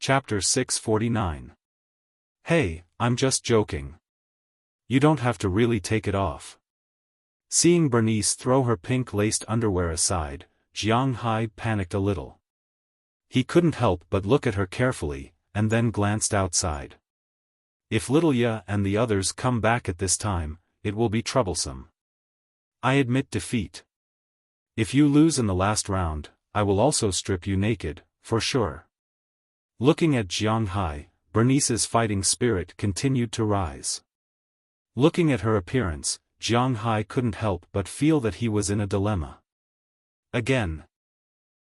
Chapter 649. Hey, I'm just joking. You don't have to really take it off. Seeing Bernice throw her pink-laced underwear aside, Jiang Hai panicked a little. He couldn't help but look at her carefully, and then glanced outside. If little Ya and the others come back at this time, it will be troublesome. I admit defeat. If you lose in the last round, I will also strip you naked, for sure. Looking at Jiang Hai, Bernice's fighting spirit continued to rise. Looking at her appearance, Jiang Hai couldn't help but feel that he was in a dilemma. Again.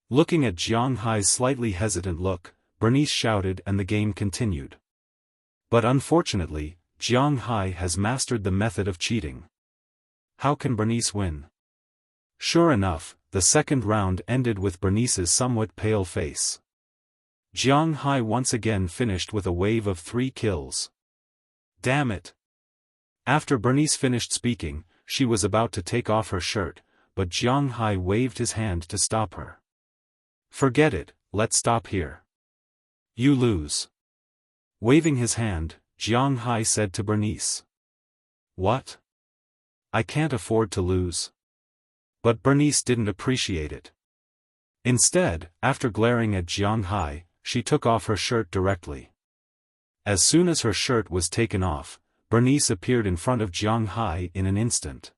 Looking at Jiang Hai's slightly hesitant look, Bernice shouted and the game continued. But unfortunately, Jiang Hai has mastered the method of cheating. How can Bernice win? Sure enough, the second round ended with Bernice's somewhat pale face. Jiang Hai once again finished with a wave of 3 kills. Damn it! After Bernice finished speaking, she was about to take off her shirt, but Jiang Hai waved his hand to stop her. Forget it, let's stop here. You lose. Waving his hand, Jiang Hai said to Bernice. What? I can't afford to lose. But Bernice didn't appreciate it. Instead, after glaring at Jiang Hai, she took off her shirt directly. As soon as her shirt was taken off, Bernice appeared in front of Jiang Hai in an instant.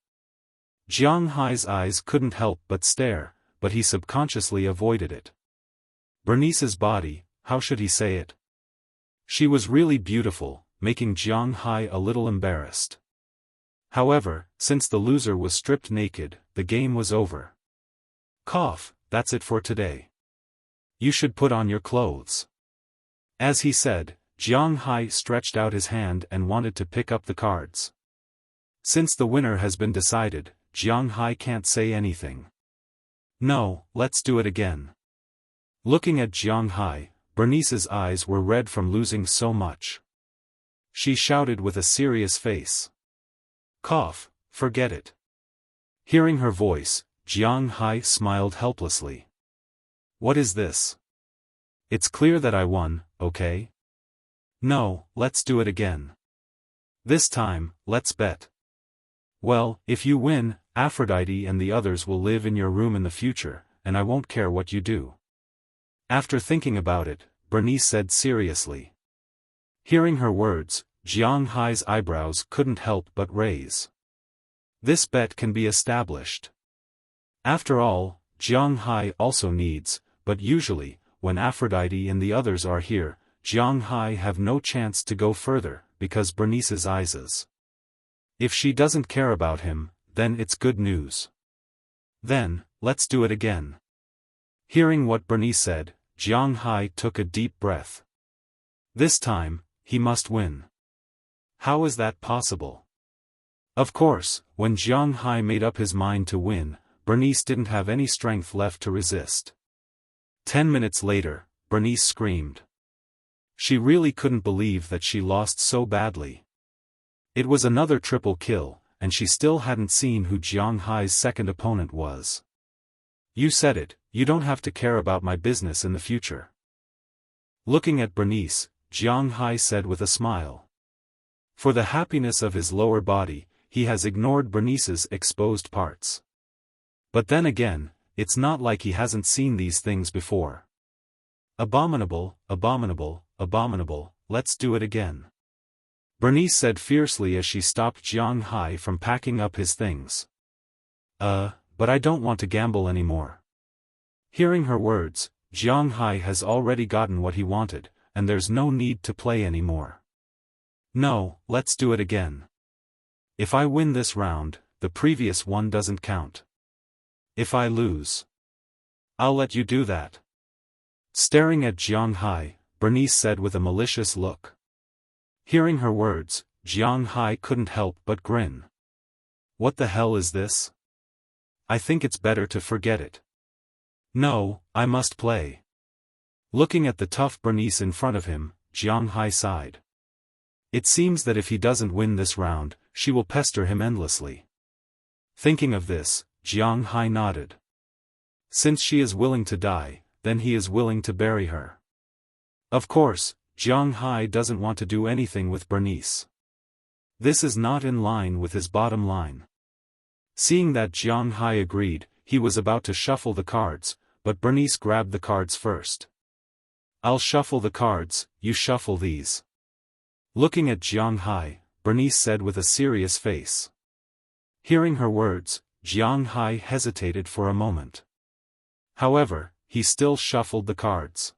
Jiang Hai's eyes couldn't help but stare, but he subconsciously avoided it. Bernice's body, how should he say it? She was really beautiful, making Jiang Hai a little embarrassed. However, since the loser was stripped naked, the game was over. Cough, that's it for today. You should put on your clothes. As he said, Jiang Hai stretched out his hand and wanted to pick up the cards. Since the winner has been decided, Jiang Hai can't say anything. No, let's do it again. Looking at Jiang Hai, Bernice's eyes were red from losing so much. She shouted with a serious face. Cough, forget it. Hearing her voice, Jiang Hai smiled helplessly. What is this? It's clear that I won, okay? No, let's do it again. This time, let's bet. Well, if you win, Aphrodite and the others will live in your room in the future, and I won't care what you do. After thinking about it, Bernice said seriously. Hearing her words, Jiang Hai's eyebrows couldn't help but raise. This bet can be established. After all, Jiang Hai also needs, but usually, when Aphrodite and the others are here, Jiang Hai have no chance to go further, because Bernice's eyes is. If she doesn't care about him, then it's good news. Then, let's do it again. Hearing what Bernice said, Jiang Hai took a deep breath. This time, he must win. How is that possible? Of course, when Jiang Hai made up his mind to win, Bernice didn't have any strength left to resist. 10 minutes later, Bernice screamed. She really couldn't believe that she lost so badly. It was another triple kill, and she still hadn't seen who Jiang Hai's second opponent was. You said it, you don't have to care about my business in the future. Looking at Bernice, Jiang Hai said with a smile. For the happiness of his lower body, he has ignored Bernice's exposed parts. But then again, it's not like he hasn't seen these things before. Abominable, abominable, abominable, let's do it again. Bernice said fiercely as she stopped Jiang Hai from packing up his things. But I don't want to gamble anymore. Hearing her words, Jiang Hai has already gotten what he wanted, and there's no need to play anymore. No, let's do it again. If I win this round, the previous one doesn't count. If I lose, I'll let you do that. Staring at Jiang Hai, Bernice said with a malicious look. Hearing her words, Jiang Hai couldn't help but grin. What the hell is this? I think it's better to forget it. No, I must play. Looking at the tough Bernice in front of him, Jiang Hai sighed. It seems that if he doesn't win this round, she will pester him endlessly. Thinking of this, Jiang Hai nodded. Since she is willing to die, then he is willing to bury her. Of course, Jiang Hai doesn't want to do anything with Bernice. This is not in line with his bottom line. Seeing that Jiang Hai agreed, he was about to shuffle the cards, but Bernice grabbed the cards first. I'll shuffle the cards, you shuffle these. Looking at Jiang Hai, Bernice said with a serious face. Hearing her words, Jiang Hai hesitated for a moment. However, he still shuffled the cards.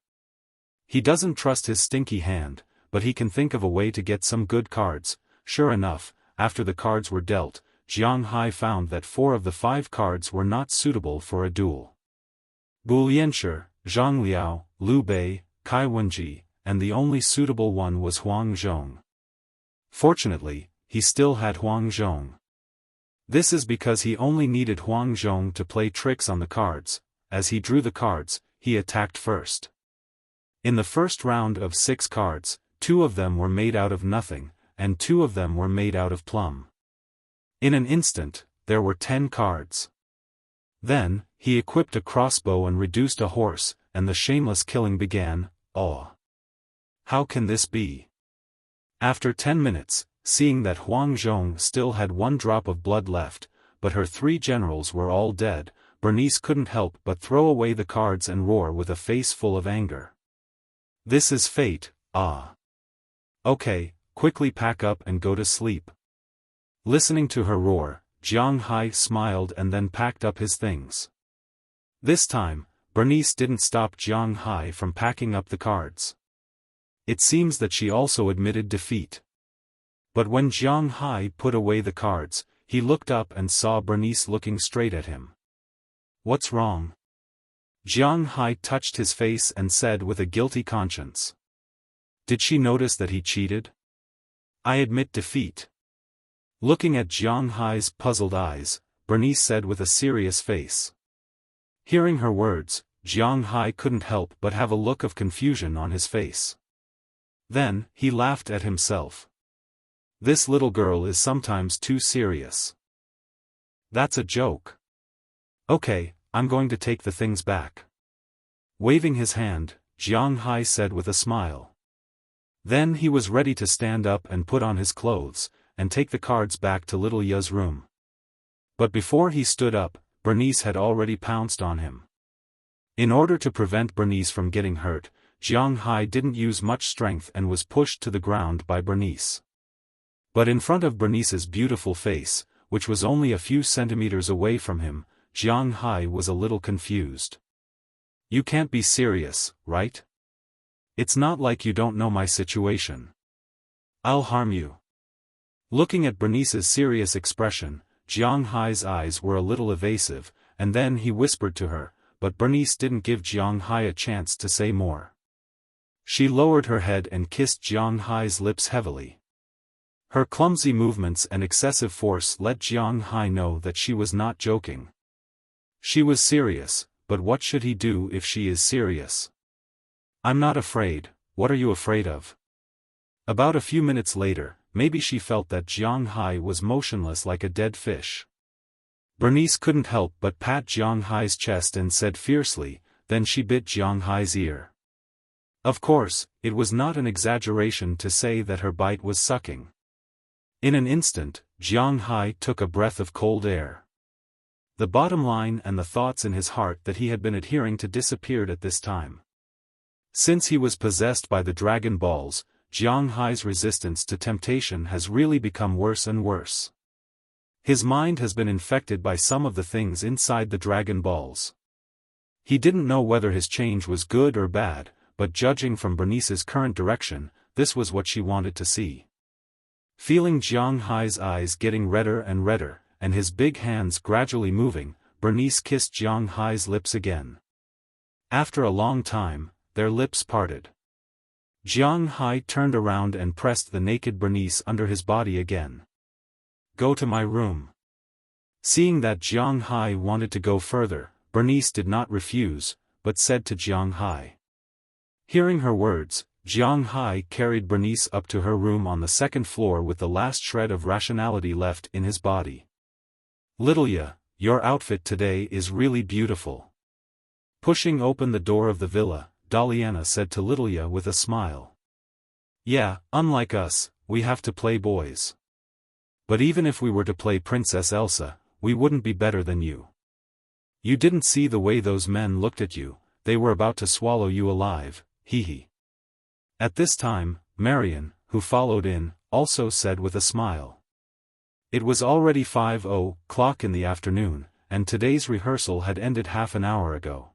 He doesn't trust his stinky hand, but he can think of a way to get some good cards. Sure enough, after the cards were dealt, Jiang Hai found that 4 of the 5 cards were not suitable for a duel. Bu Lianshi, Zhang Liao, Liu Bei, Kai Wenji, and the only suitable one was Huang Zhong. Fortunately, he still had Huang Zhong. This is because he only needed Huang Zhong to play tricks on the cards. As he drew the cards, he attacked first. In the first round of 6 cards, 2 of them were made out of nothing, and 2 of them were made out of plum. In an instant, there were 10 cards. Then, he equipped a crossbow and reduced a horse, and the shameless killing began. Oh! How can this be? After 10 minutes, seeing that Huang Zhong still had 1 drop of blood left, but her 3 generals were all dead, Bernice couldn't help but throw away the cards and roar with a face full of anger. This is fate, ah! Okay, quickly pack up and go to sleep. Listening to her roar, Jiang Hai smiled and then packed up his things. This time, Bernice didn't stop Jiang Hai from packing up the cards. It seems that she also admitted defeat. But when Jiang Hai put away the cards, he looked up and saw Bernice looking straight at him. What's wrong? Jiang Hai touched his face and said with a guilty conscience. Did she notice that he cheated? I admit defeat. Looking at Jiang Hai's puzzled eyes, Bernice said with a serious face. Hearing her words, Jiang Hai couldn't help but have a look of confusion on his face. Then, he laughed at himself. This little girl is sometimes too serious. That's a joke. Okay, I'm going to take the things back. Waving his hand, Jiang Hai said with a smile. Then he was ready to stand up and put on his clothes, and take the cards back to little Ya's room. But before he stood up, Bernice had already pounced on him. In order to prevent Bernice from getting hurt, Jiang Hai didn't use much strength and was pushed to the ground by Bernice. But in front of Bernice's beautiful face, which was only a few centimeters away from him, Jiang Hai was a little confused. You can't be serious, right? It's not like you don't know my situation. I'll harm you. Looking at Bernice's serious expression, Jiang Hai's eyes were a little evasive, and then he whispered to her, but Bernice didn't give Jiang Hai a chance to say more. She lowered her head and kissed Jiang Hai's lips heavily. Her clumsy movements and excessive force let Jiang Hai know that she was not joking. She was serious, but what should he do if she is serious? I'm not afraid, what are you afraid of? About a few minutes later, maybe she felt that Jiang Hai was motionless like a dead fish. Bernice couldn't help but pat Jiang Hai's chest and said fiercely, then she bit Jiang Hai's ear. Of course, it was not an exaggeration to say that her bite was sucking. In an instant, Jiang Hai took a breath of cold air. The bottom line and the thoughts in his heart that he had been adhering to disappeared at this time. Since he was possessed by the Dragon Balls, Jiang Hai's resistance to temptation has really become worse and worse. His mind has been infected by some of the things inside the Dragon Balls. He didn't know whether his change was good or bad, but judging from Bernice's current direction, this was what she wanted to see. Feeling Jiang Hai's eyes getting redder and redder, and his big hands gradually moving, Bernice kissed Jiang Hai's lips again. After a long time, their lips parted. Jiang Hai turned around and pressed the naked Bernice under his body again. Go to my room. Seeing that Jiang Hai wanted to go further, Bernice did not refuse, but said to Jiang Hai. Hearing her words, Jiang Hai carried Bernice up to her room on the 2nd floor with the last shred of rationality left in his body. Little Ya, your outfit today is really beautiful. Pushing open the door of the villa, Daliana said to Lilia with a smile. Yeah, unlike us, we have to play boys. But even if we were to play Princess Elsa, we wouldn't be better than you. You didn't see the way those men looked at you, they were about to swallow you alive, hee. At this time, Marion, who followed in, also said with a smile. It was already 5:00 in the afternoon, and today's rehearsal had ended half an hour ago.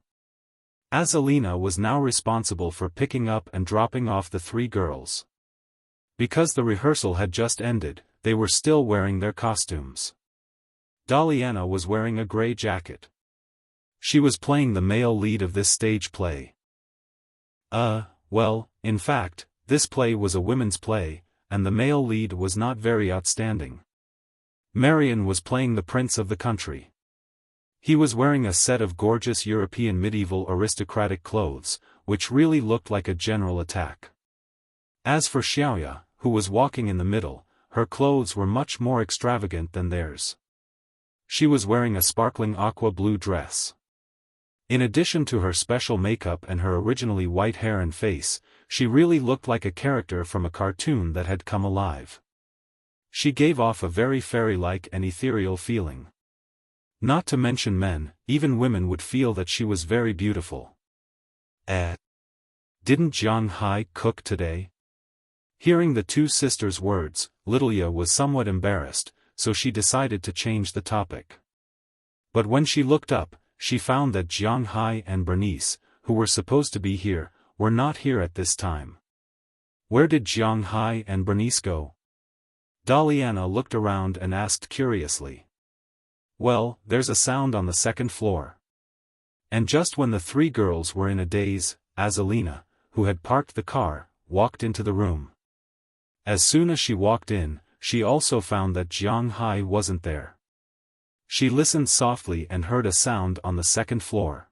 Azalina was now responsible for picking up and dropping off the three girls. Because the rehearsal had just ended, they were still wearing their costumes. Daliana was wearing a gray jacket. She was playing the male lead of this stage play. Well, in fact, this play was a women's play, and the male lead was not very outstanding. Marion was playing the prince of the country. He was wearing a set of gorgeous European medieval aristocratic clothes, which really looked like a general attack. As for Xiaoya, who was walking in the middle, her clothes were much more extravagant than theirs. She was wearing a sparkling aqua blue dress. In addition to her special makeup and her originally white hair and face, she really looked like a character from a cartoon that had come alive. She gave off a very fairy-like and ethereal feeling. Not to mention men, even women would feel that she was very beautiful. Didn't Jiang Hai cook today? Hearing the two sisters' words, Lilia was somewhat embarrassed, so she decided to change the topic. But when she looked up, she found that Jiang Hai and Bernice, who were supposed to be here, were not here at this time. Where did Jiang Hai and Bernice go? Daliana looked around and asked curiously. Well, there's a sound on the second floor. And just when the three girls were in a daze, Azalina, who had parked the car, walked into the room. As soon as she walked in, she also found that Jiang Hai wasn't there. She listened softly and heard a sound on the second floor.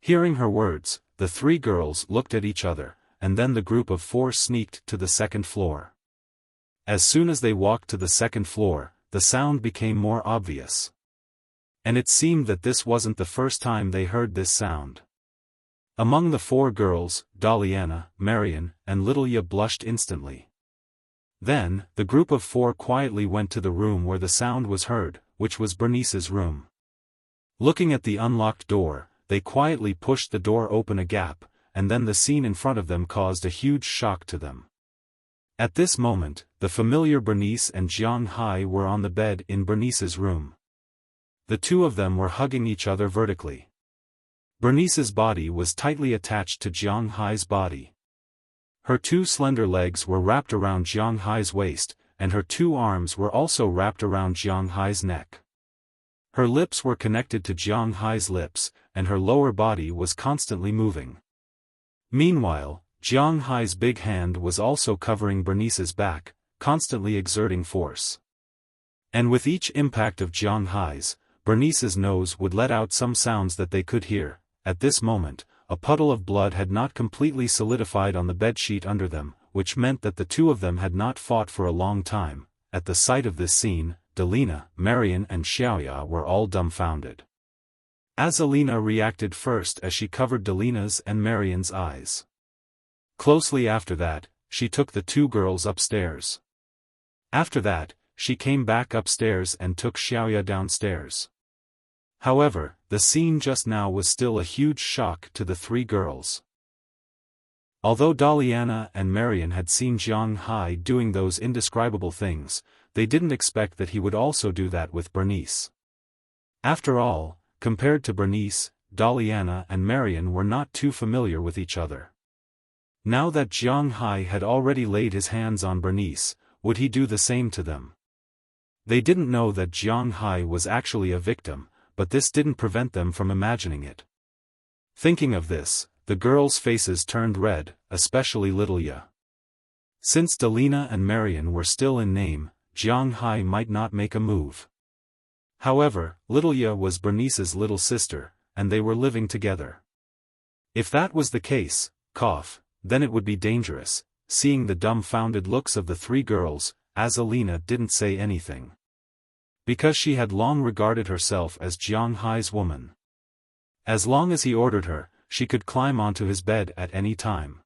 Hearing her words, the three girls looked at each other, and then the group of four sneaked to the second floor. As soon as they walked to the second floor, the sound became more obvious. And it seemed that this wasn't the first time they heard this sound. Among the four girls, Daliana, Marion, and Lilia blushed instantly. Then, the group of four quietly went to the room where the sound was heard, which was Bernice's room. Looking at the unlocked door, they quietly pushed the door open a gap, and then the scene in front of them caused a huge shock to them. At this moment, the familiar Bernice and Jiang Hai were on the bed in Bernice's room. The two of them were hugging each other vertically. Bernice's body was tightly attached to Jiang Hai's body. Her two slender legs were wrapped around Jiang Hai's waist, and her two arms were also wrapped around Jiang Hai's neck. Her lips were connected to Jiang Hai's lips, and her lower body was constantly moving. Meanwhile, Jiang Hai's big hand was also covering Bernice's back, constantly exerting force. And with each impact of Jiang Hai's, Bernice's nose would let out some sounds that they could hear. At this moment, a puddle of blood had not completely solidified on the bedsheet under them, which meant that the two of them had not fought for a long time. At the sight of this scene, Dalina, Marion and Xiaoya were all dumbfounded. Azalina reacted first as she covered Dalina's and Marion's eyes. Closely after that, she took the two girls upstairs. After that, she came back upstairs and took Xiaoya downstairs. However, the scene just now was still a huge shock to the three girls. Although Daliana and Marion had seen Jiang Hai doing those indescribable things, they didn't expect that he would also do that with Bernice. After all, compared to Bernice, Daliana and Marion were not too familiar with each other. Now that Jiang Hai had already laid his hands on Bernice, would he do the same to them? They didn't know that Jiang Hai was actually a victim, but this didn't prevent them from imagining it. Thinking of this, the girls' faces turned red, especially Lilia. Since Dalina and Marion were still in name, Jiang Hai might not make a move. However, Lilia was Bernice's little sister, and they were living together. If that was the case, then it would be dangerous. Seeing the dumbfounded looks of the three girls, Azalina didn't say anything. Because she had long regarded herself as Jiang Hai's woman. As long as he ordered her, she could climb onto his bed at any time.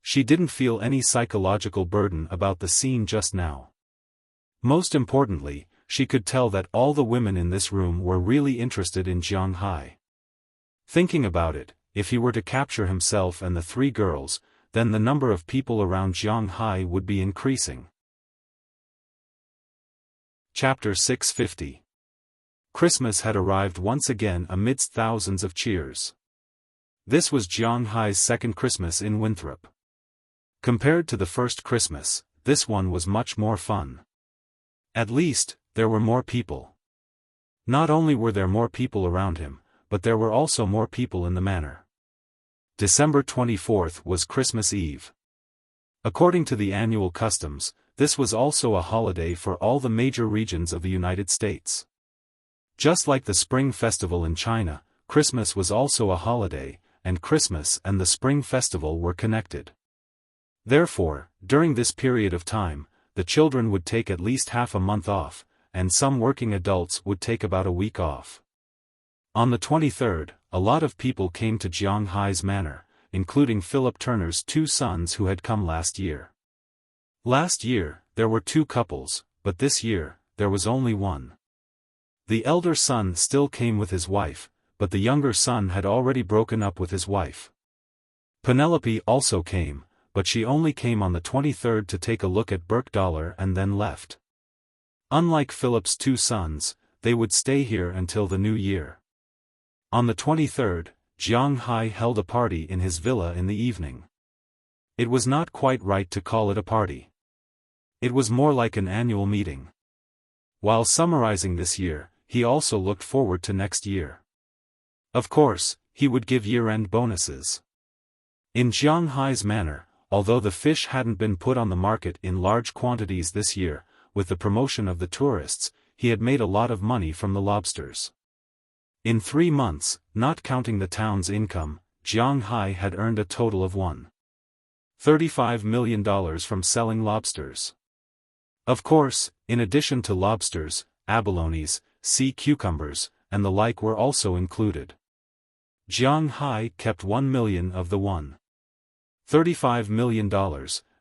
She didn't feel any psychological burden about the scene just now. Most importantly, she could tell that all the women in this room were really interested in Jiang Hai. Thinking about it, if he were to capture himself and the three girls, then the number of people around Jiang Hai would be increasing. Chapter 650. Christmas had arrived once again amidst thousands of cheers. This was Jiang Hai's second Christmas in Winthrop. Compared to the first Christmas, this one was much more fun. At least, there were more people. Not only were there more people around him, but there were also more people in the manor. December 24th was Christmas Eve. According to the annual customs, this was also a holiday for all the major regions of the United States. Just like the Spring Festival in China, Christmas was also a holiday, and Christmas and the Spring Festival were connected. Therefore, during this period of time, the children would take at least half a month off, and some working adults would take about a week off. On the 23rd, a lot of people came to Jiang Hai's manor, including Philip Turner's two sons who had come last year. Last year, there were two couples, but this year, there was only one. The elder son still came with his wife, but the younger son had already broken up with his wife. Penelope also came, but she only came on the 23rd to take a look at Burke and then left. Unlike Philip's two sons, they would stay here until the new year. On the 23rd, Jiang Hai held a party in his villa in the evening. It was not quite right to call it a party. It was more like an annual meeting. While summarizing this year, he also looked forward to next year. Of course, he would give year-end bonuses. In Jiang Hai's manor, although the fish hadn't been put on the market in large quantities this year, with the promotion of the tourists, he had made a lot of money from the lobsters. In 3 months, not counting the town's income, Jiang Hai had earned a total of $1.35 million from selling lobsters. Of course, in addition to lobsters, abalones, sea cucumbers, and the like were also included. Jiang Hai kept $1 million of the $1.35 million,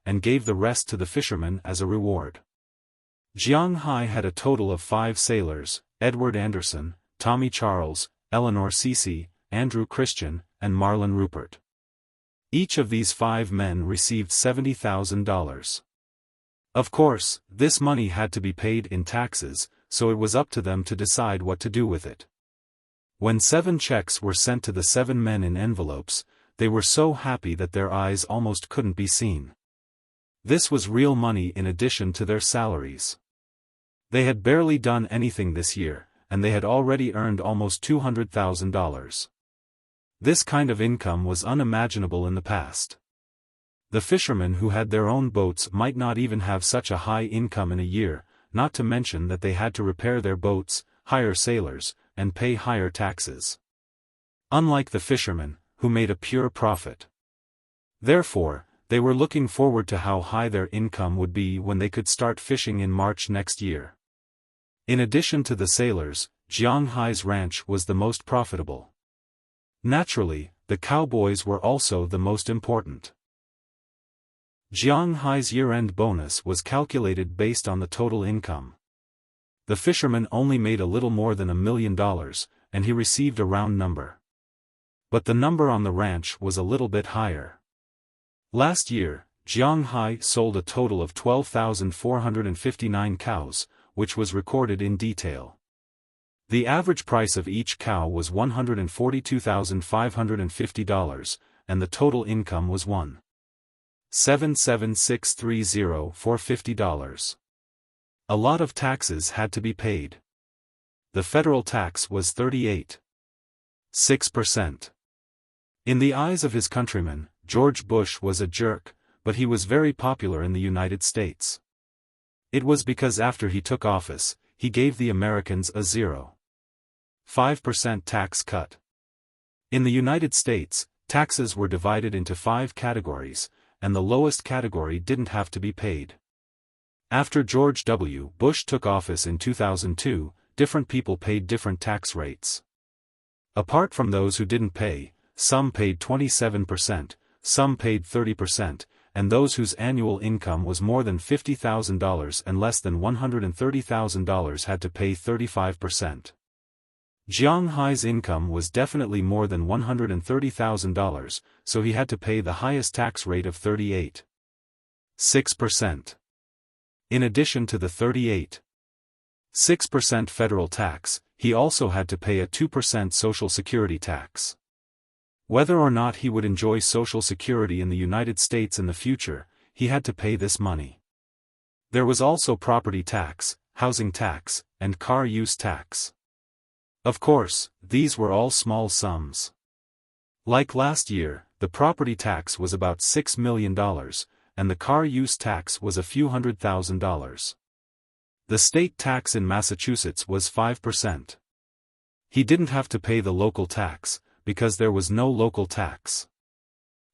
and gave the rest to the fishermen as a reward. Jiang Hai had a total of 5 sailors: Edward Anderson, Tommy Charles, Eleanor Cece, Andrew Christian, and Marlon Rupert. Each of these 5 men received $70,000. Of course, this money had to be paid in taxes, so it was up to them to decide what to do with it. When 7 checks were sent to the 7 men in envelopes, they were so happy that their eyes almost couldn't be seen. This was real money in addition to their salaries. They had barely done anything this year, and they had already earned almost $200,000. This kind of income was unimaginable in the past. The fishermen who had their own boats might not even have such a high income in a year, not to mention that they had to repair their boats, hire sailors, and pay higher taxes. Unlike the fishermen, who made a pure profit. Therefore, they were looking forward to how high their income would be when they could start fishing in March next year. In addition to the sailors, Jiang Hai's ranch was the most profitable. Naturally, the cowboys were also the most important. Jiang Hai's year-end bonus was calculated based on the total income. The fisherman only made a little more than $1 million, and he received a round number. But the number on the ranch was a little bit higher. Last year, Jiang Hai sold a total of 12,459 cows, which was recorded in detail. The average price of each cow was $142,550, and the total income was $1,77630 for $50. A lot of taxes had to be paid. The federal tax was 38.6%. In the eyes of his countrymen, George Bush was a jerk, but he was very popular in the United States. It was because after he took office, he gave the Americans a 0.5% tax cut. In the United States, taxes were divided into 5 categories, and the lowest category didn't have to be paid. After George W. Bush took office in 2002, different people paid different tax rates. Apart from those who didn't pay, some paid 27%, some paid 30%, and those whose annual income was more than $50,000 and less than $130,000 had to pay 35%. Jiang Hai's income was definitely more than $130,000, so he had to pay the highest tax rate of 38.6%. In addition to the 38.6% federal tax, he also had to pay a 2% Social Security tax. Whether or not he would enjoy Social Security in the United States in the future, he had to pay this money. There was also property tax, housing tax, and car use tax. Of course, these were all small sums. Like last year, the property tax was about $6 million, and the car use tax was a few $100,000. The state tax in Massachusetts was 5%. He didn't have to pay the local tax, because there was no local tax.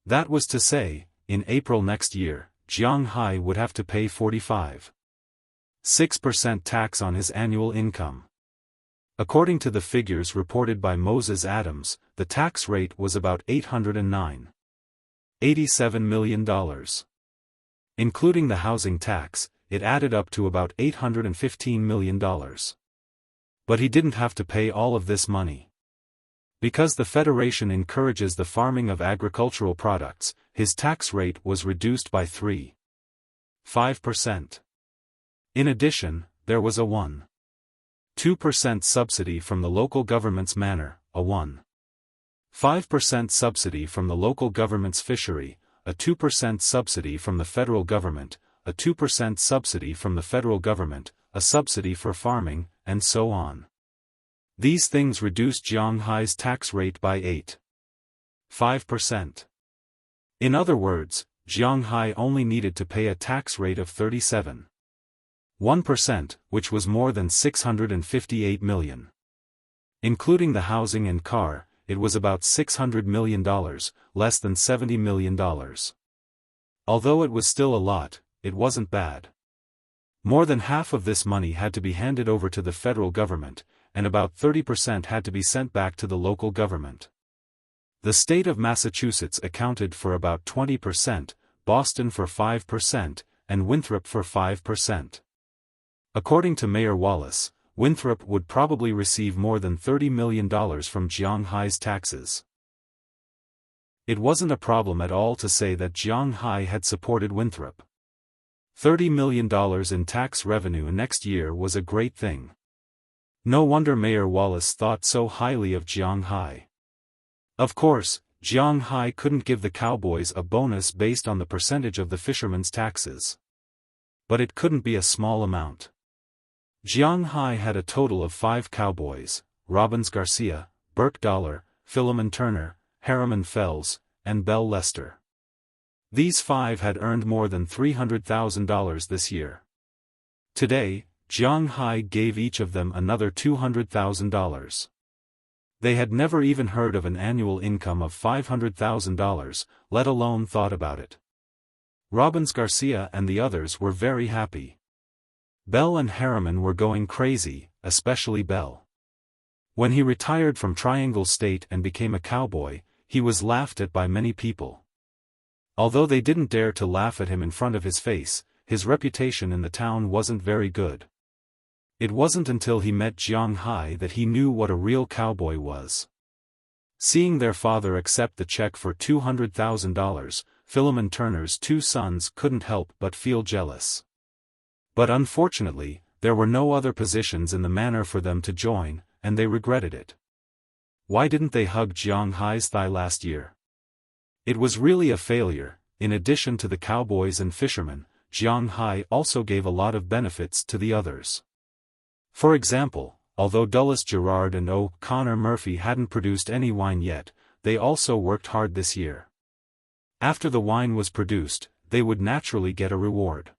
That was to say, in April next year, Jiang Hai would have to pay 45.6% tax on his annual income. According to the figures reported by Moses Adams, the tax rate was about $809.87 million. Including the housing tax, it added up to about $815 million. But he didn't have to pay all of this money. Because the Federation encourages the farming of agricultural products, his tax rate was reduced by 3.5%. In addition, there was a 1.2% subsidy from the local government's manor, a 1.5% subsidy from the local government's fishery, a 2% subsidy from the federal government, a 2% subsidy from the federal government, a subsidy for farming, and so on. These things reduced Jiang Hai's tax rate by 8.5%. In other words, Jiang Hai only needed to pay a tax rate of 37.1%, which was more than $658 million. Including the housing and car, it was about $600 million, less than $70 million. Although it was still a lot, it wasn't bad. More than half of this money had to be handed over to the federal government, and about 30% had to be sent back to the local government. The state of Massachusetts accounted for about 20%, Boston for 5%, and Winthrop for 5%. According to Mayor Wallace, Winthrop would probably receive more than $30 million from Jiang Hai's taxes. It wasn't a problem at all to say that Jiang Hai had supported Winthrop. $30 million in tax revenue next year was a great thing. No wonder Mayor Wallace thought so highly of Jiang Hai. Of course, Jiang Hai couldn't give the cowboys a bonus based on the percentage of the fishermen's taxes. But it couldn't be a small amount. Jiang Hai had a total of 5 cowboys: Robbins Garcia, Burke Dollar, Philemon Turner, Harriman Fells, and Bell Lester. These 5 had earned more than $300,000 this year. Today, Jiang Hai gave each of them another $200,000. They had never even heard of an annual income of $500,000, let alone thought about it. Robbins Garcia and the others were very happy. Bell and Harriman were going crazy, especially Bell. When he retired from Triangle State and became a cowboy, he was laughed at by many people. Although they didn't dare to laugh at him in front of his face, his reputation in the town wasn't very good. It wasn't until he met Jiang Hai that he knew what a real cowboy was. Seeing their father accept the check for $200,000, Philemon Turner's 2 sons couldn't help but feel jealous. But unfortunately, there were no other positions in the manor for them to join, and they regretted it. Why didn't they hug Jiang Hai's thigh last year? It was really a failure. In addition to the cowboys and fishermen, Jiang Hai also gave a lot of benefits to the others. For example, although Dulles Gerard and O'Connor Murphy hadn't produced any wine yet, they also worked hard this year. After the wine was produced, they would naturally get a reward.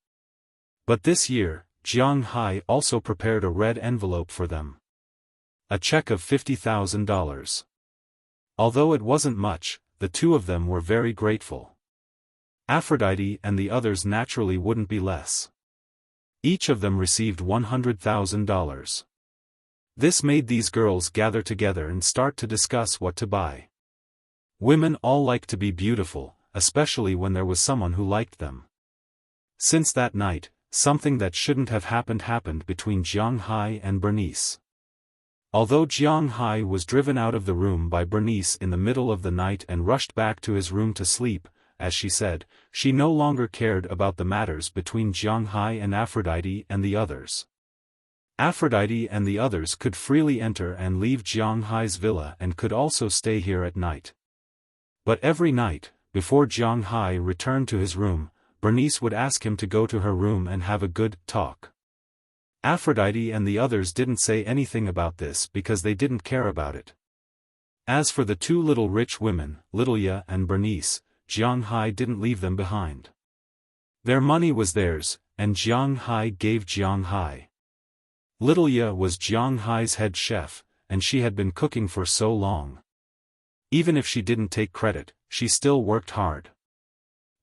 But this year, Jiang Hai also prepared a red envelope for them. A check of $50,000. Although it wasn't much, the 2 of them were very grateful. Aphrodite and the others naturally wouldn't be less. Each of them received $100,000. This made these girls gather together and start to discuss what to buy. Women all like to be beautiful, especially when there was someone who liked them. Since that night, something that shouldn't have happened between Jiang Hai and Bernice. Although Jiang Hai was driven out of the room by Bernice in the middle of the night and rushed back to his room to sleep, as she said, she no longer cared about the matters between Jiang Hai and Aphrodite and the others. Aphrodite and the others could freely enter and leave Jiang Hai's villa and could also stay here at night. But every night, before Jiang Hai returned to his room, Bernice would ask him to go to her room and have a good talk. Aphrodite and the others didn't say anything about this because they didn't care about it. As for the two little rich women, Lilia and Bernice, Jiang Hai didn't leave them behind. Their money was theirs, and Jiang Hai gave Jiang Hai. Lilia was Jiang Hai's head chef, and she had been cooking for so long. Even if she didn't take credit, she still worked hard.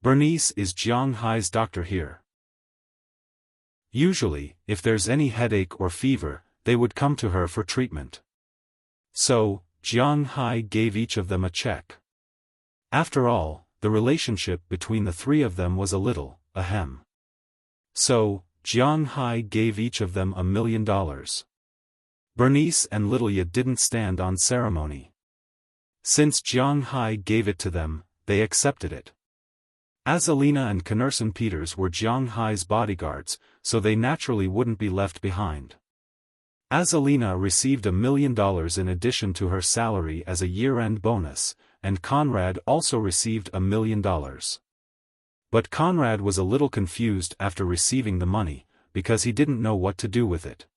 Bernice is Jiang Hai's doctor here. Usually, if there's any headache or fever, they would come to her for treatment. So, Jiang Hai gave each of them a check. After all, the relationship between the three of them was a little, ahem. So, Jiang Hai gave each of them $1 million. Bernice and Lilia didn't stand on ceremony. Since Jiang Hai gave it to them, they accepted it. Azalina and Knerson Peters were Jiang Hai's bodyguards, so they naturally wouldn't be left behind. Azalina received $1 million in addition to her salary as a year-end bonus, and Conrad also received $1 million. But Conrad was a little confused after receiving the money, because he didn't know what to do with it.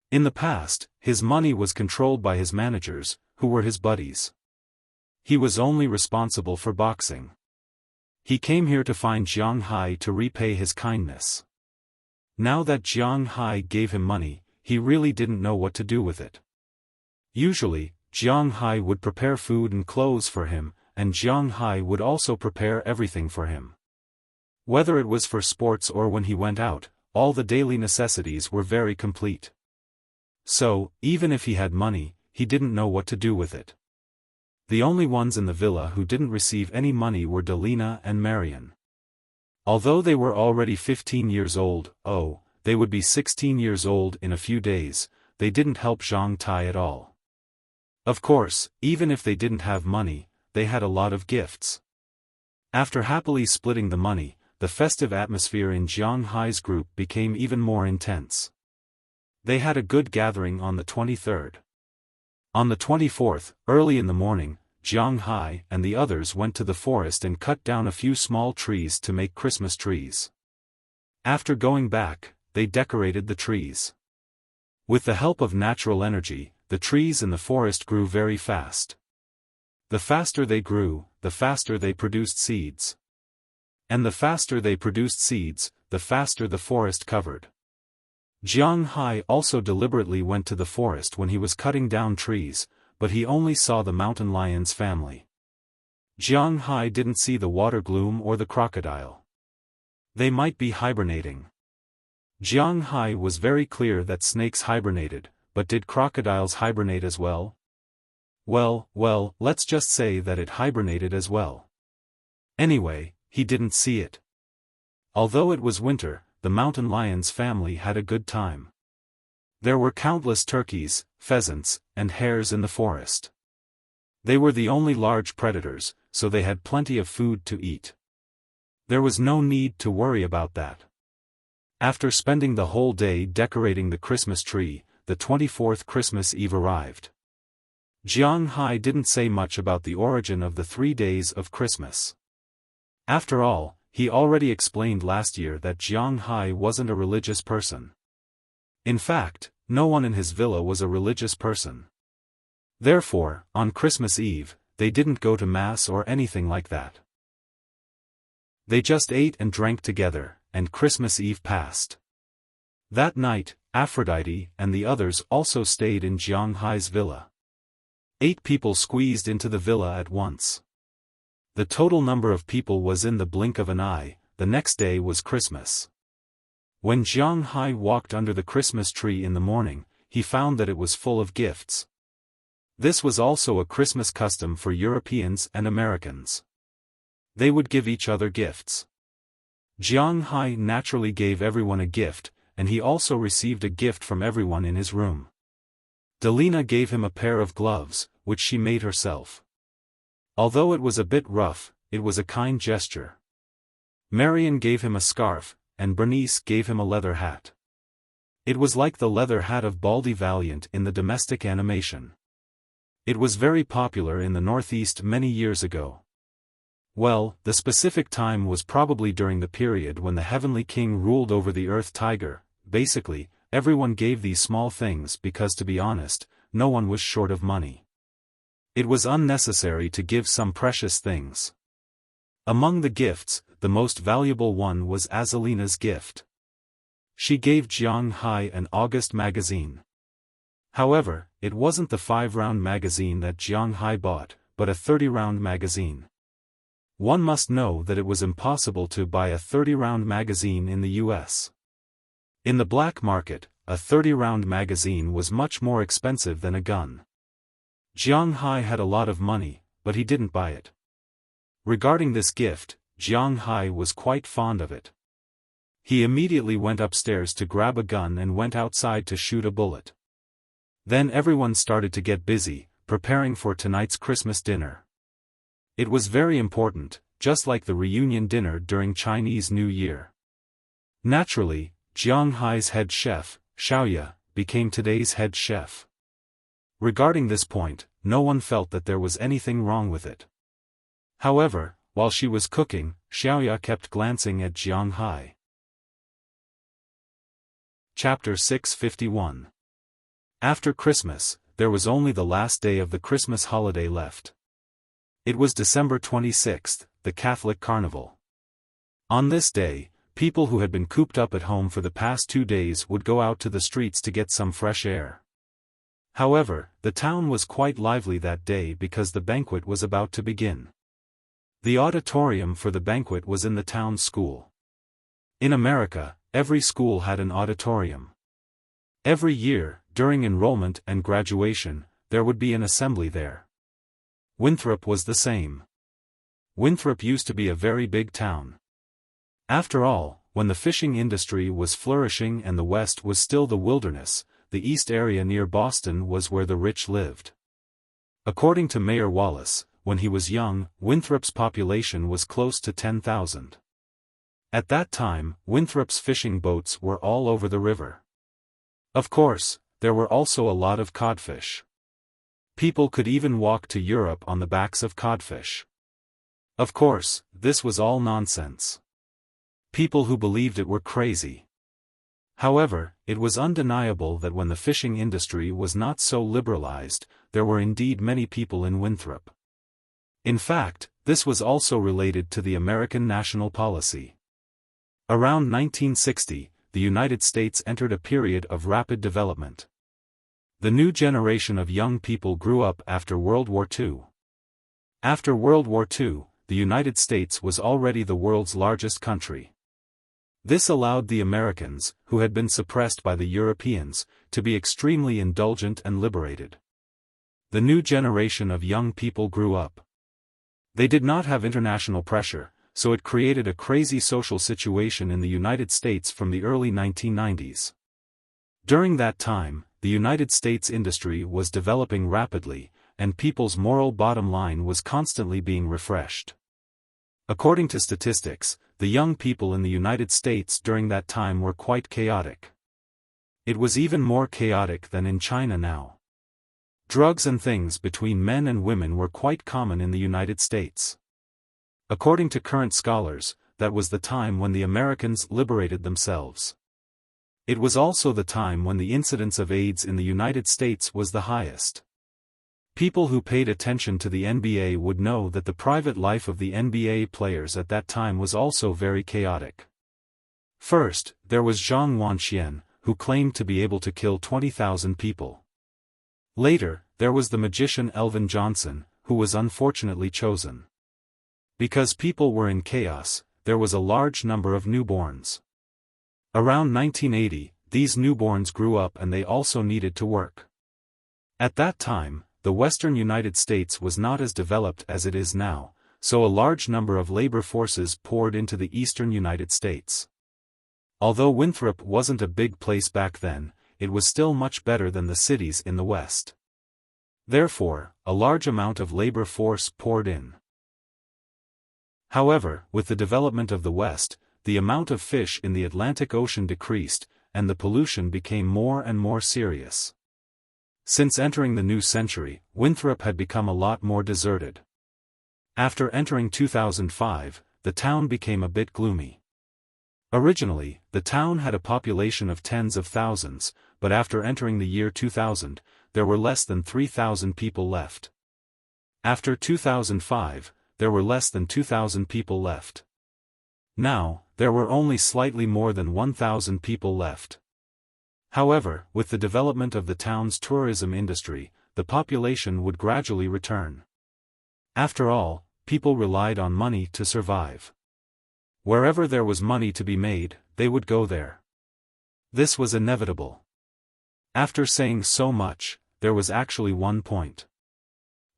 In the past, his money was controlled by his managers, who were his buddies. He was only responsible for boxing. He came here to find Jiang Hai to repay his kindness. Now that Jiang Hai gave him money, he really didn't know what to do with it. Usually, Jiang Hai would prepare food and clothes for him, and Jiang Hai would also prepare everything for him. Whether it was for sports or when he went out, all the daily necessities were very complete. So, even if he had money, he didn't know what to do with it. The only ones in the villa who didn't receive any money were Delina and Marion. Although they were already 15 years old, they would be 16 years old in a few days, they didn't help Zhang Tai at all. Of course, even if they didn't have money, they had a lot of gifts. After happily splitting the money, the festive atmosphere in Jiang Hai's group became even more intense. They had a good gathering on the 23rd. On the 24th, early in the morning, Jiang Hai and the others went to the forest and cut down a few small trees to make Christmas trees. After going back, they decorated the trees. With the help of natural energy, the trees in the forest grew very fast. The faster they grew, the faster they produced seeds. And the faster they produced seeds, the faster the forest covered. Jiang Hai also deliberately went to the forest when he was cutting down trees, but he only saw the mountain lion's family. Jiang Hai didn't see the water gloom or the crocodile. They might be hibernating. Jiang Hai was very clear that snakes hibernated, but did crocodiles hibernate as well? Well, let's just say that it hibernated as well. Anyway, he didn't see it. Although it was winter, the mountain lion's family had a good time. There were countless turkeys, pheasants, and hares in the forest. They were the only large predators, so they had plenty of food to eat. There was no need to worry about that. After spending the whole day decorating the Christmas tree, the 24th Christmas Eve arrived. Jiang Hai didn't say much about the origin of the 3 days of Christmas. After all, he already explained last year that Jiang Hai wasn't a religious person. In fact, no one in his villa was a religious person. Therefore, on Christmas Eve, they didn't go to Mass or anything like that. They just ate and drank together, and Christmas Eve passed. That night, Aphrodite and the others also stayed in Jiang Hai's villa. 8 people squeezed into the villa at once. The total number of people was in the blink of an eye. The next day was Christmas. When Jiang Hai walked under the Christmas tree in the morning, he found that it was full of gifts. This was also a Christmas custom for Europeans and Americans. They would give each other gifts. Jiang Hai naturally gave everyone a gift, and he also received a gift from everyone in his room. Delina gave him a pair of gloves, which she made herself. Although it was a bit rough, it was a kind gesture. Marion gave him a scarf, and Bernice gave him a leather hat. It was like the leather hat of Baldy Valiant in the domestic animation. It was very popular in the Northeast many years ago. Well, the specific time was probably during the period when the Heavenly King ruled over the Earth Tiger. Basically, everyone gave these small things because, to be honest, no one was short of money. It was unnecessary to give some precious things. Among the gifts, the most valuable one was Azalina's gift. She gave Jiang Hai an August magazine. However, it wasn't the 5-round magazine that Jiang Hai bought, but a 30-round magazine. One must know that it was impossible to buy a 30-round magazine in the US. In the black market, a 30-round magazine was much more expensive than a gun. Jiang Hai had a lot of money, but he didn't buy it. Regarding this gift, Jiang Hai was quite fond of it. He immediately went upstairs to grab a gun and went outside to shoot a bullet. Then everyone started to get busy, preparing for tonight's Christmas dinner. It was very important, just like the reunion dinner during Chinese New Year. Naturally, Jiang Hai's head chef, Xiaoya, became today's head chef. Regarding this point, no one felt that there was anything wrong with it. However, while she was cooking, Xiaoya kept glancing at Jiang Hai. Chapter 651. After Christmas, there was only the last day of the Christmas holiday left. It was December 26th, the Catholic Carnival. On this day, people who had been cooped up at home for the past 2 days would go out to the streets to get some fresh air. However, the town was quite lively that day because the banquet was about to begin. The auditorium for the banquet was in the town school. In America, every school had an auditorium. Every year, during enrollment and graduation, there would be an assembly there. Winthrop was the same. Winthrop used to be a very big town. After all, when the fishing industry was flourishing and the West was still the wilderness, the East area near Boston was where the rich lived. According to Mayor Wallace, when he was young, Winthrop's population was close to 10,000. At that time, Winthrop's fishing boats were all over the river. Of course, there were also a lot of codfish. People could even walk to Europe on the backs of codfish. Of course, this was all nonsense. People who believed it were crazy. However, it was undeniable that when the fishing industry was not so liberalized, there were indeed many people in Winthrop. In fact, this was also related to the American national policy. Around 1960, the United States entered a period of rapid development. The new generation of young people grew up after World War II. After World War II, the United States was already the world's largest country. This allowed the Americans, who had been suppressed by the Europeans, to be extremely indulgent and liberated. The new generation of young people grew up. They did not have international pressure, so it created a crazy social situation in the United States from the early 1990s. During that time, the United States industry was developing rapidly, and people's moral bottom line was constantly being refreshed. According to statistics, the young people in the United States during that time were quite chaotic. It was even more chaotic than in China now. Drugs and things between men and women were quite common in the United States. According to current scholars, that was the time when the Americans liberated themselves. It was also the time when the incidence of AIDS in the United States was the highest. People who paid attention to the NBA would know that the private life of the NBA players at that time was also very chaotic. First, there was Zhang Wanxian, who claimed to be able to kill 20,000 people. Later, there was the magician Elvin Johnson, who was unfortunately chosen. Because people were in chaos, there was a large number of newborns. Around 1980, these newborns grew up and they also needed to work. At that time, the western United States was not as developed as it is now, so a large number of labor forces poured into the eastern United States. Although Winthrop wasn't a big place back then, it was still much better than the cities in the West. Therefore, a large amount of labor force poured in. However, with the development of the West, the amount of fish in the Atlantic Ocean decreased, and the pollution became more and more serious. Since entering the new century, Winthrop had become a lot more deserted. After entering 2005, the town became a bit gloomy. Originally, the town had a population of tens of thousands, but after entering the year 2000, there were less than 3,000 people left. After 2005, there were less than 2,000 people left. Now, there were only slightly more than 1,000 people left. However, with the development of the town's tourism industry, the population would gradually return. After all, people relied on money to survive. Wherever there was money to be made, they would go there. This was inevitable. After saying so much, there was actually one point.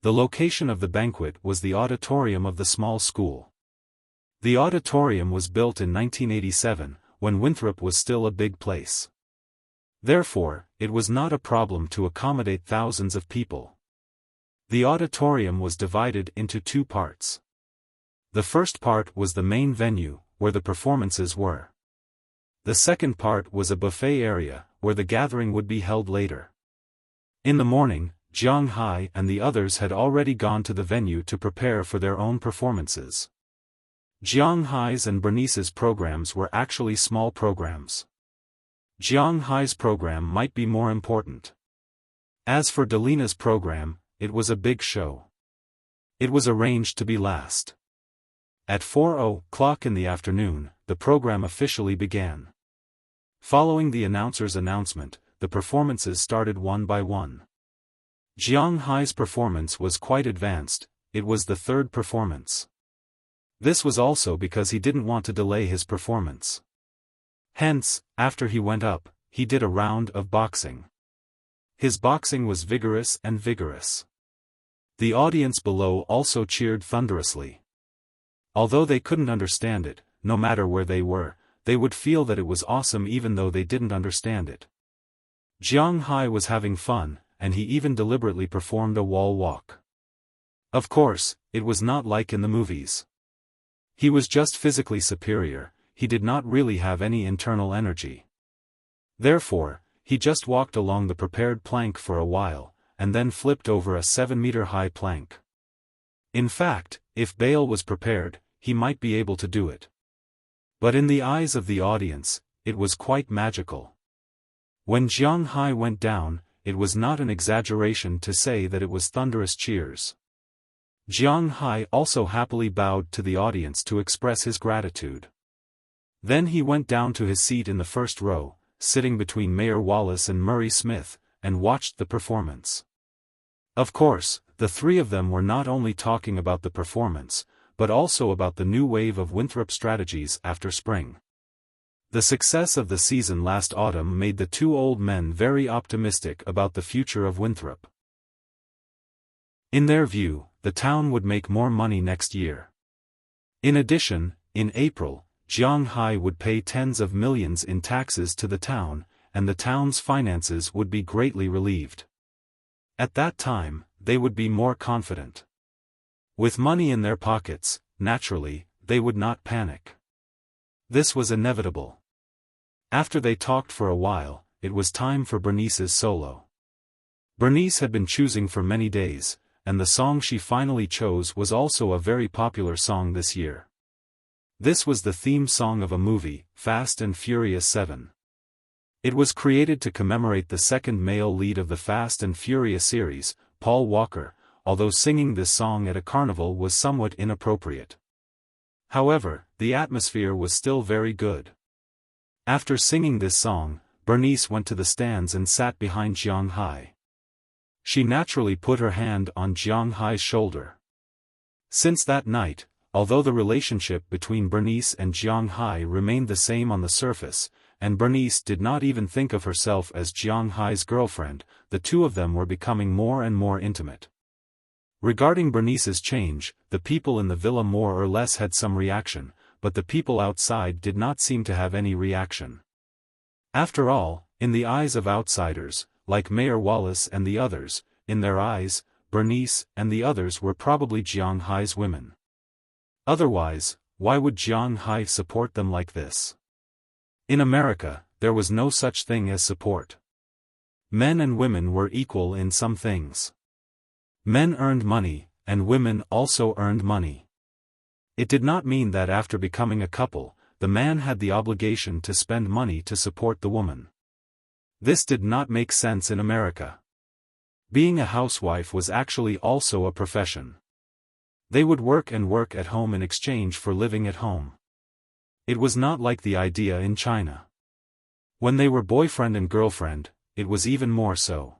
The location of the banquet was the auditorium of the small school. The auditorium was built in 1987, when Winthrop was still a big place. Therefore, it was not a problem to accommodate thousands of people. The auditorium was divided into two parts. The first part was the main venue, where the performances were. The second part was a buffet area, where the gathering would be held later. In the morning, Jiang Hai and the others had already gone to the venue to prepare for their own performances. Jiang Hai's and Bernice's programs were actually small programs. Jiang Hai's program might be more important. As for Delina's program, it was a big show. It was arranged to be last. At 4:00 in the afternoon, the program officially began. Following the announcer's announcement, the performances started one by one. Jiang Hai's performance was quite advanced, it was the third performance. This was also because he didn't want to delay his performance. Hence, after he went up, he did a round of boxing. His boxing was vigorous and vigorous. The audience below also cheered thunderously. Although they couldn't understand it, no matter where they were, they would feel that it was awesome even though they didn't understand it. Jiang Hai was having fun, and he even deliberately performed a wall walk. Of course, it was not like in the movies. He was just physically superior, he did not really have any internal energy. Therefore, he just walked along the prepared plank for a while, and then flipped over a 7-meter-high plank. In fact, if Bale was prepared, he might be able to do it. But in the eyes of the audience, it was quite magical. When Jiang Hai went down, it was not an exaggeration to say that it was thunderous cheers. Jiang Hai also happily bowed to the audience to express his gratitude. Then he went down to his seat in the first row, sitting between Mayor Wallace and Murray Smith, and watched the performance. Of course, the three of them were not only talking about the performance, but also about the new wave of Winthrop strategies after spring. The success of the season last autumn made the two old men very optimistic about the future of Winthrop. In their view, the town would make more money next year. In addition, in April, Jiang Hai would pay tens of millions in taxes to the town, and the town's finances would be greatly relieved. At that time, they would be more confident. With money in their pockets, naturally, they would not panic. This was inevitable. After they talked for a while, it was time for Bernice's solo. Bernice had been choosing for many days, and the song she finally chose was also a very popular song this year. This was the theme song of a movie, Fast and Furious 7. It was created to commemorate the second male lead of the Fast and Furious series, Paul Walker, although singing this song at a carnival was somewhat inappropriate. However, the atmosphere was still very good. After singing this song, Bernice went to the stands and sat behind Jiang Hai. She naturally put her hand on Jiang Hai's shoulder. Since that night, although the relationship between Bernice and Jiang Hai remained the same on the surface, and Bernice did not even think of herself as Jiang Hai's girlfriend. The two of them were becoming more and more intimate. Regarding Bernice's change, the people in the villa more or less had some reaction, but the people outside did not seem to have any reaction. After all, in the eyes of outsiders, like Mayor Wallace and the others, in their eyes, Bernice and the others were probably Jiang Hai's women. Otherwise, why would Jiang Hai support them like this? In America, there was no such thing as support. Men and women were equal in some things. Men earned money, and women also earned money. It did not mean that after becoming a couple, the man had the obligation to spend money to support the woman. This did not make sense in America. Being a housewife was actually also a profession. They would work and work at home in exchange for living at home. It was not like the idea in China. When they were boyfriend and girlfriend, it was even more so.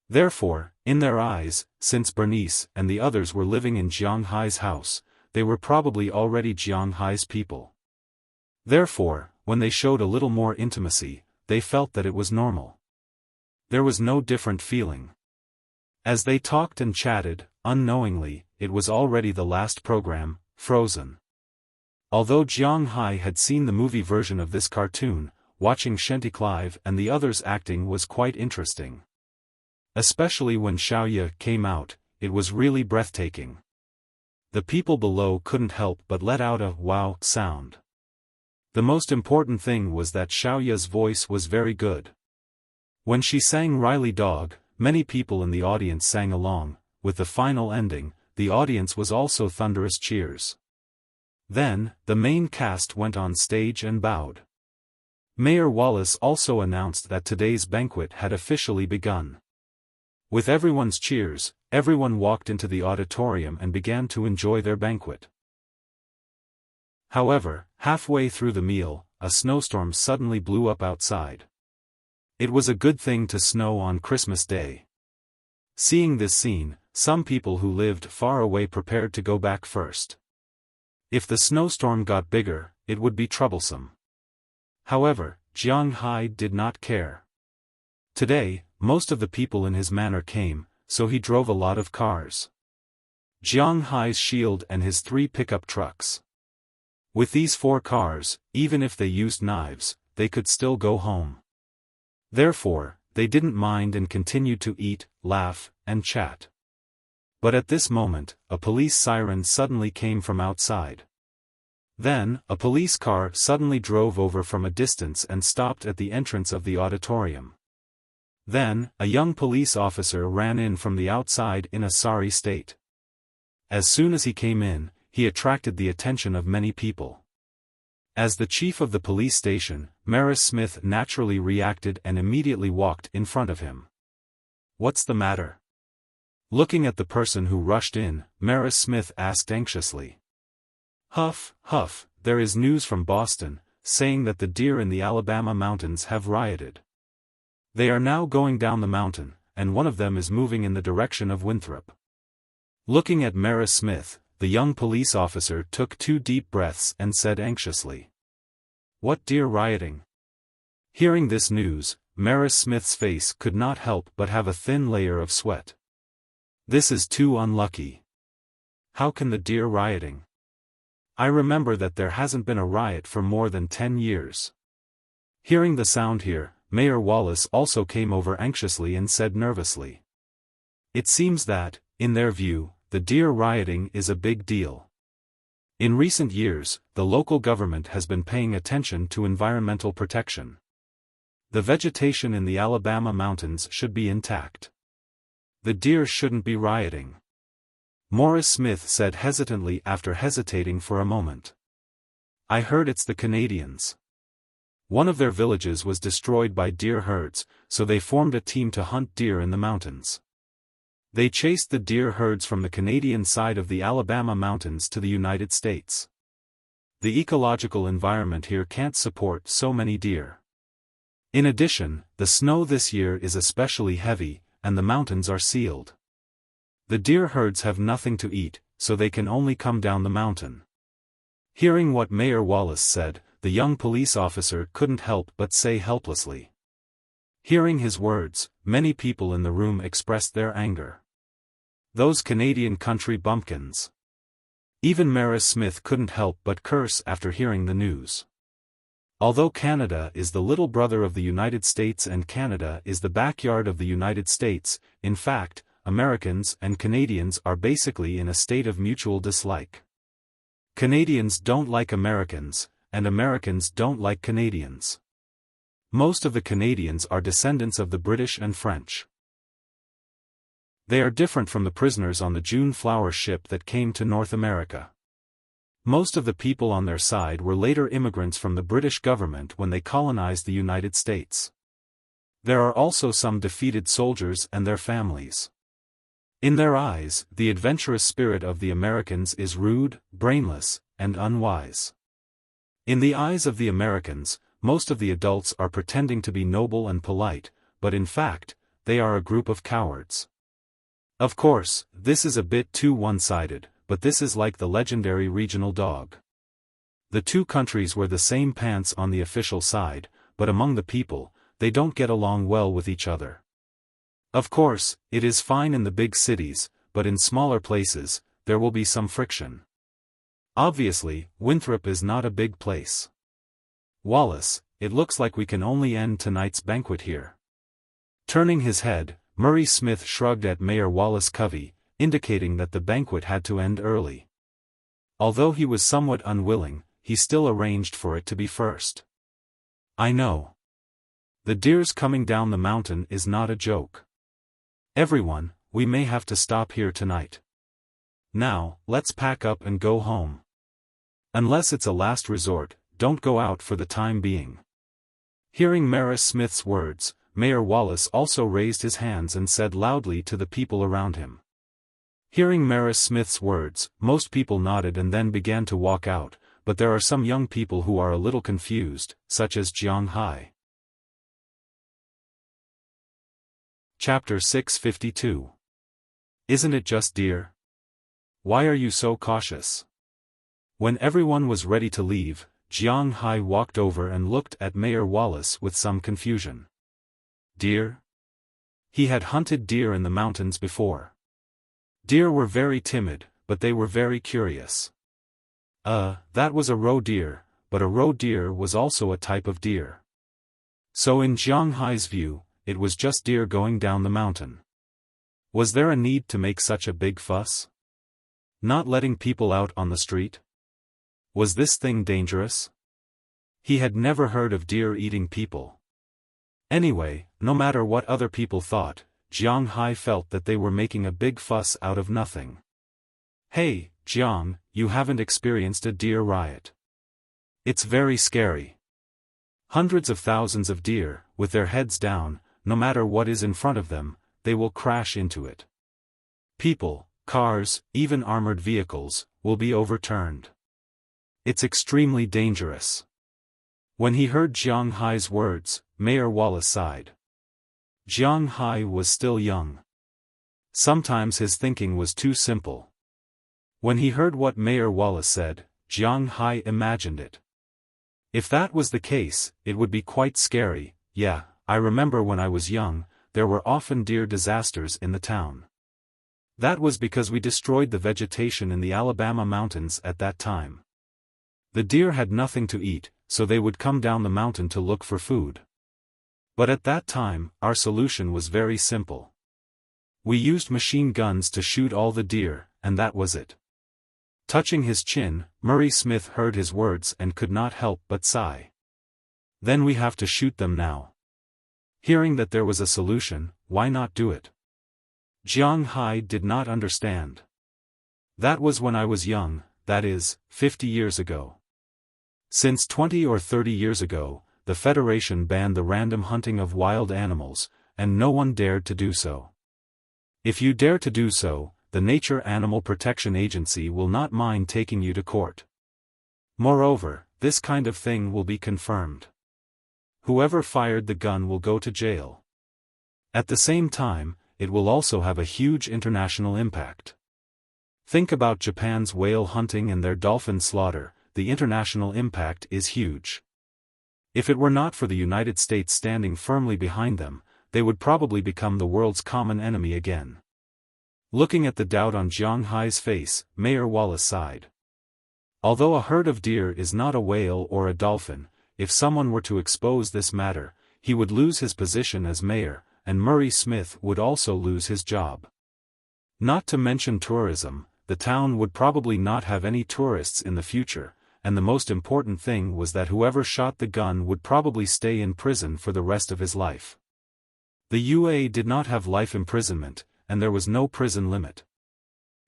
Therefore, in their eyes, since Bernice and the others were living in Jiang Hai's house, they were probably already Jiang Hai's people. Therefore, when they showed a little more intimacy, they felt that it was normal. There was no different feeling. As they talked and chatted, unknowingly, it was already the last program, Frozen. Although Jiang Hai had seen the movie version of this cartoon, watching Shenty Clive and the others acting was quite interesting. Especially when Xiaoya came out, it was really breathtaking. The people below couldn't help but let out a wow sound. The most important thing was that Xiaoya's voice was very good. When she sang Riley Dog, many people in the audience sang along. With the final ending, the audience was also thunderous cheers. Then, the main cast went on stage and bowed. Mayor Wallace also announced that today's banquet had officially begun. With everyone's cheers, everyone walked into the auditorium and began to enjoy their banquet. However, halfway through the meal, a snowstorm suddenly blew up outside. It was a good thing to snow on Christmas Day. Seeing this scene, some people who lived far away prepared to go back first. If the snowstorm got bigger, it would be troublesome. However, Jiang Hai did not care. Today, most of the people in his manor came, so he drove a lot of cars. Jiang Hai's shield and his 3 pickup trucks. With these 4 cars, even if they used knives, they could still go home. Therefore, they didn't mind and continued to eat, laugh, and chat. But at this moment, a police siren suddenly came from outside. Then, a police car suddenly drove over from a distance and stopped at the entrance of the auditorium. Then, a young police officer ran in from the outside in a sorry state. As soon as he came in, he attracted the attention of many people. As the chief of the police station, Maris Smith naturally reacted and immediately walked in front of him. "What's the matter?" Looking at the person who rushed in, Maris Smith asked anxiously. "Huff, huff, there is news from Boston, saying that the deer in the Alabama mountains have rioted. They are now going down the mountain, and one of them is moving in the direction of Winthrop." Looking at Maris Smith, the young police officer took 2 deep breaths and said anxiously, "What deer rioting?" Hearing this news, Maris Smith's face could not help but have a thin layer of sweat. This is too unlucky. How can the deer rioting? I remember that there hasn't been a riot for more than 10 years. Hearing the sound here, Mayor Wallace also came over anxiously and said nervously. It seems that, in their view, the deer rioting is a big deal. In recent years, the local government has been paying attention to environmental protection. The vegetation in the Alabama mountains should be intact. The deer shouldn't be rioting. Morris Smith said hesitantly after hesitating for a moment. I heard it's the Canadians. One of their villages was destroyed by deer herds, so they formed a team to hunt deer in the mountains. They chased the deer herds from the Canadian side of the Alabama mountains to the United States. The ecological environment here can't support so many deer. In addition, the snow this year is especially heavy, and the mountains are sealed. The deer herds have nothing to eat, so they can only come down the mountain. Hearing what Mayor Wallace said, the young police officer couldn't help but say helplessly. Hearing his words, many people in the room expressed their anger. Those Canadian country bumpkins. Even Maris Smith couldn't help but curse after hearing the news. Although Canada is the little brother of the United States and Canada is the backyard of the United States, in fact, Americans and Canadians are basically in a state of mutual dislike. Canadians don't like Americans, and Americans don't like Canadians. Most of the Canadians are descendants of the British and French. They are different from the prisoners on the June Flower ship that came to North America. Most of the people on their side were later immigrants from the British government when they colonized the United States. There are also some defeated soldiers and their families. In their eyes, the adventurous spirit of the Americans is rude, brainless, and unwise. In the eyes of the Americans, most of the adults are pretending to be noble and polite, but in fact, they are a group of cowards. Of course, this is a bit too one-sided, but this is like the legendary regional dog. The two countries wear the same pants on the official side, but among the people, they don't get along well with each other. Of course, it is fine in the big cities, but in smaller places, there will be some friction. Obviously, Winthrop is not a big place. Wallace, it looks like we can only end tonight's banquet here. Turning his head, Murray Smith shrugged at Mayor Wallace Covey, indicating that the banquet had to end early. Although he was somewhat unwilling, he still arranged for it to be first. I know. The deers coming down the mountain is not a joke. Everyone, we may have to stop here tonight. Now, let's pack up and go home. Unless it's a last resort, don't go out for the time being. Hearing Maris Smith's words, Mayor Wallace also raised his hands and said loudly to the people around him. Hearing Maris Smith's words, most people nodded and then began to walk out, but there are some young people who are a little confused, such as Jiang Hai. Chapter 652. Isn't it just deer? Why are you so cautious? When everyone was ready to leave, Jiang Hai walked over and looked at Mayor Wallace with some confusion. Deer? He had hunted deer in the mountains before. Deer were very timid, but they were very curious. That was a roe deer, but a roe deer was also a type of deer. So in Jiang Hai's view, it was just deer going down the mountain. Was there a need to make such a big fuss? Not letting people out on the street? Was this thing dangerous? He had never heard of deer eating people. Anyway, no matter what other people thought, Jiang Hai felt that they were making a big fuss out of nothing. Hey, Jiang, you haven't experienced a deer riot. It's very scary. Hundreds of thousands of deer, with their heads down, no matter what is in front of them, they will crash into it. People, cars, even armored vehicles, will be overturned. It's extremely dangerous. When he heard Jiang Hai's words, Mayor Wallace sighed. Jiang Hai was still young. Sometimes his thinking was too simple. When he heard what Mayor Wallace said, Jiang Hai imagined it. If that was the case, it would be quite scary. Yeah, I remember when I was young, there were often deer disasters in the town. That was because we destroyed the vegetation in the Alabama mountains at that time. The deer had nothing to eat, so they would come down the mountain to look for food. But at that time, our solution was very simple. We used machine guns to shoot all the deer, and that was it. Touching his chin, Murray Smith heard his words and could not help but sigh. Then we have to shoot them now. Hearing that there was a solution, why not do it? Jiang Hai did not understand. That was when I was young, that is, 50 years ago. Since 20 or 30 years ago, the Federation banned the random hunting of wild animals, and no one dared to do so. If you dare to do so, the Nature Animal Protection Agency will not mind taking you to court. Moreover, this kind of thing will be confirmed. Whoever fired the gun will go to jail. At the same time, it will also have a huge international impact. Think about Japan's whale hunting and their dolphin slaughter. the international impact is huge. If it were not for the United States standing firmly behind them, they would probably become the world's common enemy again. Looking at the doubt on Jiang Hai's face, Mayor Wallace sighed. Although a herd of deer is not a whale or a dolphin, if someone were to expose this matter, he would lose his position as mayor, and Murray Smith would also lose his job. Not to mention tourism, the town would probably not have any tourists in the future, and the most important thing was that whoever shot the gun would probably stay in prison for the rest of his life. The UA did not have life imprisonment, and there was no prison limit.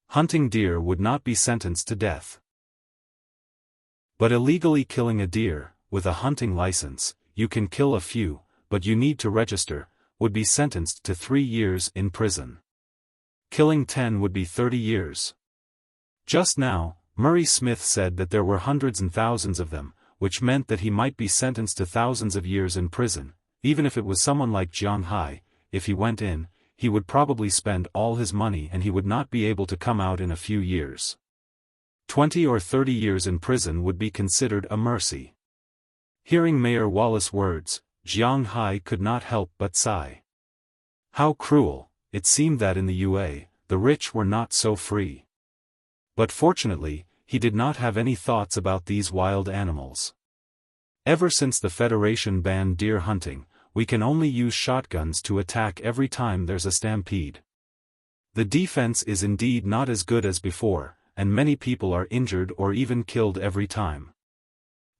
Hunting deer would not be sentenced to death. But illegally killing a deer, with a hunting license, you can kill a few, but you need to register, would be sentenced to 3 years in prison. Killing 10 would be 30 years. Just now, Murray Smith said that there were hundreds and thousands of them, which meant that he might be sentenced to thousands of years in prison. Even if it was someone like Jiang Hai, if he went in, he would probably spend all his money and he would not be able to come out in a few years. 20 or 30 years in prison would be considered a mercy. Hearing Mayor Wallace's words, Jiang Hai could not help but sigh. How cruel! It seemed that in the UA, the rich were not so free. But fortunately, he did not have any thoughts about these wild animals. Ever since the Federation banned deer hunting, we can only use shotguns to attack every time there's a stampede. The defense is indeed not as good as before, and many people are injured or even killed every time.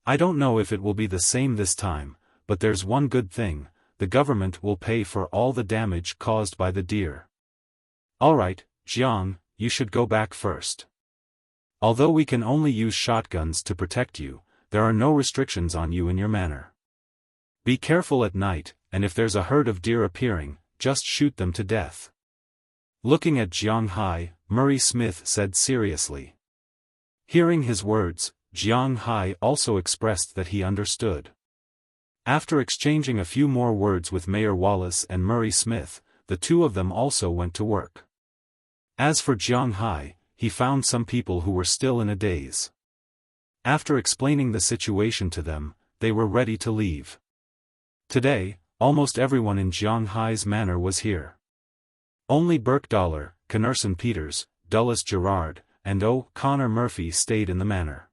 I don't know if it will be the same this time, but there's one good thing, the government will pay for all the damage caused by the deer. Alright, Jiang, you should go back first. Although we can only use shotguns to protect you, there are no restrictions on you in your manner. Be careful at night, and if there's a herd of deer appearing, just shoot them to death. Looking at Jiang Hai, Murray Smith said seriously. Hearing his words, Jiang Hai also expressed that he understood. After exchanging a few more words with Mayor Wallace and Murray Smith, the two of them also went to work. As for Jiang Hai, he found some people who were still in a daze. After explaining the situation to them, they were ready to leave. Today, almost everyone in Jiang Hai's manor was here. Only Burke Dollar, Connerson Peters, Dulles Gerard, and O'Connor Murphy stayed in the manor.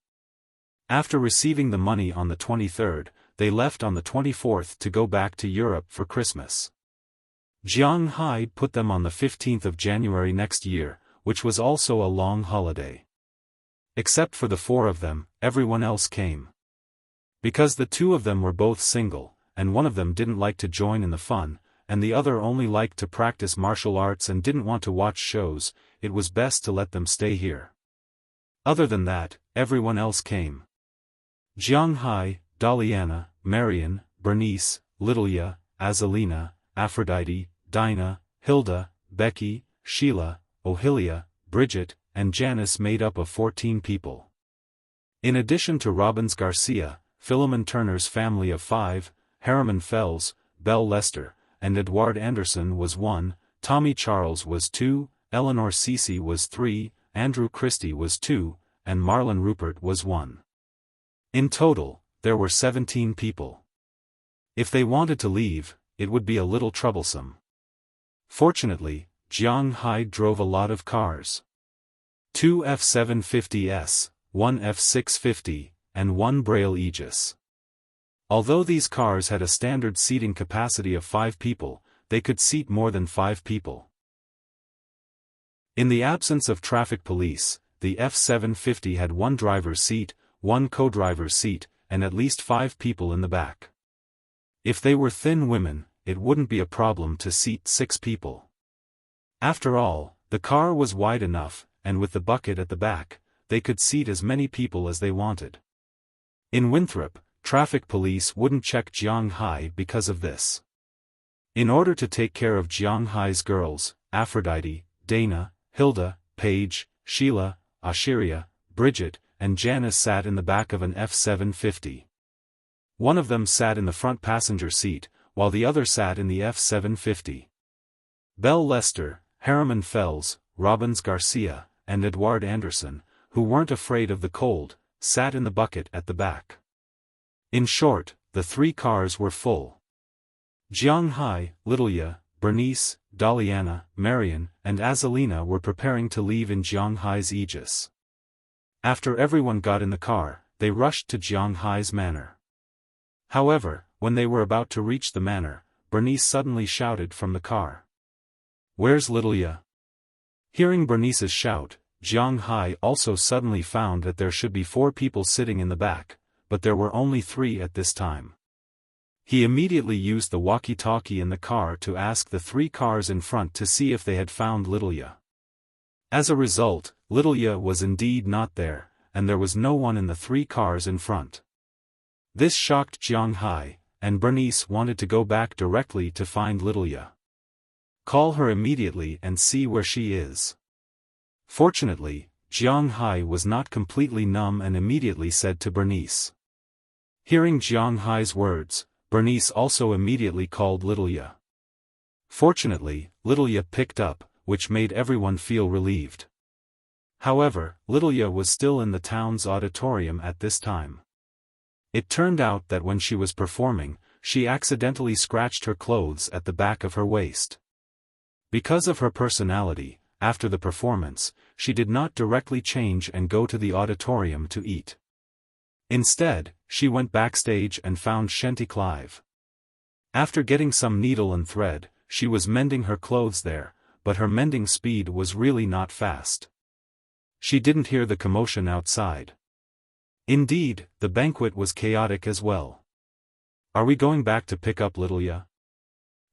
After receiving the money on the 23rd, they left on the 24th to go back to Europe for Christmas. Jiang Hai put them on the 15th of January next year, which was also a long holiday. Except for the 4 of them, everyone else came. Because the 2 of them were both single, and one of them didn't like to join in the fun, and the other only liked to practice martial arts and didn't want to watch shows, it was best to let them stay here. Other than that, everyone else came. Jiang Hai, Daliana, Marion, Bernice, Littleya, Azalina, Aphrodite, Dinah, Hilda, Becky, Sheila, Ohilia, Bridget, and Janice made up of 14 people. In addition to Robbins Garcia, Philemon Turner's family of 5, Harriman Fells, Belle Lester, and Edward Anderson was 1, Tommy Charles was 2, Eleanor Cece was 3, Andrew Christie was 2, and Marlon Rupert was 1. In total, there were 17 people. If they wanted to leave, it would be a little troublesome. Fortunately, Jiang Hai drove a lot of cars. 2 F-750s, 1 F-650, and 1 Braille Aegis. Although these cars had a standard seating capacity of 5 people, they could seat more than 5 people. In the absence of traffic police, the F-750 had 1 driver's seat, 1 co-driver's seat, and at least 5 people in the back. If they were thin women, it wouldn't be a problem to seat 6 people. After all, the car was wide enough, and with the bucket at the back, they could seat as many people as they wanted. In Winthrop, traffic police wouldn't check Jiang Hai because of this. In order to take care of Jiang Hai's girls, Aphrodite, Dana, Hilda, Paige, Sheila, Ashiria, Bridget, and Janice sat in the back of an F-750. One of them sat in the front passenger seat, while the other sat in the F-750. Belle Lester, Harriman Fells, Robbins Garcia, and Edward Anderson, who weren't afraid of the cold, sat in the bucket at the back. In short, the 3 cars were full. Jianghai, Lilia, Bernice, Daliana, Marian, and Azalina were preparing to leave in Jianghai's aegis. After everyone got in the car, they rushed to Jianghai's manor. However, when they were about to reach the manor, Bernice suddenly shouted from the car. "Where's Lilia?" Hearing Bernice's shout, Jianghai also suddenly found that there should be 4 people sitting in the back, but there were only 3 at this time. He immediately used the walkie-talkie in the car to ask the 3 cars in front to see if they had found Lilia. As a result, Lilia was indeed not there, and there was no one in the 3 cars in front. This shocked Jianghai, and Bernice wanted to go back directly to find Lilia. "Call her immediately and see where she is." Fortunately, Jianghai was not completely numb and immediately said to Bernice. Hearing Jianghai's words, Bernice also immediately called Lilia. Fortunately, Lilia picked up, which made everyone feel relieved. However, Lilia was still in the town's auditorium at this time. It turned out that when she was performing, she accidentally scratched her clothes at the back of her waist. Because of her personality, after the performance, she did not directly change and go to the auditorium to eat. Instead, she went backstage and found Shenty Clive. After getting some needle and thread, she was mending her clothes there, but her mending speed was really not fast. She didn't hear the commotion outside. Indeed, the banquet was chaotic as well. "Are we going back to pick up Lilia?"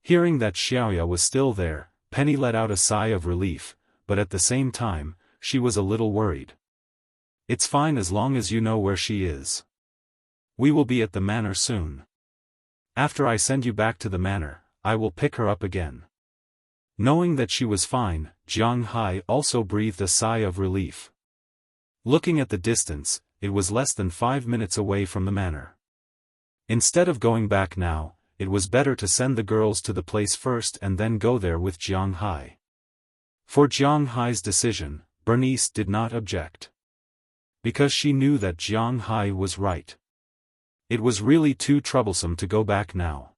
Hearing that Xiaoya was still there, Penny let out a sigh of relief, but at the same time, she was a little worried. "It's fine as long as you know where she is. We will be at the manor soon. After I send you back to the manor, I will pick her up again." Knowing that she was fine, Jianghai also breathed a sigh of relief. Looking at the distance, it was less than 5 minutes away from the manor. Instead of going back now, it was better to send the girls to the place first and then go there with Jianghai. For Jianghai's decision, Bernice did not object. Because she knew that Jianghai was right. It was really too troublesome to go back now.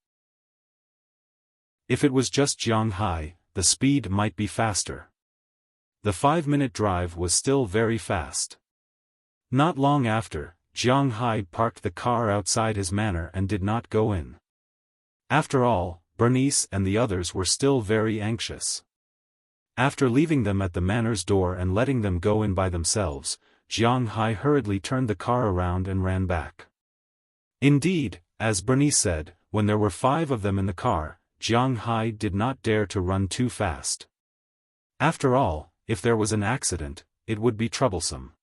If it was just Jianghai, the speed might be faster. The 5-minute drive was still very fast. Not long after, Jianghai parked the car outside his manor and did not go in. After all, Bernice and the others were still very anxious. After leaving them at the manor's door and letting them go in by themselves, Jianghai hurriedly turned the car around and ran back. Indeed, as Bernice said, when there were 5 of them in the car, Jianghai did not dare to run too fast. After all, if there was an accident, it would be troublesome.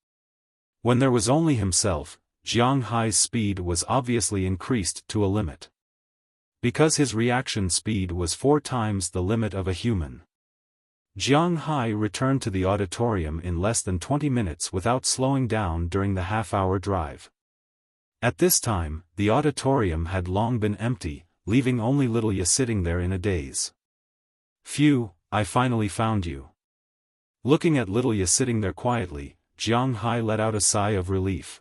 When there was only himself, Jianghai's speed was obviously increased to a limit. Because his reaction speed was 4 times the limit of a human. Jianghai returned to the auditorium in less than 20 minutes without slowing down during the half-hour drive. At this time, the auditorium had long been empty, leaving only Lilia sitting there in a daze. "Phew, I finally found you." Looking at Lilia sitting there quietly, Jianghai let out a sigh of relief.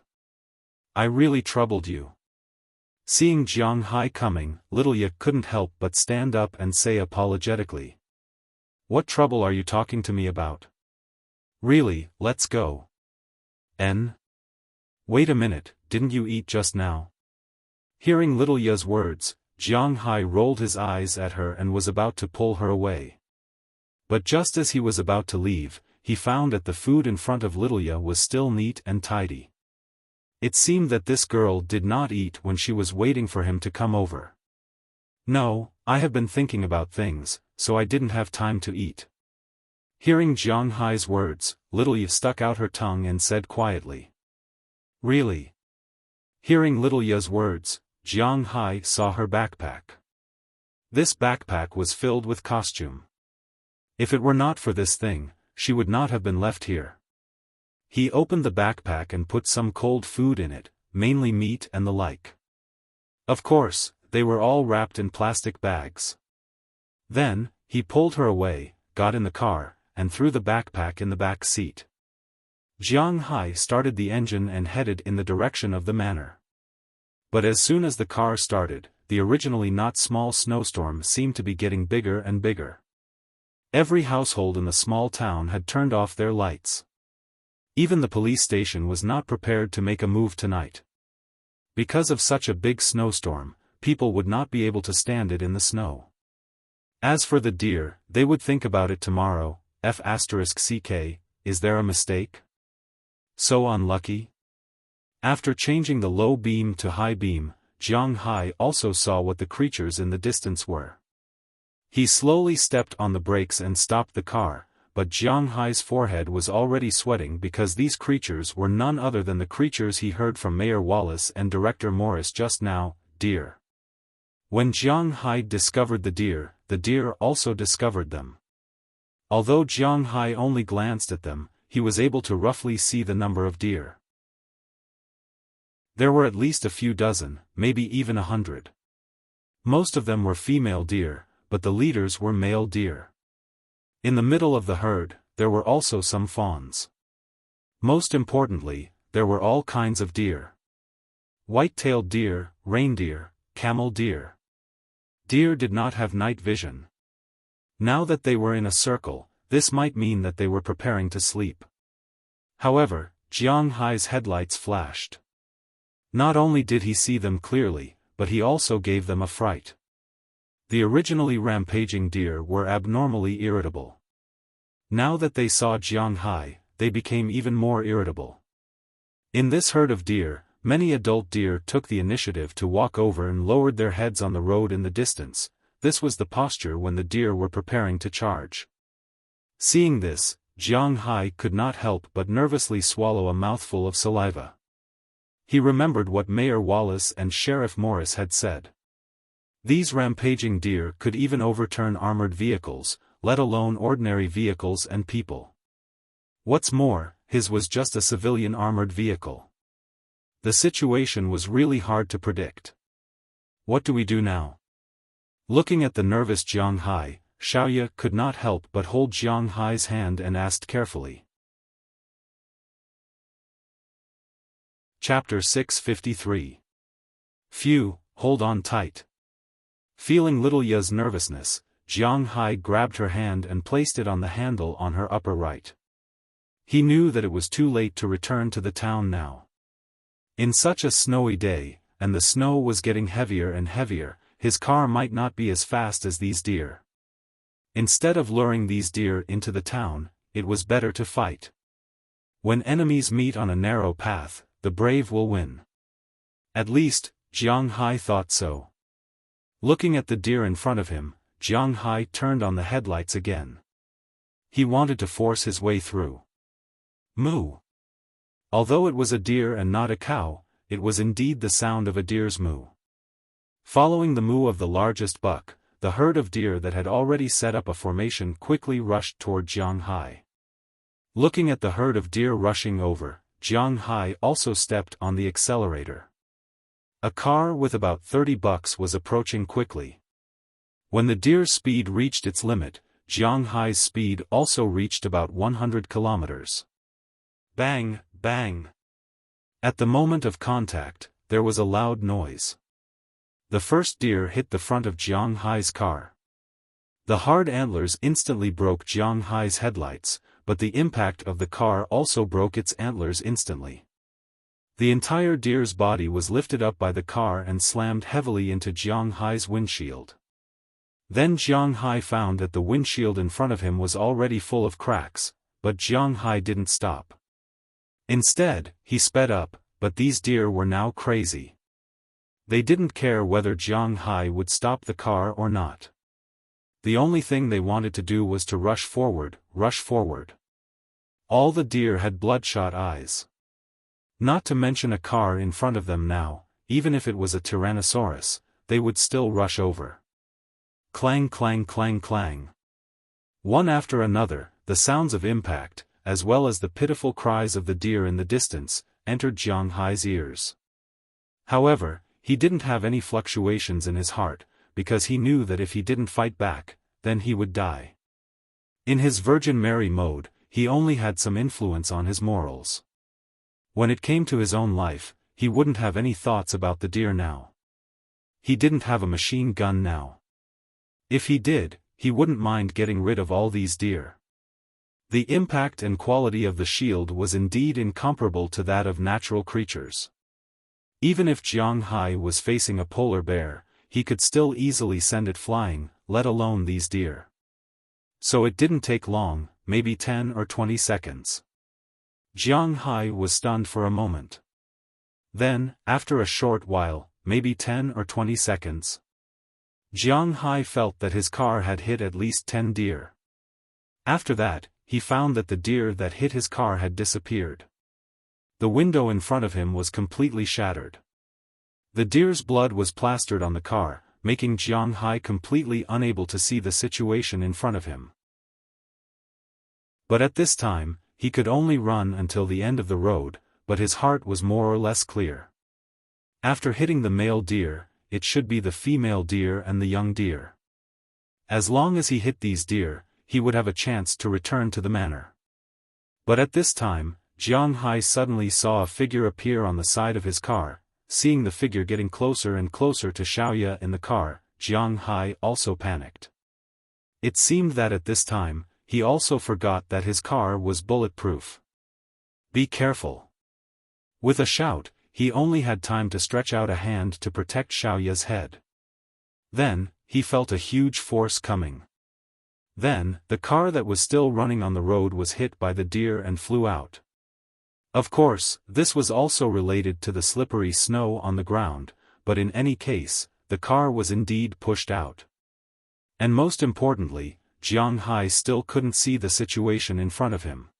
"I really troubled you." Seeing Jianghai coming, Lilia couldn't help but stand up and say apologetically. "What trouble are you talking to me about? Really, let's go." Wait a minute, didn't you eat just now?" Hearing Lilia's words, Jianghai rolled his eyes at her and was about to pull her away. But just as he was about to leave, he found that the food in front of Lilia was still neat and tidy. It seemed that this girl did not eat when she was waiting for him to come over. "No, I have been thinking about things, so I didn't have time to eat." Hearing Jianghai's words, Lilia stuck out her tongue and said quietly. "Really?" Hearing Lilia's words, Jianghai saw her backpack. This backpack was filled with costume. If it were not for this thing, she would not have been left here. He opened the backpack and put some cold food in it, mainly meat and the like. Of course, they were all wrapped in plastic bags. Then, he pulled her away, got in the car, and threw the backpack in the back seat. Jiang Hai started the engine and headed in the direction of the manor. But as soon as the car started, the originally not small snowstorm seemed to be getting bigger and bigger. Every household in the small town had turned off their lights. Even the police station was not prepared to make a move tonight. Because of such a big snowstorm, people would not be able to stand it in the snow. As for the deer, they would think about it tomorrow. F***ck, is there a mistake? So unlucky? After changing the low beam to high beam, Jiang Hai also saw what the creatures in the distance were. He slowly stepped on the brakes and stopped the car, but Jiang Hai's forehead was already sweating because these creatures were none other than the creatures he heard from Mayor Wallace and Director Morris just now, deer. When Jiang Hai discovered the deer also discovered them. Although Jiang Hai only glanced at them, he was able to roughly see the number of deer. There were at least a few dozen, maybe even 100. Most of them were female deer, but the leaders were male deer. In the middle of the herd, there were also some fawns. Most importantly, there were all kinds of deer. White-tailed deer, reindeer, camel deer. Deer did not have night vision. Now that they were in a circle, this might mean that they were preparing to sleep. However, Jiang Hai's headlights flashed. Not only did he see them clearly, but he also gave them a fright. The originally rampaging deer were abnormally irritable. Now that they saw Jiang Hai, they became even more irritable. In this herd of deer, many adult deer took the initiative to walk over and lowered their heads on the road in the distance. This was the posture when the deer were preparing to charge. Seeing this, Jiang Hai could not help but nervously swallow a mouthful of saliva. He remembered what Mayor Wallace and Sheriff Morris had said. These rampaging deer could even overturn armored vehicles, let alone ordinary vehicles and people. What's more, his was just a civilian armored vehicle. The situation was really hard to predict. What do we do now? Looking at the nervous Jiang Hai, Xiaoya could not help but hold Jiang Hai's hand and asked carefully. Chapter 653. Phew, hold on tight. Feeling little Ya's nervousness, Jiang Hai grabbed her hand and placed it on the handle on her upper right. He knew that it was too late to return to the town now. In such a snowy day, and the snow was getting heavier and heavier, his car might not be as fast as these deer. Instead of luring these deer into the town, it was better to fight. When enemies meet on a narrow path, the brave will win. At least, Jiang Hai thought so. Looking at the deer in front of him, Jiang Hai turned on the headlights again. He wanted to force his way through. Moo. Although it was a deer and not a cow, it was indeed the sound of a deer's moo. Following the moo of the largest buck, the herd of deer that had already set up a formation quickly rushed toward Jiang Hai. Looking at the herd of deer rushing over, Jiang Hai also stepped on the accelerator. A car with about 30 bucks was approaching quickly. When the deer's speed reached its limit, Jiang Hai's speed also reached about 100 kilometers. Bang, bang. At the moment of contact, there was a loud noise. The first deer hit the front of Jiang Hai's car. The hard antlers instantly broke Jiang Hai's headlights, but the impact of the car also broke its antlers instantly. The entire deer's body was lifted up by the car and slammed heavily into Jiang Hai's windshield. Then Jiang Hai found that the windshield in front of him was already full of cracks, but Jiang Hai didn't stop. Instead, he sped up, but these deer were now crazy. They didn't care whether Jiang Hai would stop the car or not. The only thing they wanted to do was to rush forward, rush forward. All the deer had bloodshot eyes. Not to mention a car in front of them now, even if it was a Tyrannosaurus, they would still rush over. Clang clang clang clang. One after another, the sounds of impact, as well as the pitiful cries of the deer in the distance, entered Jiang Hai's ears. However, he didn't have any fluctuations in his heart, because he knew that if he didn't fight back, then he would die. In his Virgin Mary mode, he only had some influence on his morals. When it came to his own life, he wouldn't have any thoughts about the deer now. He didn't have a machine gun now. If he did, he wouldn't mind getting rid of all these deer. The impact and quality of the shield was indeed incomparable to that of natural creatures. Even if Jiang Hai was facing a polar bear, he could still easily send it flying, let alone these deer. So it didn't take long, maybe 10 or 20 seconds. Jiang Hai was stunned for a moment. Then, after a short while, maybe 10 or 20 seconds, Jiang Hai felt that his car had hit at least 10 deer. After that, he found that the deer that hit his car had disappeared. The window in front of him was completely shattered. The deer's blood was plastered on the car, making Jiang Hai completely unable to see the situation in front of him. But at this time, he could only run until the end of the road, but his heart was more or less clear. After hitting the male deer, it should be the female deer and the young deer. As long as he hit these deer, he would have a chance to return to the manor. But at this time, Jiang Hai suddenly saw a figure appear on the side of his car. Seeing the figure getting closer and closer to Xiaoya in the car, Jiang Hai also panicked. It seemed that at this time, he also forgot that his car was bulletproof. Be careful. With a shout, he only had time to stretch out a hand to protect Xiaoya's head. Then, he felt a huge force coming. Then, the car that was still running on the road was hit by the deer and flew out. Of course, this was also related to the slippery snow on the ground, but in any case, the car was indeed pushed out. And most importantly, Jiang Hai still couldn't see the situation in front of him.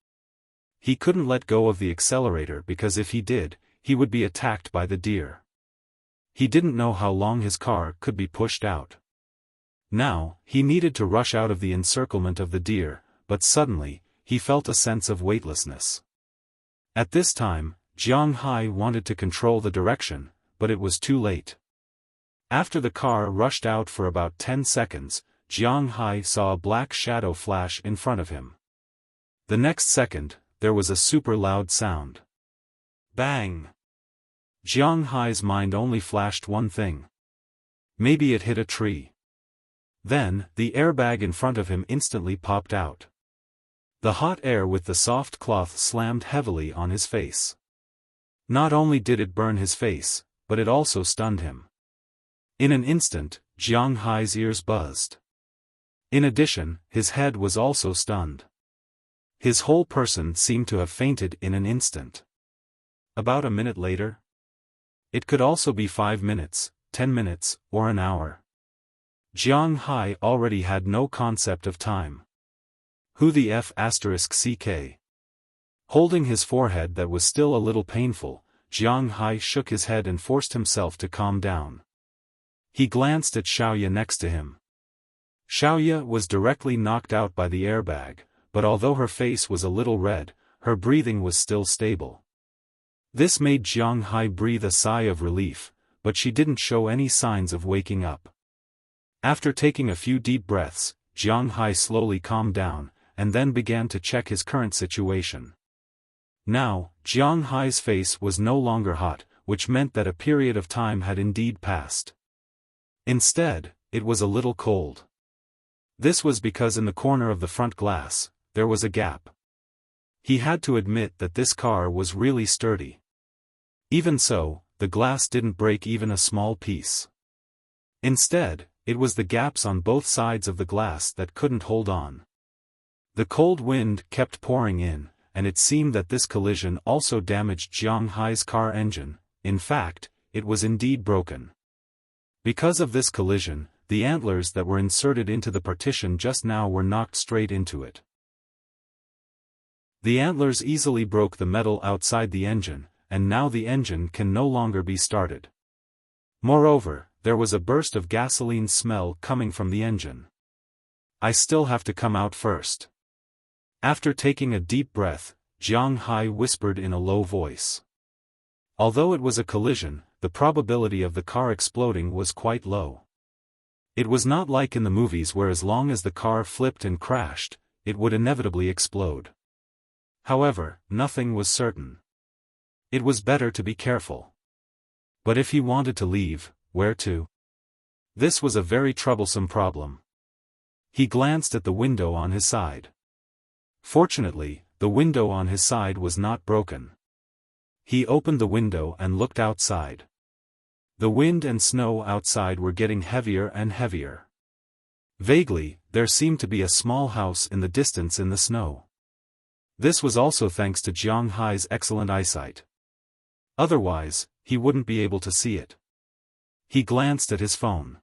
He couldn't let go of the accelerator because if he did, he would be attacked by the deer. He didn't know how long his car could be pushed out. Now, he needed to rush out of the encirclement of the deer, but suddenly, he felt a sense of weightlessness. At this time, Jiang Hai wanted to control the direction, but it was too late. After the car rushed out for about 10 seconds, Jiang Hai saw a black shadow flash in front of him. The next second, there was a super loud sound. Bang! Jiang Hai's mind only flashed one thing. Maybe it hit a tree. Then, the airbag in front of him instantly popped out. The hot air with the soft cloth slammed heavily on his face. Not only did it burn his face, but it also stunned him. In an instant, Jiang Hai's ears buzzed. In addition, his head was also stunned. His whole person seemed to have fainted in an instant. About a minute later? It could also be 5 minutes, 10 minutes, or an hour. Jiang Hai already had no concept of time. Who the f***ck? Holding his forehead that was still a little painful, Jiang Hai shook his head and forced himself to calm down. He glanced at Xiaoya next to him. Xiaoya was directly knocked out by the airbag, but although her face was a little red, her breathing was still stable. This made Jiang Hai breathe a sigh of relief, but she didn't show any signs of waking up. After taking a few deep breaths, Jiang Hai slowly calmed down, and then began to check his current situation. Now, Jiang Hai's face was no longer hot, which meant that a period of time had indeed passed. Instead, it was a little cold. This was because in the corner of the front glass, there was a gap. He had to admit that this car was really sturdy. Even so, the glass didn't break even a small piece. Instead, it was the gaps on both sides of the glass that couldn't hold on. The cold wind kept pouring in, and it seemed that this collision also damaged Jiang Hai's car engine. In fact, it was indeed broken. Because of this collision, the antlers that were inserted into the partition just now were knocked straight into it. The antlers easily broke the metal outside the engine, and now the engine can no longer be started. Moreover, there was a burst of gasoline smell coming from the engine. I still have to come out first. After taking a deep breath, Jiang Hai whispered in a low voice. Although it was a collision, the probability of the car exploding was quite low. It was not like in the movies where as long as the car flipped and crashed, it would inevitably explode. However, nothing was certain. It was better to be careful. But if he wanted to leave, where to? This was a very troublesome problem. He glanced at the window on his side. Fortunately, the window on his side was not broken. He opened the window and looked outside. The wind and snow outside were getting heavier and heavier. Vaguely, there seemed to be a small house in the distance in the snow. This was also thanks to Jiang Hai's excellent eyesight. Otherwise, he wouldn't be able to see it. He glanced at his phone.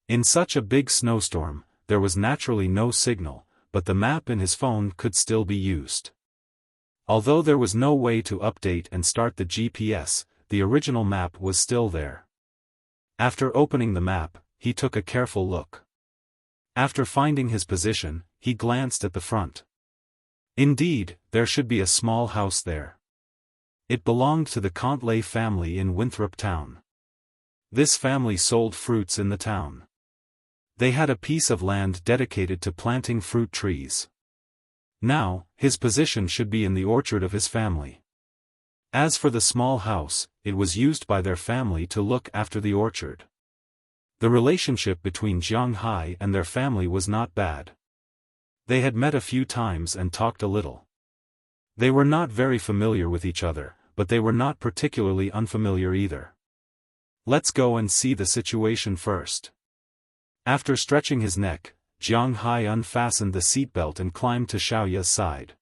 In such a big snowstorm, there was naturally no signal, but the map in his phone could still be used. Although there was no way to update and start the GPS, the original map was still there. After opening the map, he took a careful look. After finding his position, he glanced at the front. Indeed, there should be a small house there. It belonged to the Contley family in Winthrop Town. This family sold fruits in the town. They had a piece of land dedicated to planting fruit trees. Now, his position should be in the orchard of his family. As for the small house, it was used by their family to look after the orchard. The relationship between Jiang Hai and their family was not bad. They had met a few times and talked a little. They were not very familiar with each other, but they were not particularly unfamiliar either. Let's go and see the situation first. After stretching his neck, Jiang Hai unfastened the seatbelt and climbed to Xiaoya's side.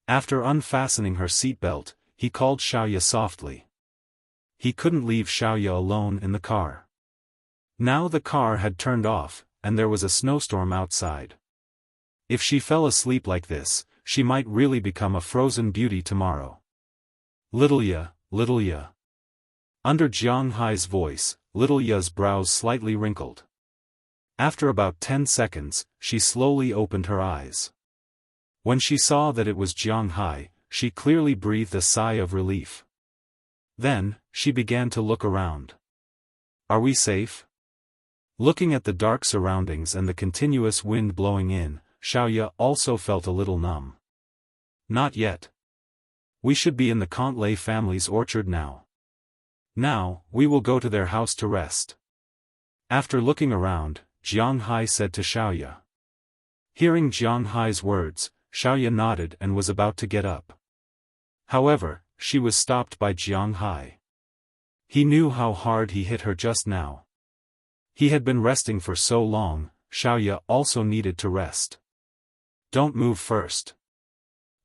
After unfastening her seatbelt, he called Xiaoya softly. He couldn't leave Xiaoya alone in the car. Now the car had turned off, and there was a snowstorm outside. If she fell asleep like this, she might really become a frozen beauty tomorrow. Little Ya, little Ya. Under Jiang Hai's voice, little Ya's brows slightly wrinkled. After about 10 seconds, she slowly opened her eyes. When she saw that it was Jiang Hai, she clearly breathed a sigh of relief. Then, she began to look around. Are we safe? Looking at the dark surroundings and the continuous wind blowing in, Xiaoya also felt a little numb. Not yet. We should be in the Contley family's orchard now. Now, we will go to their house to rest. After looking around, Jiang Hai said to Xiaoya. Hearing Jiang Hai's words, Xiaoya nodded and was about to get up. However, she was stopped by Jiang Hai. He knew how hard he hit her just now. He had been resting for so long, Xiaoya also needed to rest. Don't move first.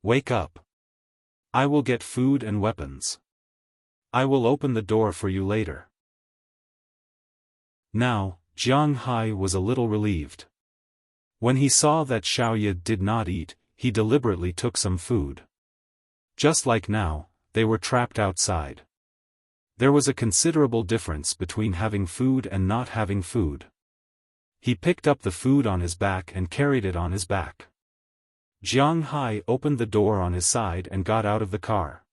Wake up. I will get food and weapons. I will open the door for you later. Now, Jiang Hai was a little relieved. When he saw that Xiaoya did not eat, he deliberately took some food. Just like now, they were trapped outside. There was a considerable difference between having food and not having food. He picked up the food on his back and carried it on his back. Jiang Hai opened the door on his side and got out of the car.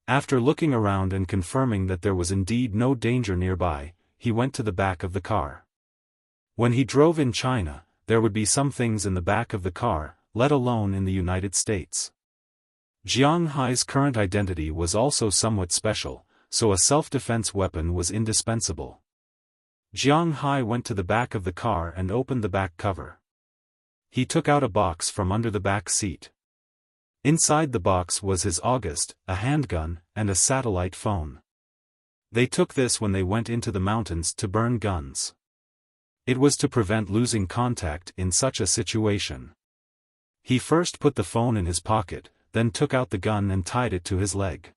After looking around and confirming that there was indeed no danger nearby, he went to the back of the car. When he drove in China, there would be some things in the back of the car, let alone in the United States. Jiang Hai's current identity was also somewhat special, so a self-defense weapon was indispensable. Jiang Hai went to the back of the car and opened the back cover. He took out a box from under the back seat. Inside the box was his August, a handgun, and a satellite phone. They took this when they went into the mountains to burn guns. It was to prevent losing contact in such a situation. He first put the phone in his pocket, then took out the gun and tied it to his leg.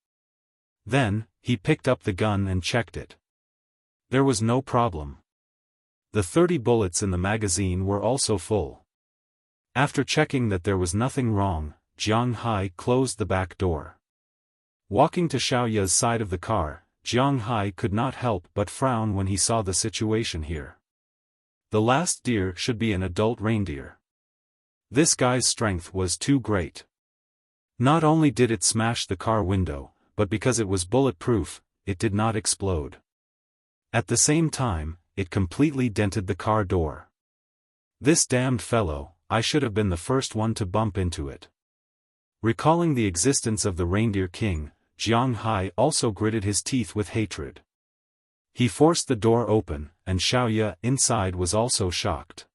Then, he picked up the gun and checked it. There was no problem. The 30 bullets in the magazine were also full. After checking that there was nothing wrong, Jiang Hai closed the back door. Walking to Xiaoya's side of the car, Jiang Hai could not help but frown when he saw the situation here. The last deer should be an adult reindeer. This guy's strength was too great. Not only did it smash the car window, but because it was bulletproof, it did not explode. At the same time, it completely dented the car door. This damned fellow, I should have been the first one to bump into it. Recalling the existence of the reindeer king, Jiang Hai also gritted his teeth with hatred. He forced the door open, and Xiaoya inside was also shocked.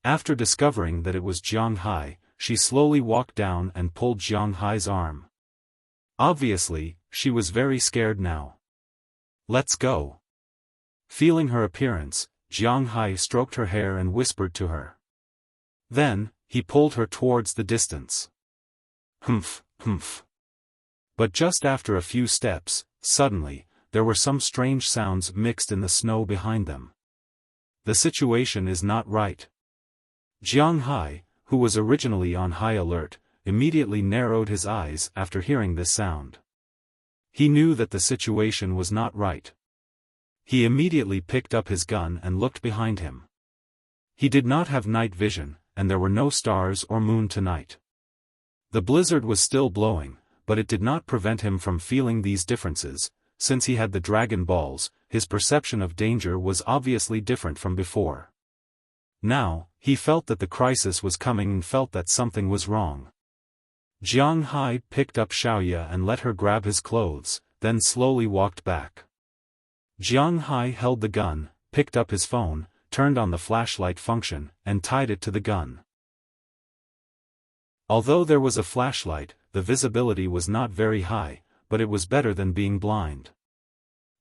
After discovering that it was Jiang Hai, she slowly walked down and pulled Jiang Hai's arm. Obviously, she was very scared now. "Let's go." Feeling her appearance, Jiang Hai stroked her hair and whispered to her. Then, he pulled her towards the distance. Humph, humph. But just after a few steps, suddenly, there were some strange sounds mixed in the snow behind them. The situation is not right. Jiang Hai, who was originally on high alert, immediately narrowed his eyes after hearing this sound. He knew that the situation was not right. He immediately picked up his gun and looked behind him. He did not have night vision, and there were no stars or moon tonight. The blizzard was still blowing, but it did not prevent him from feeling these differences. Since he had the dragon balls, his perception of danger was obviously different from before. Now, he felt that the crisis was coming and felt that something was wrong. Jiang Hai picked up Xiaoya and let her grab his clothes, then slowly walked back. Jiang Hai held the gun, picked up his phone, turned on the flashlight function, and tied it to the gun. Although there was a flashlight, the visibility was not very high, but it was better than being blind.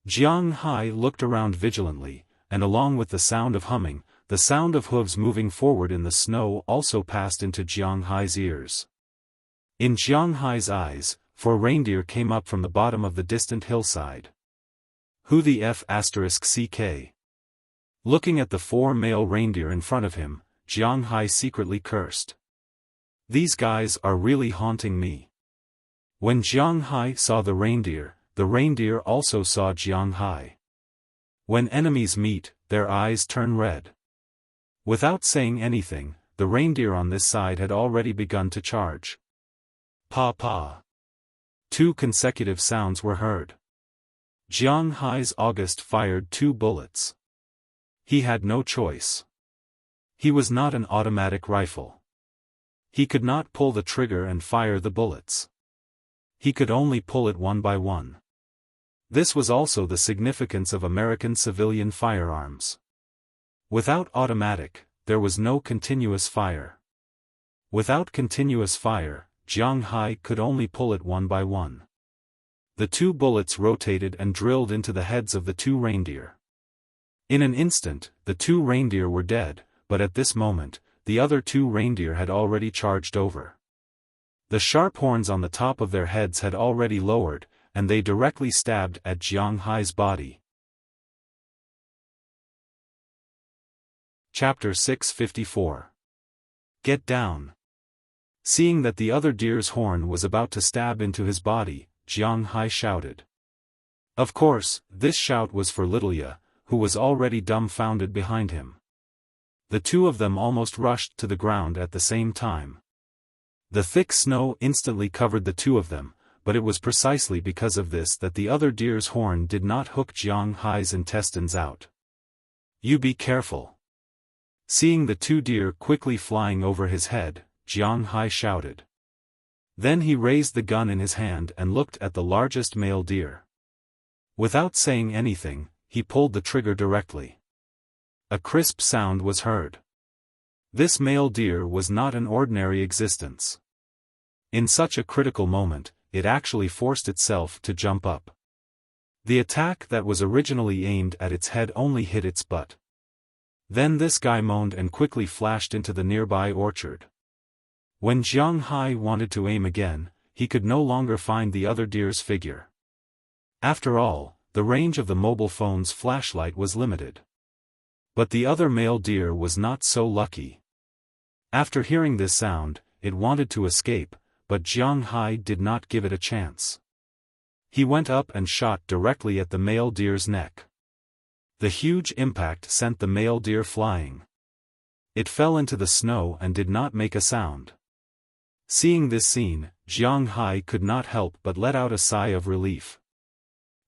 Jiang Hai looked around vigilantly, and along with the sound of humming, the sound of hooves moving forward in the snow also passed into Jiang Hai's ears. In Jiang Hai's eyes, 4 reindeer came up from the bottom of the distant hillside. Who the f***ck? Looking at the 4 male reindeer in front of him, Jiang Hai secretly cursed. These guys are really haunting me. When Jiang Hai saw the reindeer also saw Jiang Hai. When enemies meet, their eyes turn red. Without saying anything, the reindeer on this side had already begun to charge. Pa. 2 consecutive sounds were heard. Jiang Hai's August fired 2 bullets. He had no choice. He was not an automatic rifle. He could not pull the trigger and fire the bullets. He could only pull it one by one. This was also the significance of American civilian firearms. Without automatic, there was no continuous fire. Without continuous fire, Jiang Hai could only pull it one by one. The 2 bullets rotated and drilled into the heads of the 2 reindeer. In an instant, the 2 reindeer were dead, but at this moment, the other 2 reindeer had already charged over. The sharp horns on the top of their heads had already lowered, and they directly stabbed at Jiang Hai's body. Chapter 654. Get down. Seeing that the other deer's horn was about to stab into his body, Jiang Hai shouted. Of course, this shout was for Little Ya, who was already dumbfounded behind him. The 2 of them almost rushed to the ground at the same time. The thick snow instantly covered the 2 of them, but it was precisely because of this that the other deer's horn did not hook Jiang Hai's intestines out. You be careful. Seeing the 2 deer quickly flying over his head, Jiang Hai shouted. Then he raised the gun in his hand and looked at the largest male deer. Without saying anything, he pulled the trigger directly. A crisp sound was heard. This male deer was not an ordinary existence. In such a critical moment, it actually forced itself to jump up. The attack that was originally aimed at its head only hit its butt. Then this guy moaned and quickly flashed into the nearby orchard. When Jiang Hai wanted to aim again, he could no longer find the other deer's figure. After all, the range of the mobile phone's flashlight was limited. But the other male deer was not so lucky. After hearing this sound, it wanted to escape, but Jiang Hai did not give it a chance. He went up and shot directly at the male deer's neck. The huge impact sent the male deer flying. It fell into the snow and did not make a sound. Seeing this scene, Jiang Hai could not help but let out a sigh of relief.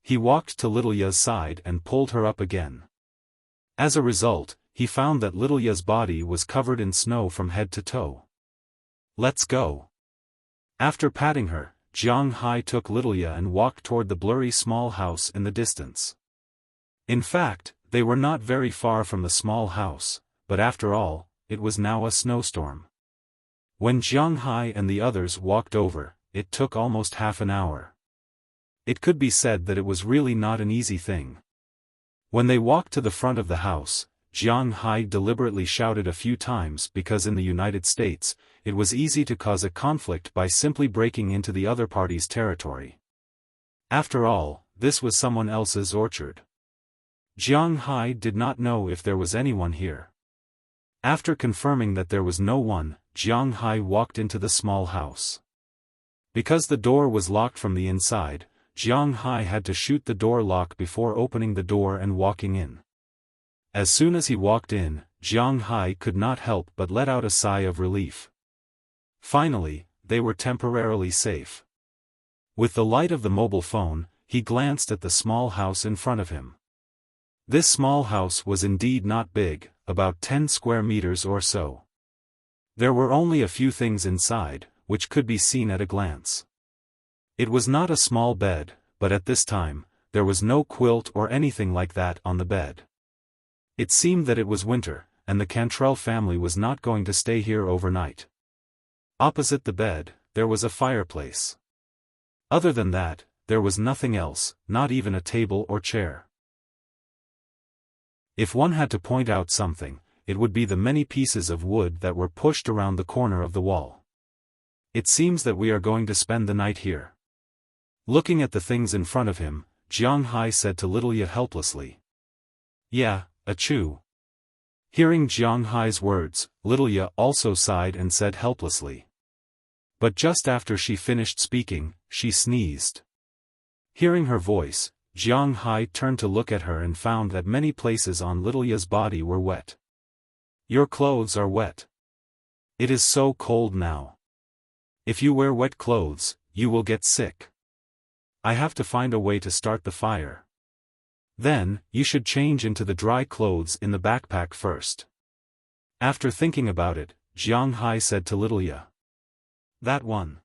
He walked to Little Ya's side and pulled her up again. As a result, he found that Little Ya's body was covered in snow from head to toe. Let's go. After patting her, Jiang Hai took Lilia and walked toward the blurry small house in the distance. In fact, they were not very far from the small house, but after all, it was now a snowstorm. When Jiang Hai and the others walked over, it took almost half an hour. It could be said that it was really not an easy thing. When they walked to the front of the house, Jiang Hai deliberately shouted a few times because in the United States, it was easy to cause a conflict by simply breaking into the other party's territory. After all, this was someone else's orchard. Jiang Hai did not know if there was anyone here. After confirming that there was no one, Jiang Hai walked into the small house. Because the door was locked from the inside, Jiang Hai had to shoot the door lock before opening the door and walking in. As soon as he walked in, Jiang Hai could not help but let out a sigh of relief. Finally, they were temporarily safe. With the light of the mobile phone, he glanced at the small house in front of him. This small house was indeed not big, about 10 square meters or so. There were only a few things inside, which could be seen at a glance. It was not a small bed, but at this time, there was no quilt or anything like that on the bed. It seemed that it was winter, and the Cantrell family was not going to stay here overnight. Opposite the bed, there was a fireplace. Other than that, there was nothing else, not even a table or chair. If one had to point out something, it would be the many pieces of wood that were pushed around the corner of the wall. It seems that we are going to spend the night here. Looking at the things in front of him, Jiang Hai said to Lilia helplessly. Yeah, achoo. Hearing Jiang Hai's words, Lilia also sighed and said helplessly. But just after she finished speaking, she sneezed. Hearing her voice, Jiang Hai turned to look at her and found that many places on Lilia's body were wet. Your clothes are wet. It is so cold now. If you wear wet clothes, you will get sick. I have to find a way to start the fire. Then, you should change into the dry clothes in the backpack first. After thinking about it, Jiang Hai said to Lilia. That one.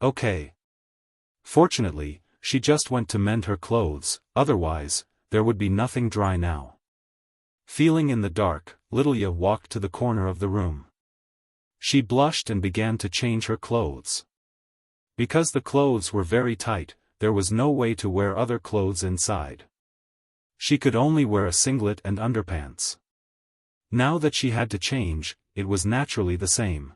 Okay. Fortunately, she just went to mend her clothes, otherwise, there would be nothing dry now. Feeling in the dark, Lilia walked to the corner of the room. She blushed and began to change her clothes. Because the clothes were very tight, there was no way to wear other clothes inside. She could only wear a singlet and underpants. Now that she had to change, it was naturally the same.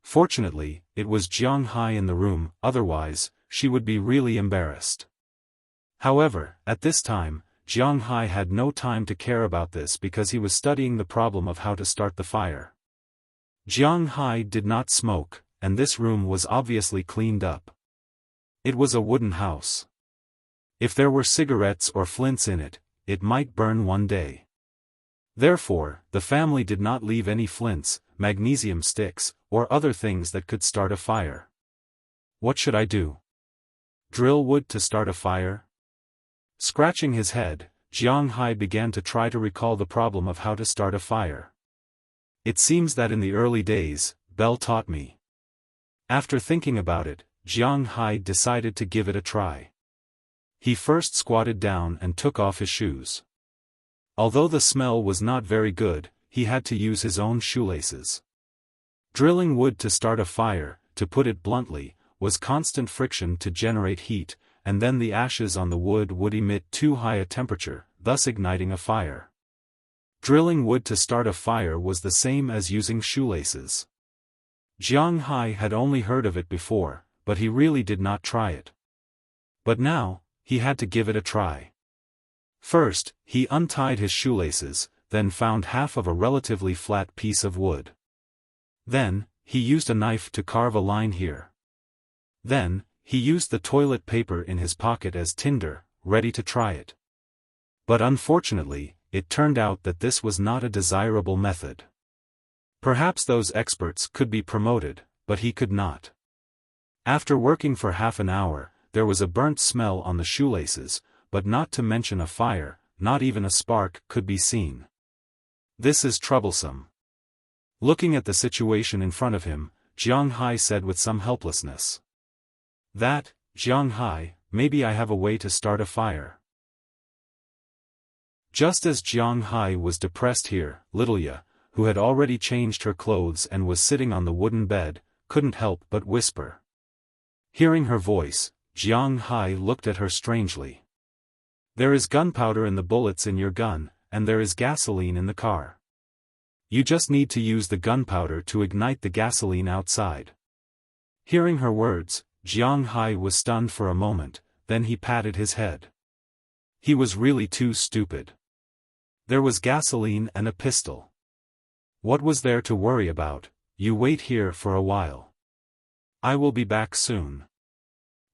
Fortunately, it was Jiang Hai in the room, otherwise, she would be really embarrassed. However, at this time, Jiang Hai had no time to care about this because he was studying the problem of how to start the fire. Jiang Hai did not smoke, and this room was obviously cleaned up. It was a wooden house. If there were cigarettes or flints in it, it might burn one day. Therefore, the family did not leave any flints, magnesium sticks, or other things that could start a fire. What should I do? Drill wood to start a fire? Scratching his head, Jiang Hai began to try to recall the problem of how to start a fire. It seems that in the early days, Belle taught me. After thinking about it, Jiang Hai decided to give it a try. He first squatted down and took off his shoes. Although the smell was not very good, he had to use his own shoelaces. Drilling wood to start a fire, to put it bluntly, was constant friction to generate heat, and then the ashes on the wood would emit too high a temperature, thus igniting a fire. Drilling wood to start a fire was the same as using shoelaces. Jiang Hai had only heard of it before, but he really did not try it. But now, he had to give it a try. First, he untied his shoelaces, then found half of a relatively flat piece of wood. Then, he used a knife to carve a line here. Then, he used the toilet paper in his pocket as tinder, ready to try it. But unfortunately, it turned out that this was not a desirable method. Perhaps those experts could be promoted, but he could not. After working for half an hour, there was a burnt smell on the shoelaces, but not to mention a fire, not even a spark could be seen. This is troublesome. Looking at the situation in front of him, Jiang Hai said with some helplessness. That, Jiang Hai, maybe I have a way to start a fire. Just as Jiang Hai was depressed here, Lilia, who had already changed her clothes and was sitting on the wooden bed, couldn't help but whisper. Hearing her voice, Jiang Hai looked at her strangely. There is gunpowder in the bullets in your gun, and there is gasoline in the car. You just need to use the gunpowder to ignite the gasoline outside. Hearing her words, Jiang Hai was stunned for a moment, then he patted his head. He was really too stupid. There was gasoline and a pistol. What was there to worry about? You wait here for a while. I will be back soon.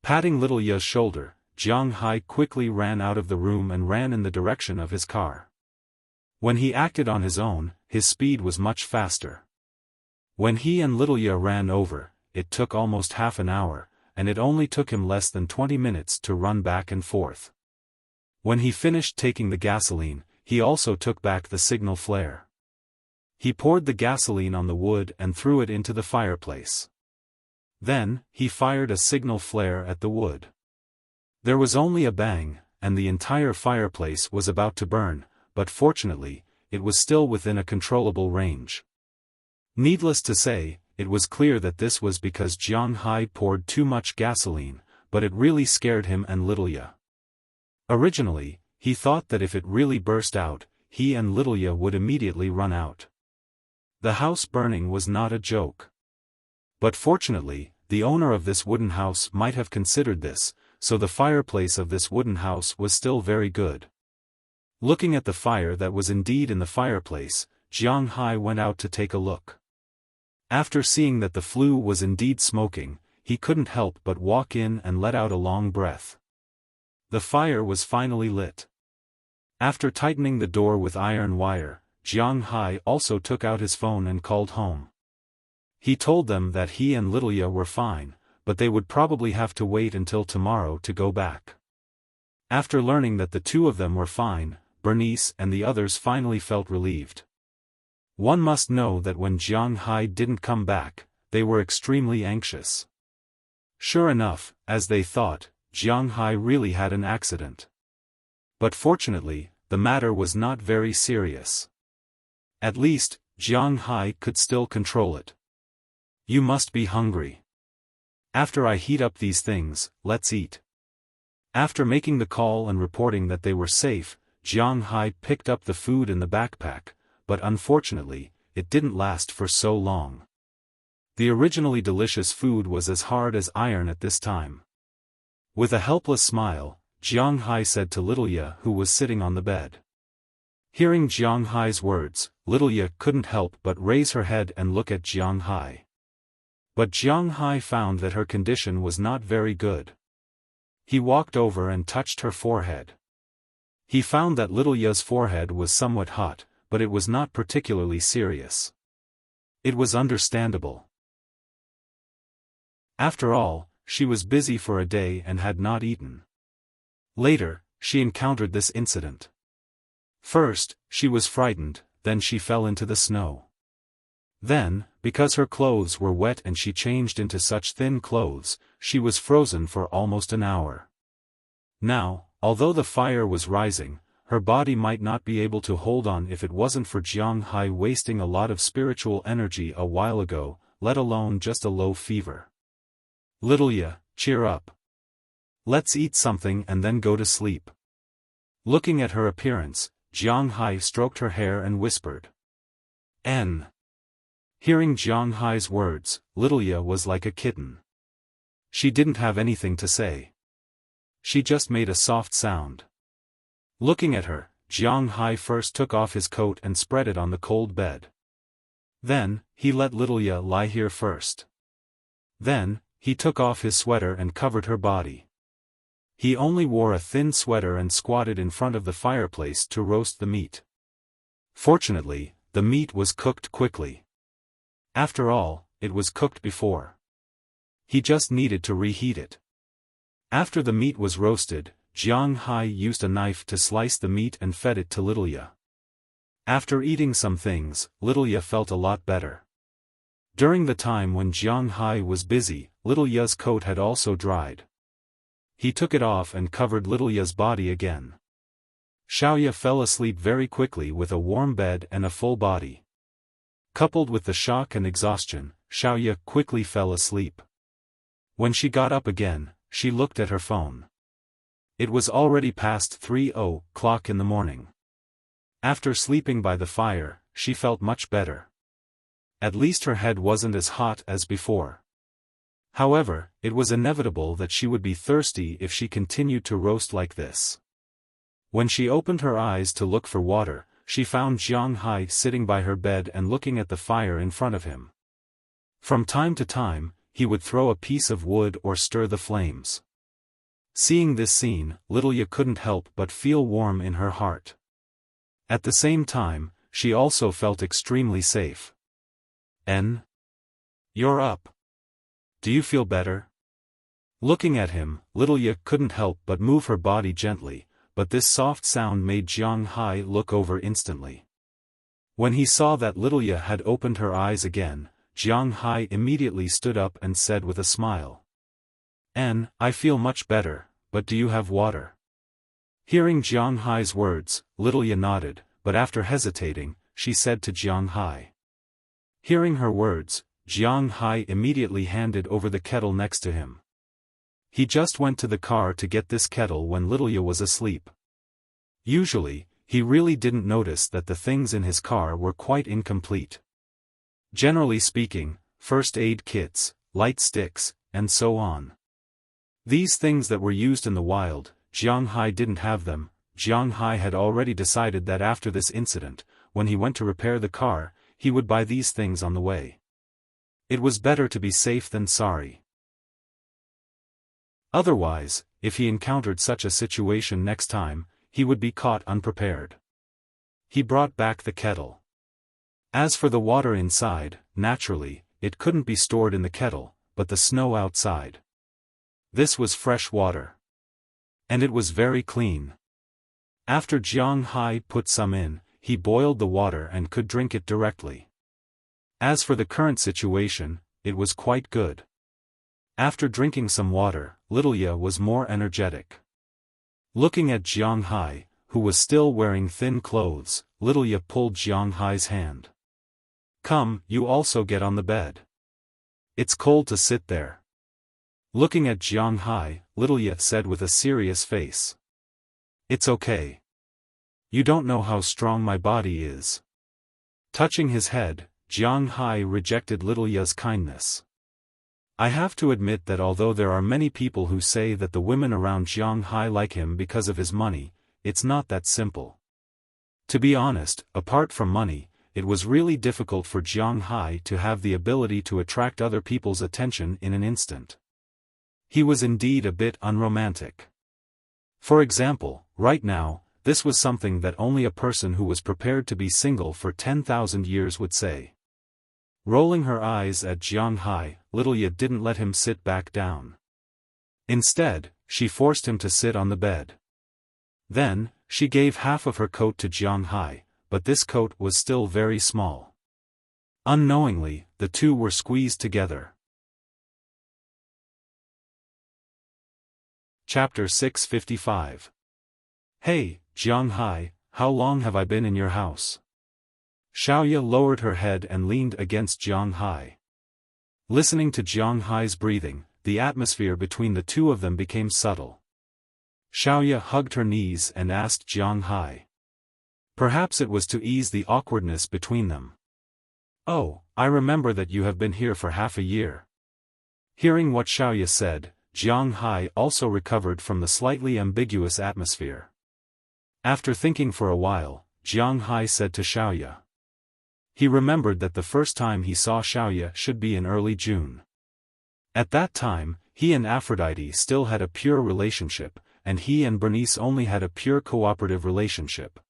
Patting Lilia's shoulder, Jiang Hai quickly ran out of the room and ran in the direction of his car. When he acted on his own, his speed was much faster. When he and Lilia ran over, it took almost half an hour, and it only took him less than 20 minutes to run back and forth. When he finished taking the gasoline, he also took back the signal flare. He poured the gasoline on the wood and threw it into the fireplace. Then, he fired a signal flare at the wood. There was only a bang, and the entire fireplace was about to burn, but fortunately, it was still within a controllable range. Needless to say, it was clear that this was because Jiang Hai poured too much gasoline, but it really scared him and Lilia. Originally, he thought that if it really burst out, he and Lilia would immediately run out. The house burning was not a joke. But fortunately, the owner of this wooden house might have considered this, so the fireplace of this wooden house was still very good. Looking at the fire that was indeed in the fireplace, Jiang Hai went out to take a look. After seeing that the flue was indeed smoking, he couldn't help but walk in and let out a long breath. The fire was finally lit. After tightening the door with iron wire, Jiang Hai also took out his phone and called home. He told them that he and Lilia were fine, but they would probably have to wait until tomorrow to go back. After learning that the two of them were fine, Bernice and the others finally felt relieved. One must know that when Jiang Hai didn't come back, they were extremely anxious. Sure enough, as they thought, Jiang Hai really had an accident. But fortunately, the matter was not very serious. At least, Jiang Hai could still control it. You must be hungry. After I heat up these things, let's eat. After making the call and reporting that they were safe, Jiang Hai picked up the food in the backpack, but unfortunately, it didn't last for so long. The originally delicious food was as hard as iron at this time. With a helpless smile, Jiang Hai said to Lilia, who was sitting on the bed. Hearing Jiang Hai's words, Lilia couldn't help but raise her head and look at Jiang Hai. But Jiang Hai found that her condition was not very good. He walked over and touched her forehead. He found that Lilia's forehead was somewhat hot, but it was not particularly serious. It was understandable. After all, she was busy for a day and had not eaten. Later, she encountered this incident. First, she was frightened, then she fell into the snow. Then, because her clothes were wet and she changed into such thin clothes, she was frozen for almost an hour. Now, although the fire was rising, her body might not be able to hold on if it wasn't for Jiang Hai wasting a lot of spiritual energy a while ago, let alone just a low fever. Lilia, cheer up. Let's eat something and then go to sleep. Looking at her appearance, Jiang Hai stroked her hair and whispered. N. Hearing Jiang Hai's words, Lilia was like a kitten. She didn't have anything to say. She just made a soft sound. Looking at her, Jiang Hai first took off his coat and spread it on the cold bed. Then, he let Lilia lie here first. Then, he took off his sweater and covered her body. He only wore a thin sweater and squatted in front of the fireplace to roast the meat. Fortunately, the meat was cooked quickly. After all, it was cooked before. He just needed to reheat it. After the meat was roasted, Jiang Hai used a knife to slice the meat and fed it to Lilia. After eating some things, Lilia felt a lot better. During the time when Jiang Hai was busy, Little Ya's coat had also dried. He took it off and covered Little Ya's body again. Xiaoya fell asleep very quickly with a warm bed and a full body. Coupled with the shock and exhaustion, Xiaoya quickly fell asleep. When she got up again, she looked at her phone. It was already past 3:00 in the morning. After sleeping by the fire, she felt much better. At least her head wasn't as hot as before. However, it was inevitable that she would be thirsty if she continued to roast like this. When she opened her eyes to look for water, she found Jiang Hai sitting by her bed and looking at the fire in front of him. From time to time, he would throw a piece of wood or stir the flames. Seeing this scene, Little Ya couldn't help but feel warm in her heart. At the same time, she also felt extremely safe. You're up. Do you feel better? Looking at him, Little Ya couldn't help but move her body gently, but this soft sound made Jiang Hai look over instantly. When he saw that Little Ya had opened her eyes again, Jiang Hai immediately stood up and said with a smile. I feel much better, but do you have water? Hearing Jiang Hai's words, Little Ya nodded, but after hesitating, she said to Jiang Hai. Hearing her words, Jiang Hai immediately handed over the kettle next to him. He just went to the car to get this kettle when Little Ya was asleep. Usually, he really didn't notice that the things in his car were quite incomplete. Generally speaking, first aid kits, light sticks, and so on. These things that were used in the wild, Jiang Hai didn't have them. Jiang Hai had already decided that after this incident, when he went to repair the car, he would buy these things on the way. It was better to be safe than sorry. Otherwise, if he encountered such a situation next time, he would be caught unprepared. He brought back the kettle. As for the water inside, naturally, it couldn't be stored in the kettle, but the snow outside. This was fresh water. And it was very clean. After Jiang Hai put some in, he boiled the water and could drink it directly. As for the current situation, it was quite good. After drinking some water, Little Ya was more energetic. Looking at Jiang Hai, who was still wearing thin clothes, Little Ya pulled Jiang Hai's hand. Come, you also get on the bed. It's cold to sit there. Looking at Jiang Hai, Little Ya said with a serious face. It's okay. You don't know how strong my body is. Touching his head, Jiang Hai rejected Little Ya's kindness. I have to admit that although there are many people who say that the women around Jiang Hai like him because of his money, it's not that simple. To be honest, apart from money, it was really difficult for Jiang Hai to have the ability to attract other people's attention in an instant. He was indeed a bit unromantic. For example, right now, this was something that only a person who was prepared to be single for 10,000 years would say. Rolling her eyes at Jiang Hai, Little Ya didn't let him sit back down. Instead, she forced him to sit on the bed. Then, she gave half of her coat to Jiang Hai, but this coat was still very small. Unknowingly, the two were squeezed together. Chapter 655. Hey, Jiang Hai, how long have I been in your house? Xiaoya lowered her head and leaned against Jiang Hai. Listening to Jiang Hai's breathing, the atmosphere between the two of them became subtle. Xiaoya hugged her knees and asked Jiang Hai. Perhaps it was to ease the awkwardness between them. Oh, I remember that you have been here for half a year. Hearing what Xiaoya said, Jiang Hai also recovered from the slightly ambiguous atmosphere. After thinking for a while, Jiang Hai said to Xiaoya. He remembered that the first time he saw Xiaoya should be in early June. At that time, he and Aphrodite still had a pure relationship, and he and Bernice only had a pure cooperative relationship.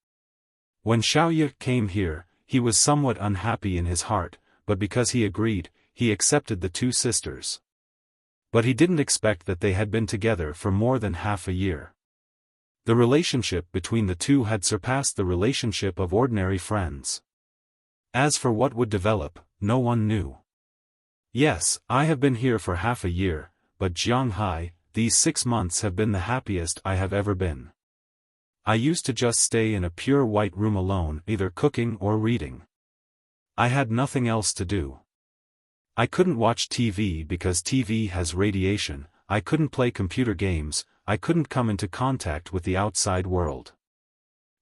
When Xiaoya came here, he was somewhat unhappy in his heart, but because he agreed, he accepted the two sisters. But he didn't expect that they had been together for more than half a year. The relationship between the two had surpassed the relationship of ordinary friends. As for what would develop, no one knew. Yes, I have been here for half a year, but Jiang Hai, these 6 months have been the happiest I have ever been. I used to just stay in a pure white room alone, either cooking or reading. I had nothing else to do. I couldn't watch TV because TV has radiation, I couldn't play computer games, I couldn't come into contact with the outside world.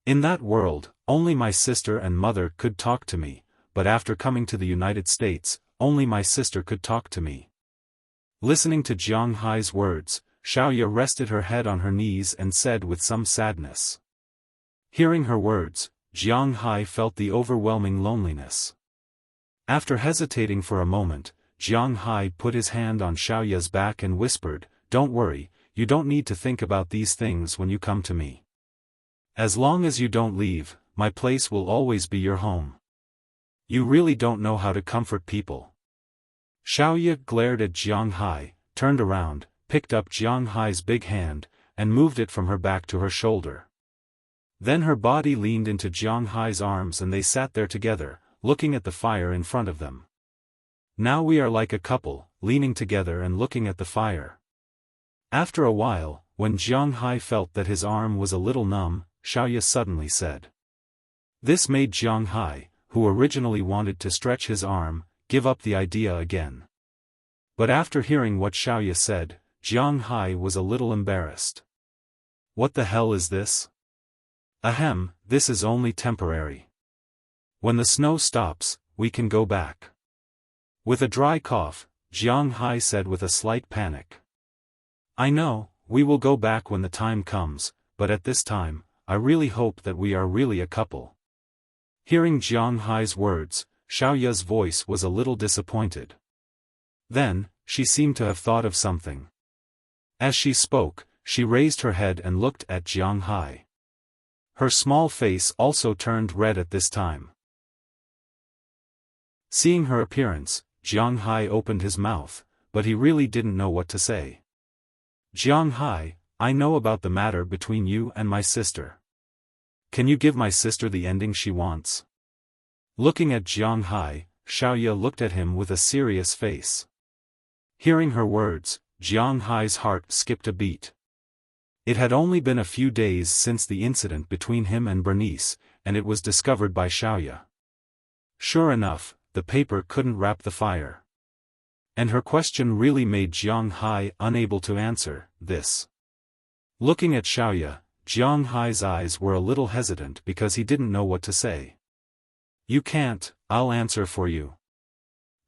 In that world, only my sister and mother could talk to me, but after coming to the United States, only my sister could talk to me. Listening to Jiang Hai's words, Xiaoya rested her head on her knees and said with some sadness. Hearing her words, Jiang Hai felt the overwhelming loneliness. After hesitating for a moment, Jiang Hai put his hand on Xiaoya's back and whispered, "Don't worry, you don't need to think about these things when you come to me. As long as you don't leave, my place will always be your home. You really don't know how to comfort people." Xiaoya glared at Jiang Hai, turned around, picked up Jiang Hai's big hand, and moved it from her back to her shoulder. Then her body leaned into Jiang Hai's arms and they sat there together, looking at the fire in front of them. Now we are like a couple, leaning together and looking at the fire. After a while, when Jiang Hai felt that his arm was a little numb, Xiaoya suddenly said. This made Jiang Hai, who originally wanted to stretch his arm, give up the idea again. But after hearing what Xiaoya said, Jiang Hai was a little embarrassed. What the hell is this? Ahem, this is only temporary. When the snow stops, we can go back. With a dry cough, Jiang Hai said with a slight panic. I know, we will go back when the time comes, but at this time, I really hope that we are really a couple. Hearing Jiang Hai's words, Xiaoya's voice was a little disappointed. Then, she seemed to have thought of something. As she spoke, she raised her head and looked at Jiang Hai. Her small face also turned red at this time. Seeing her appearance, Jiang Hai opened his mouth, but he really didn't know what to say. Jiang Hai, I know about the matter between you and my sister. Can you give my sister the ending she wants? Looking at Jiang Hai, Xiaoya looked at him with a serious face. Hearing her words, Jiang Hai's heart skipped a beat. It had only been a few days since the incident between him and Bernice, and it was discovered by Xiaoya. Sure enough, the paper couldn't wrap the fire. And her question really made Jiang Hai unable to answer this. Looking at Xiaoya, Jiang Hai's eyes were a little hesitant because he didn't know what to say. You can't, I'll answer for you.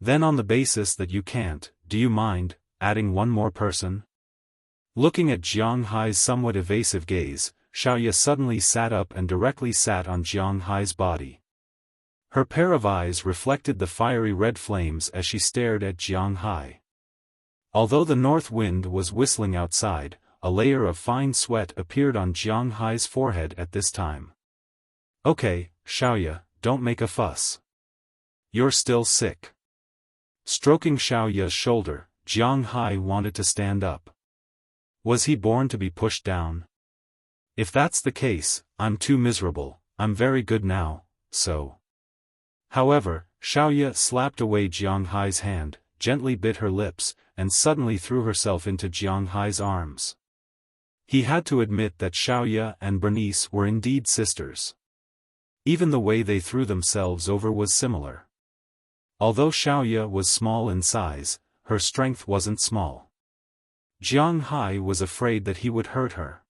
Then on the basis that you can't, do you mind adding one more person? Looking at Jiang Hai's somewhat evasive gaze, Xiaoya suddenly sat up and directly sat on Jiang Hai's body. Her pair of eyes reflected the fiery red flames as she stared at Jiang Hai. Although the north wind was whistling outside, a layer of fine sweat appeared on Jiang Hai's forehead at this time. Okay, Xiaoya, don't make a fuss. You're still sick. Stroking Xiaoya's shoulder, Jiang Hai wanted to stand up. Was he born to be pushed down? If that's the case, I'm too miserable, I'm very good now, so. However, Xiaoya slapped away Jiang Hai's hand, gently bit her lips, and suddenly threw herself into Jiang Hai's arms. He had to admit that Xiaoya and Bernice were indeed sisters. Even the way they threw themselves over was similar. Although Xiaoya was small in size, her strength wasn't small. Jiang Hai was afraid that he would hurt her.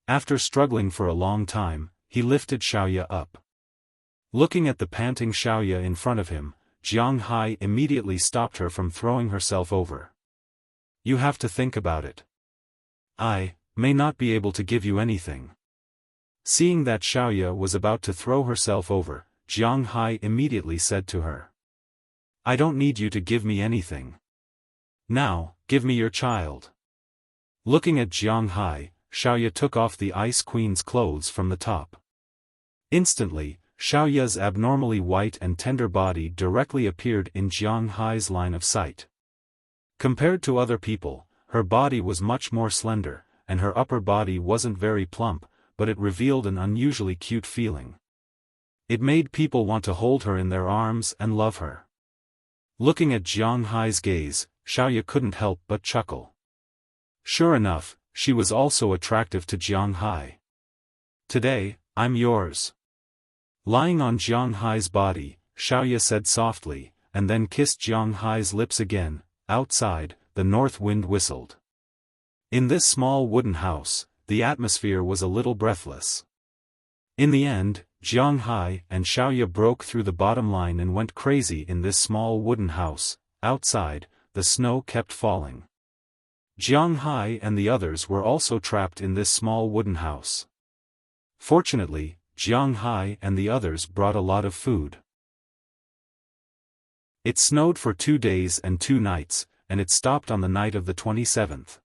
After struggling for a long time, he lifted Xiaoya up. Looking at the panting Xiaoya in front of him, Jiang Hai immediately stopped her from throwing herself over. You have to think about it. I may not be able to give you anything. Seeing that Xiaoya was about to throw herself over, Jiang Hai immediately said to her. I don't need you to give me anything. Now, give me your child. Looking at Jiang Hai, Xiaoya took off the Ice Queen's clothes from the top. Instantly, Xiaoya's abnormally white and tender body directly appeared in Jiang Hai's line of sight. Compared to other people, her body was much more slender, and her upper body wasn't very plump, but it revealed an unusually cute feeling. It made people want to hold her in their arms and love her. Looking at Jiang Hai's gaze, Xiaoya couldn't help but chuckle. Sure enough, she was also attractive to Jiang Hai. Today, I'm yours. Lying on Jiang Hai's body, Xiaoya said softly, and then kissed Jiang Hai's lips again. Outside, the north wind whistled. In this small wooden house, the atmosphere was a little breathless. In the end, Jiang Hai and Xiaoya broke through the bottom line and went crazy in this small wooden house. Outside, the snow kept falling. Jiang Hai and the others were also trapped in this small wooden house. Fortunately, Jiang Hai and the others brought a lot of food. It snowed for 2 days and 2 nights, and it stopped on the night of the 27th.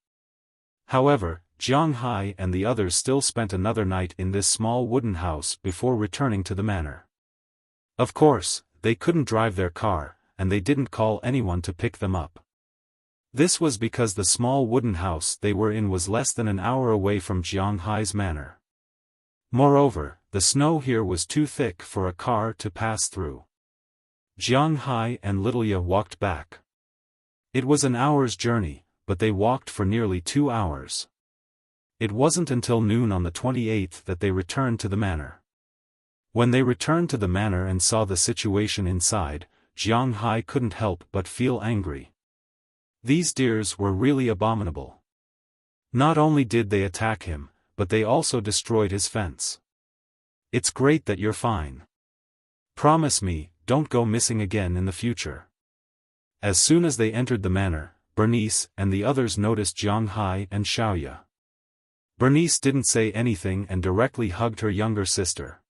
However, Jiang Hai and the others still spent another night in this small wooden house before returning to the manor. Of course, they couldn't drive their car, and they didn't call anyone to pick them up. This was because the small wooden house they were in was less than an hour away from Jiang Hai's manor. Moreover, the snow here was too thick for a car to pass through. Jiang Hai and Littleya walked back. It was an hour's journey, but they walked for nearly 2 hours. It wasn't until noon on the 28th that they returned to the manor. When they returned to the manor and saw the situation inside, Jiang Hai couldn't help but feel angry. These deers were really abominable. Not only did they attack him, but they also destroyed his fence. It's great that you're fine. Promise me, don't go missing again in the future. As soon as they entered the manor, Bernice and the others noticed Jiang Hai and Xiaoya. Bernice didn't say anything and directly hugged her younger sister.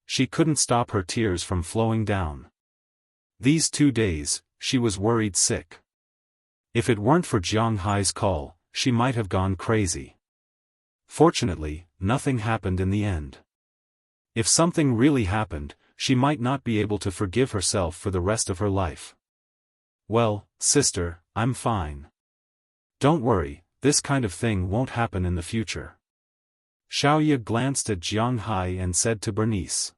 She couldn't stop her tears from flowing down. These 2 days, she was worried sick. If it weren't for Jiang Hai's call, she might have gone crazy. Fortunately, nothing happened in the end. If something really happened, she might not be able to forgive herself for the rest of her life. Well, sister, I'm fine. Don't worry, this kind of thing won't happen in the future. Xiaoya glanced at Jiang Hai and said to Bernice.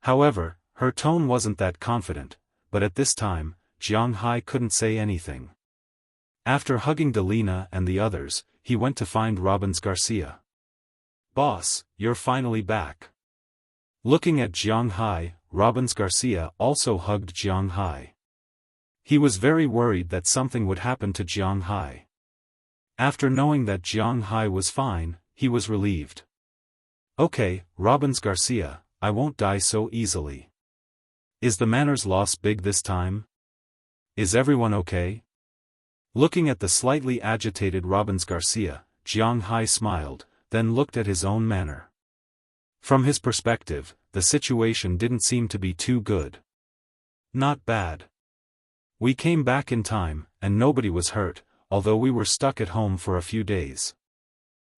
However, her tone wasn't that confident, but at this time, Jiang Hai couldn't say anything. After hugging Delina and the others, he went to find Robbins Garcia. Boss, you're finally back. Looking at Jiang Hai, Robbins Garcia also hugged Jiang Hai. He was very worried that something would happen to Jiang Hai. After knowing that Jiang Hai was fine, he was relieved. Okay, Robbins Garcia, I won't die so easily. Is the manor's loss big this time? Is everyone okay? Looking at the slightly agitated Robbins Garcia, Jiang Hai smiled, then looked at his own manor. From his perspective, the situation didn't seem to be too good. Not bad. We came back in time, and nobody was hurt, although we were stuck at home for a few days.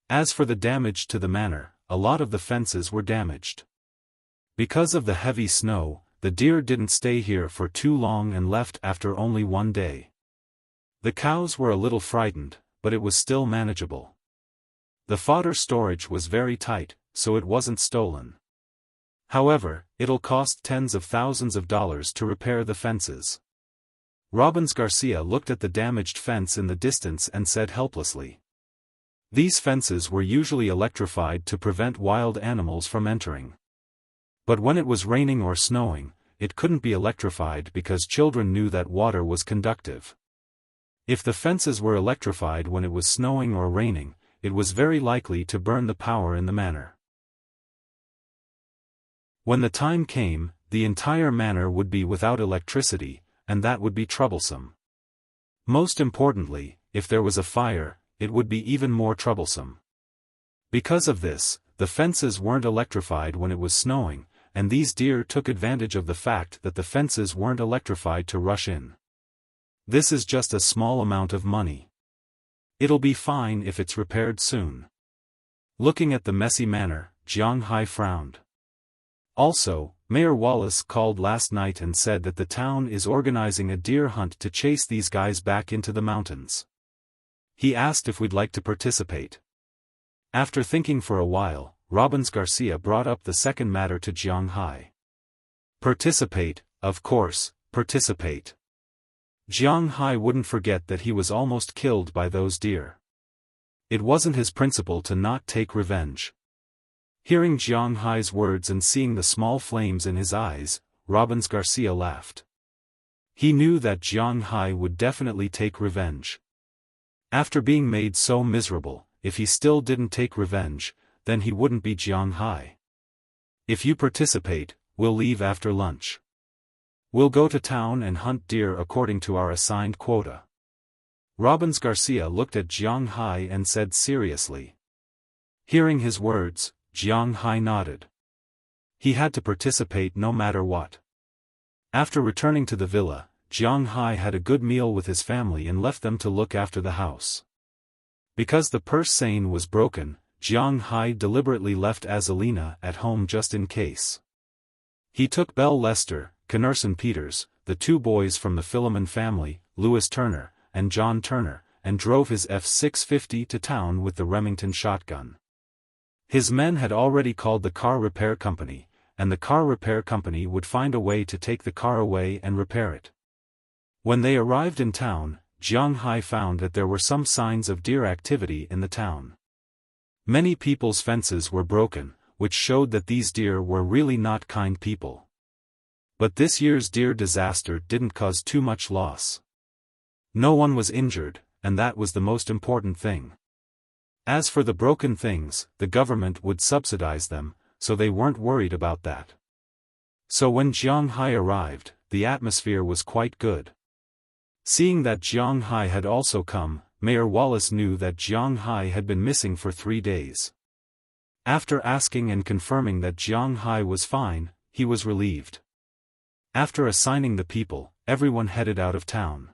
As for the damage to the manor, a lot of the fences were damaged. Because of the heavy snow, the deer didn't stay here for too long and left after only 1 day. The cows were a little frightened, but it was still manageable. The fodder storage was very tight, so it wasn't stolen. However, it'll cost tens of thousands of dollars to repair the fences. Robbins Garcia looked at the damaged fence in the distance and said helplessly. These fences were usually electrified to prevent wild animals from entering. But when it was raining or snowing, it couldn't be electrified because children knew that water was conductive. If the fences were electrified when it was snowing or raining, it was very likely to burn the power in the manor. When the time came, the entire manor would be without electricity, and that would be troublesome. Most importantly, if there was a fire, it would be even more troublesome. Because of this, the fences weren't electrified when it was snowing, and these deer took advantage of the fact that the fences weren't electrified to rush in. This is just a small amount of money. It'll be fine if it's repaired soon. Looking at the messy manor, Jiang Hai frowned. Also, Mayor Wallace called last night and said that the town is organizing a deer hunt to chase these guys back into the mountains. He asked if we'd like to participate. After thinking for a while, Robbins Garcia brought up the second matter to Jiang Hai. Participate, of course, participate. Jiang Hai wouldn't forget that he was almost killed by those deer. It wasn't his principle to not take revenge. Hearing Jiang Hai's words and seeing the small flames in his eyes, Robbins Garcia laughed. He knew that Jiang Hai would definitely take revenge. After being made so miserable, if he still didn't take revenge, then he wouldn't be Jiang Hai. If you participate, we'll leave after lunch. We'll go to town and hunt deer according to our assigned quota. Robbins Garcia looked at Jiang Hai and said seriously. Hearing his words, Jiang Hai nodded. He had to participate no matter what. After returning to the villa, Jiang Hai had a good meal with his family and left them to look after the house. Because the purse seine was broken, Jiang Hai deliberately left Azalina at home just in case. He took Belle Lester, Knurson Peters, the two boys from the Philemon family, Louis Turner, and John Turner, and drove his F-650 to town with the Remington shotgun. His men had already called the car repair company, and the car repair company would find a way to take the car away and repair it. When they arrived in town, Jiang Hai found that there were some signs of deer activity in the town. Many people's fences were broken, which showed that these deer were really not kind people. But this year's deer disaster didn't cause too much loss. No one was injured, and that was the most important thing. As for the broken things, the government would subsidize them, so they weren't worried about that. So when Jiang Hai arrived, the atmosphere was quite good. Seeing that Jiang Hai had also come, Mayor Wallace knew that Jiang Hai had been missing for 3 days. After asking and confirming that Jiang Hai was fine, he was relieved. After assigning the people, everyone headed out of town.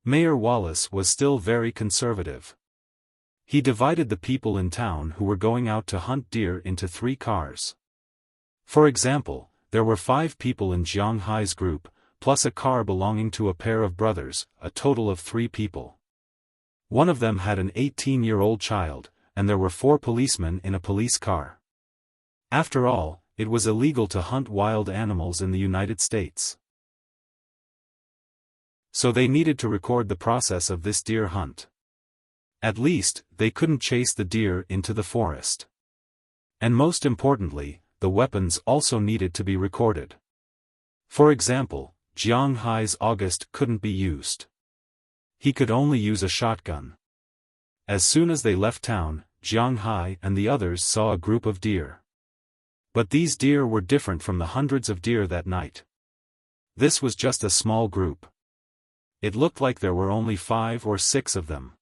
Mayor Wallace was still very conservative. He divided the people in town who were going out to hunt deer into 3 cars. For example, there were 5 people in Jiang Hai's group, plus a car belonging to a pair of brothers, a total of 3 people. One of them had an 18-year-old child, and there were 4 policemen in a police car. After all, it was illegal to hunt wild animals in the United States. So they needed to record the process of this deer hunt. At least, they couldn't chase the deer into the forest. And most importantly, the weapons also needed to be recorded. For example, Jiang Hai's August couldn't be used. He could only use a shotgun. As soon as they left town, Jiang Hai and the others saw a group of deer. But these deer were different from the hundreds of deer that night. This was just a small group. It looked like there were only 5 or 6 of them.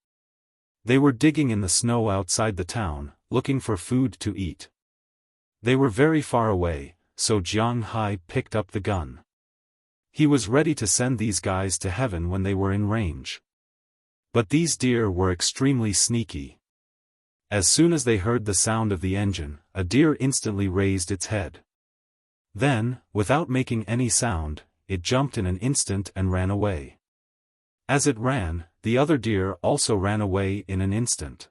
They were digging in the snow outside the town, looking for food to eat. They were very far away, so Jiang Hai picked up the gun. He was ready to send these guys to heaven when they were in range. But these deer were extremely sneaky. As soon as they heard the sound of the engine, a deer instantly raised its head. Then, without making any sound, it jumped in an instant and ran away. As it ran, the other deer also ran away in an instant.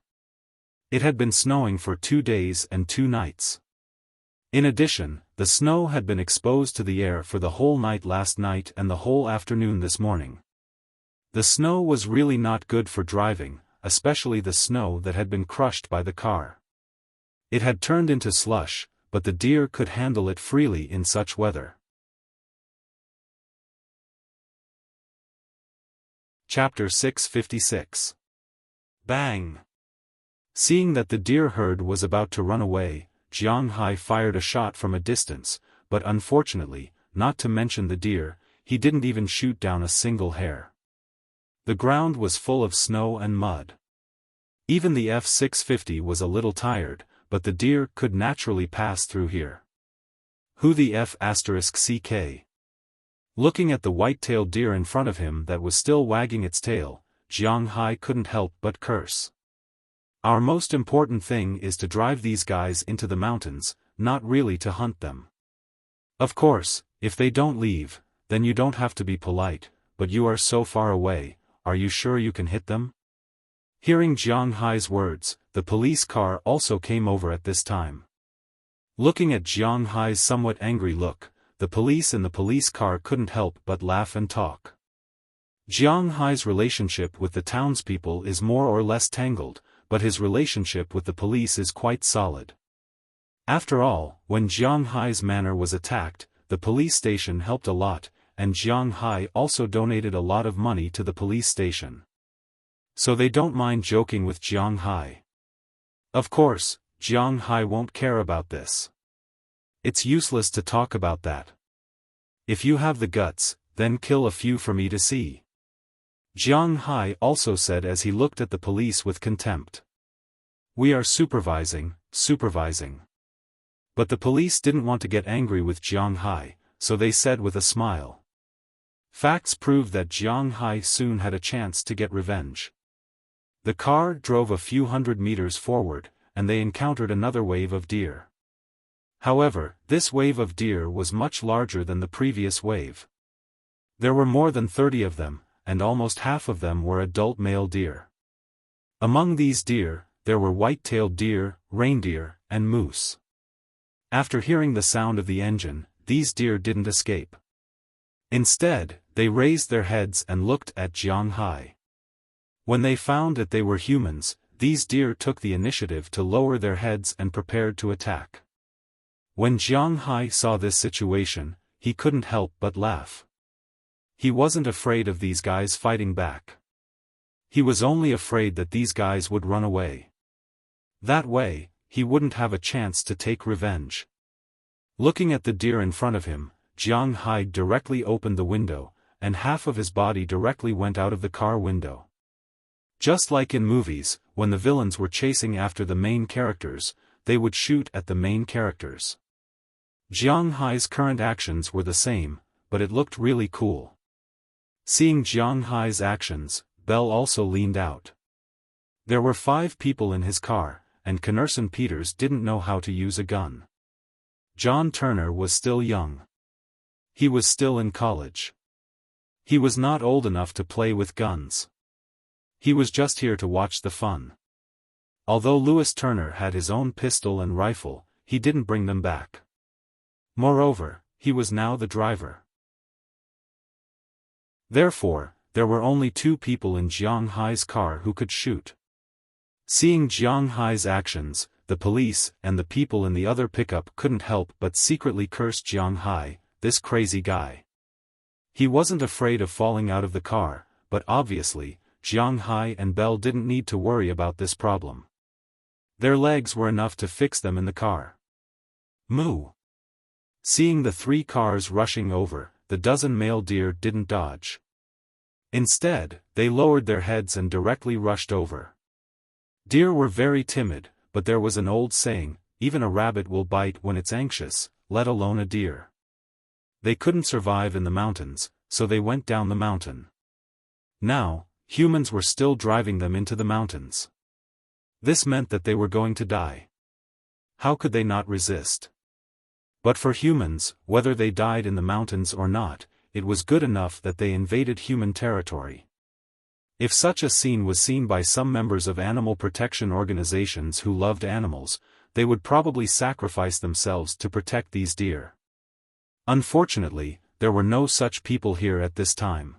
It had been snowing for 2 days and 2 nights. In addition, the snow had been exposed to the air for the whole night last night and the whole afternoon this morning. The snow was really not good for driving, especially the snow that had been crushed by the car. It had turned into slush, but the deer could handle it freely in such weather. Chapter 656. Bang! Seeing that the deer herd was about to run away, Jiang Hai fired a shot from a distance, but unfortunately, not to mention the deer, he didn't even shoot down a single hair. The ground was full of snow and mud. Even the F-650 was a little tired, but the deer could naturally pass through here. Who the F***ck? Looking at the white-tailed deer in front of him that was still wagging its tail, Jiang Hai couldn't help but curse. Our most important thing is to drive these guys into the mountains, not really to hunt them. Of course, if they don't leave, then you don't have to be polite, but you are so far away, are you sure you can hit them? Hearing Jiang Hai's words, the police car also came over at this time. Looking at Jiang Hai's somewhat angry look, the police in the police car couldn't help but laugh and talk. Jiang Hai's relationship with the townspeople is more or less tangled, but his relationship with the police is quite solid. After all, when Jiang Hai's manor was attacked, the police station helped a lot, and Jiang Hai also donated a lot of money to the police station. So they don't mind joking with Jiang Hai. Of course, Jiang Hai won't care about this. It's useless to talk about that. If you have the guts, then kill a few for me to see. Jiang Hai also said as he looked at the police with contempt. We are supervising. But the police didn't want to get angry with Jiang Hai, so they said with a smile. Facts prove that Jiang Hai soon had a chance to get revenge. The car drove a few hundred meters forward, and they encountered another wave of deer. However, this wave of deer was much larger than the previous wave. There were more than 30 of them, and almost half of them were adult male deer. Among these deer, there were white-tailed deer, reindeer, and moose. After hearing the sound of the engine, these deer didn't escape. Instead, they raised their heads and looked at Jiang Hai. When they found that they were humans, these deer took the initiative to lower their heads and prepared to attack. When Jiang Hai saw this situation, he couldn't help but laugh. He wasn't afraid of these guys fighting back. He was only afraid that these guys would run away. That way, he wouldn't have a chance to take revenge. Looking at the deer in front of him, Jiang Hai directly opened the window, and half of his body directly went out of the car window. Just like in movies, when the villains were chasing after the main characters, they would shoot at the main characters. Jiang Hai's current actions were the same, but it looked really cool. Seeing Jiang Hai's actions, Bell also leaned out. There were 5 people in his car, and Connerson Peters didn't know how to use a gun. John Turner was still young. He was still in college. He was not old enough to play with guns. He was just here to watch the fun. Although Lewis Turner had his own pistol and rifle, he didn't bring them back. Moreover, he was now the driver. Therefore, there were only 2 people in Jiang Hai's car who could shoot. Seeing Jiang Hai's actions, the police and the people in the other pickup couldn't help but secretly curse Jiang Hai, this crazy guy. He wasn't afraid of falling out of the car, but obviously, Jiang Hai and Bell didn't need to worry about this problem. Their legs were enough to fix them in the car. Moo! Seeing the 3 cars rushing over, the dozen male deer didn't dodge. Instead, they lowered their heads and directly rushed over. Deer were very timid, but there was an old saying, even a rabbit will bite when it's anxious, let alone a deer. They couldn't survive in the mountains, so they went down the mountain. Now, humans were still driving them into the mountains. This meant that they were going to die. How could they not resist? But for humans, whether they died in the mountains or not, it was good enough that they invaded human territory. If such a scene was seen by some members of animal protection organizations who loved animals, they would probably sacrifice themselves to protect these deer. Unfortunately, there were no such people here at this time.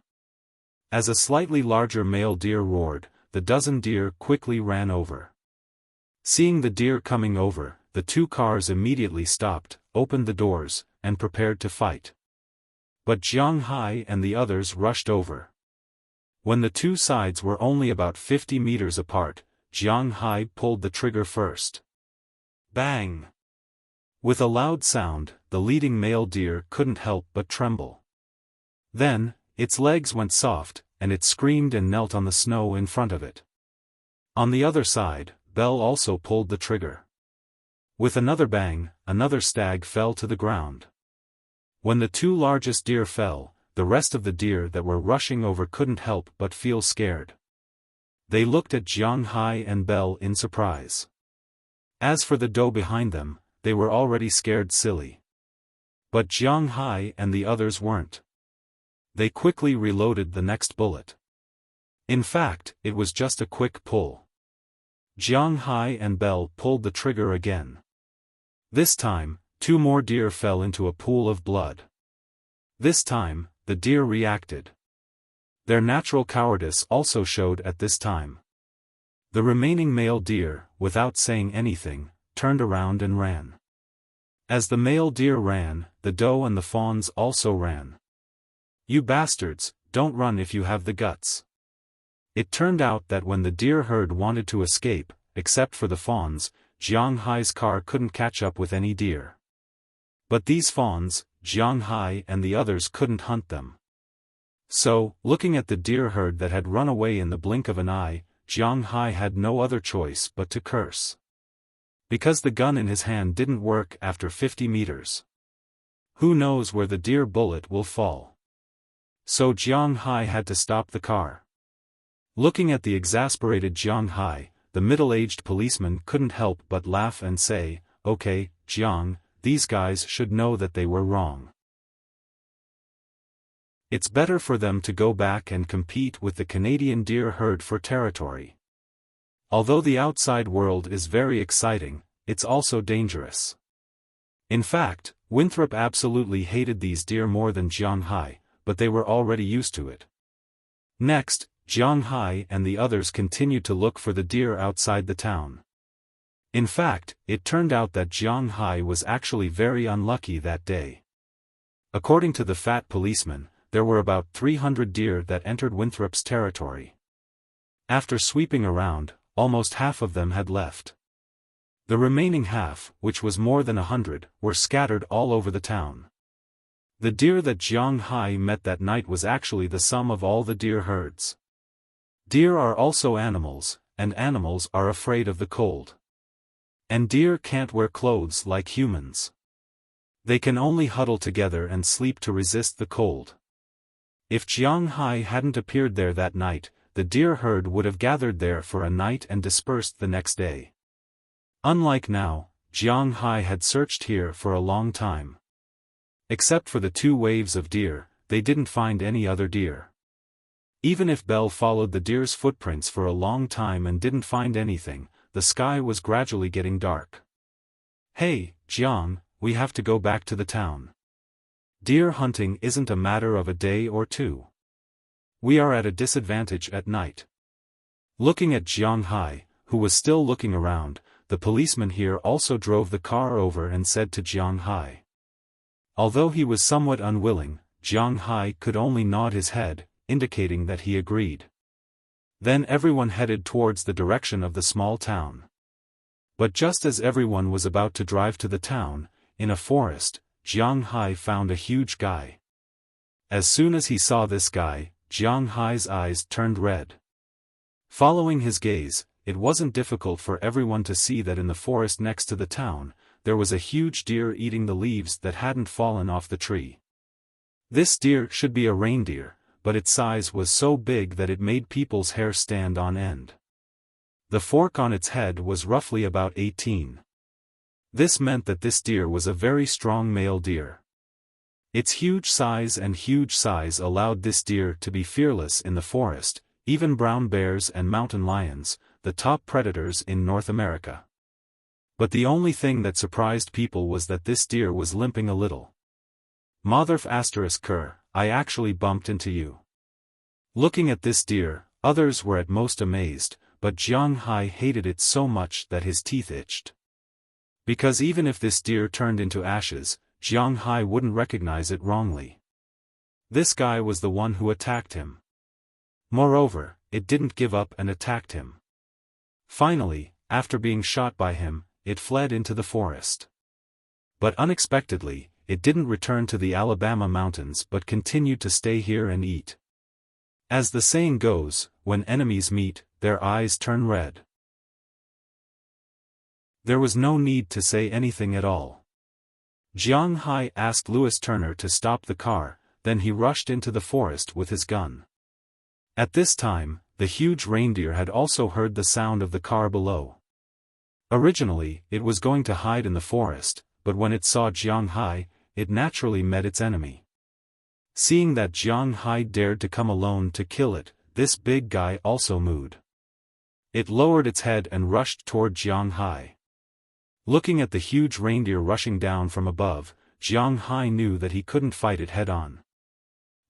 As a slightly larger male deer roared, the dozen deer quickly ran over. Seeing the deer coming over, the 2 cars immediately stopped, opened the doors, and prepared to fight. But Jiang Hai and the others rushed over. When the 2 sides were only about 50 meters apart, Jiang Hai pulled the trigger first. Bang! With a loud sound, the leading male deer couldn't help but tremble. Then, its legs went soft, and it screamed and knelt on the snow in front of it. On the other side, Bell also pulled the trigger. With another bang, another stag fell to the ground. When the 2 largest deer fell, the rest of the deer that were rushing over couldn't help but feel scared. They looked at Jiang Hai and Bell in surprise. As for the doe behind them, they were already scared silly. But Jiang Hai and the others weren't. They quickly reloaded the next bullet. In fact, it was just a quick pull. Jiang Hai and Bell pulled the trigger again. This time, 2 more deer fell into a pool of blood. This time, the deer reacted. Their natural cowardice also showed at this time. The remaining male deer, without saying anything, turned around and ran. As the male deer ran, the doe and the fawns also ran. "You bastards, don't run if you have the guts." It turned out that when the deer herd wanted to escape, except for the fawns, Jiang Hai's car couldn't catch up with any deer. But these fawns, Jiang Hai and the others couldn't hunt them. So, looking at the deer herd that had run away in the blink of an eye, Jiang Hai had no other choice but to curse. Because the gun in his hand didn't work after 50 meters. Who knows where the deer bullet will fall? So Jiang Hai had to stop the car. Looking at the exasperated Jiang Hai, the middle-aged policeman couldn't help but laugh and say, "Okay, Jiang, these guys should know that they were wrong. It's better for them to go back and compete with the Canadian deer herd for territory. Although the outside world is very exciting, it's also dangerous." In fact, Winthrop absolutely hated these deer more than Jiang Hai, but they were already used to it. Next, Jiang Hai and the others continued to look for the deer outside the town. In fact, it turned out that Jiang Hai was actually very unlucky that day. According to the fat policeman, there were about 300 deer that entered Winthrop's territory. After sweeping around, almost half of them had left. The remaining half, which was more than 100, were scattered all over the town. The deer that Jiang Hai met that night was actually the sum of all the deer herds. Deer are also animals, and animals are afraid of the cold. And deer can't wear clothes like humans. They can only huddle together and sleep to resist the cold. If Jiang Hai hadn't appeared there that night, the deer herd would have gathered there for a night and dispersed the next day. Unlike now, Jiang Hai had searched here for a long time. Except for the 2 waves of deer, they didn't find any other deer. Even if Belle followed the deer's footprints for a long time and didn't find anything, the sky was gradually getting dark. "Hey, Jiang, we have to go back to the town. Deer hunting isn't a matter of a day or 2. We are at a disadvantage at night." Looking at Jiang Hai, who was still looking around, the policeman here also drove the car over and said to Jiang Hai. Although he was somewhat unwilling, Jiang Hai could only nod his head, indicating that he agreed. Then everyone headed towards the direction of the small town. But just as everyone was about to drive to the town, in a forest, Jiang Hai found a huge guy. As soon as he saw this guy, Jiang Hai's eyes turned red. Following his gaze, it wasn't difficult for everyone to see that in the forest next to the town, there was a huge deer eating the leaves that hadn't fallen off the tree. This deer should be a reindeer, but its size was so big that it made people's hair stand on end. The fork on its head was roughly about 18. This meant that this deer was a very strong male deer. Its huge size allowed this deer to be fearless in the forest, even brown bears and mountain lions, the top predators in North America. But the only thing that surprised people was that this deer was limping a little. Motherf **, I actually bumped into you. Looking at this deer, others were at most amazed, but Jiang Hai hated it so much that his teeth itched. Because even if this deer turned into ashes, Jiang Hai wouldn't recognize it wrongly. This guy was the one who attacked him. Moreover, it didn't give up and attacked him. Finally, after being shot by him, it fled into the forest. But unexpectedly, it didn't return to the Alabama mountains but continued to stay here and eat. As the saying goes, when enemies meet, their eyes turn red. There was no need to say anything at all. Jiang Hai asked Louis Turner to stop the car, then he rushed into the forest with his gun. At this time, the huge reindeer had also heard the sound of the car below. Originally, it was going to hide in the forest, but when it saw Jiang Hai, it naturally met its enemy. Seeing that Jiang Hai dared to come alone to kill it, this big guy also mooed. It lowered its head and rushed toward Jiang Hai. Looking at the huge reindeer rushing down from above, Jiang Hai knew that he couldn't fight it head-on.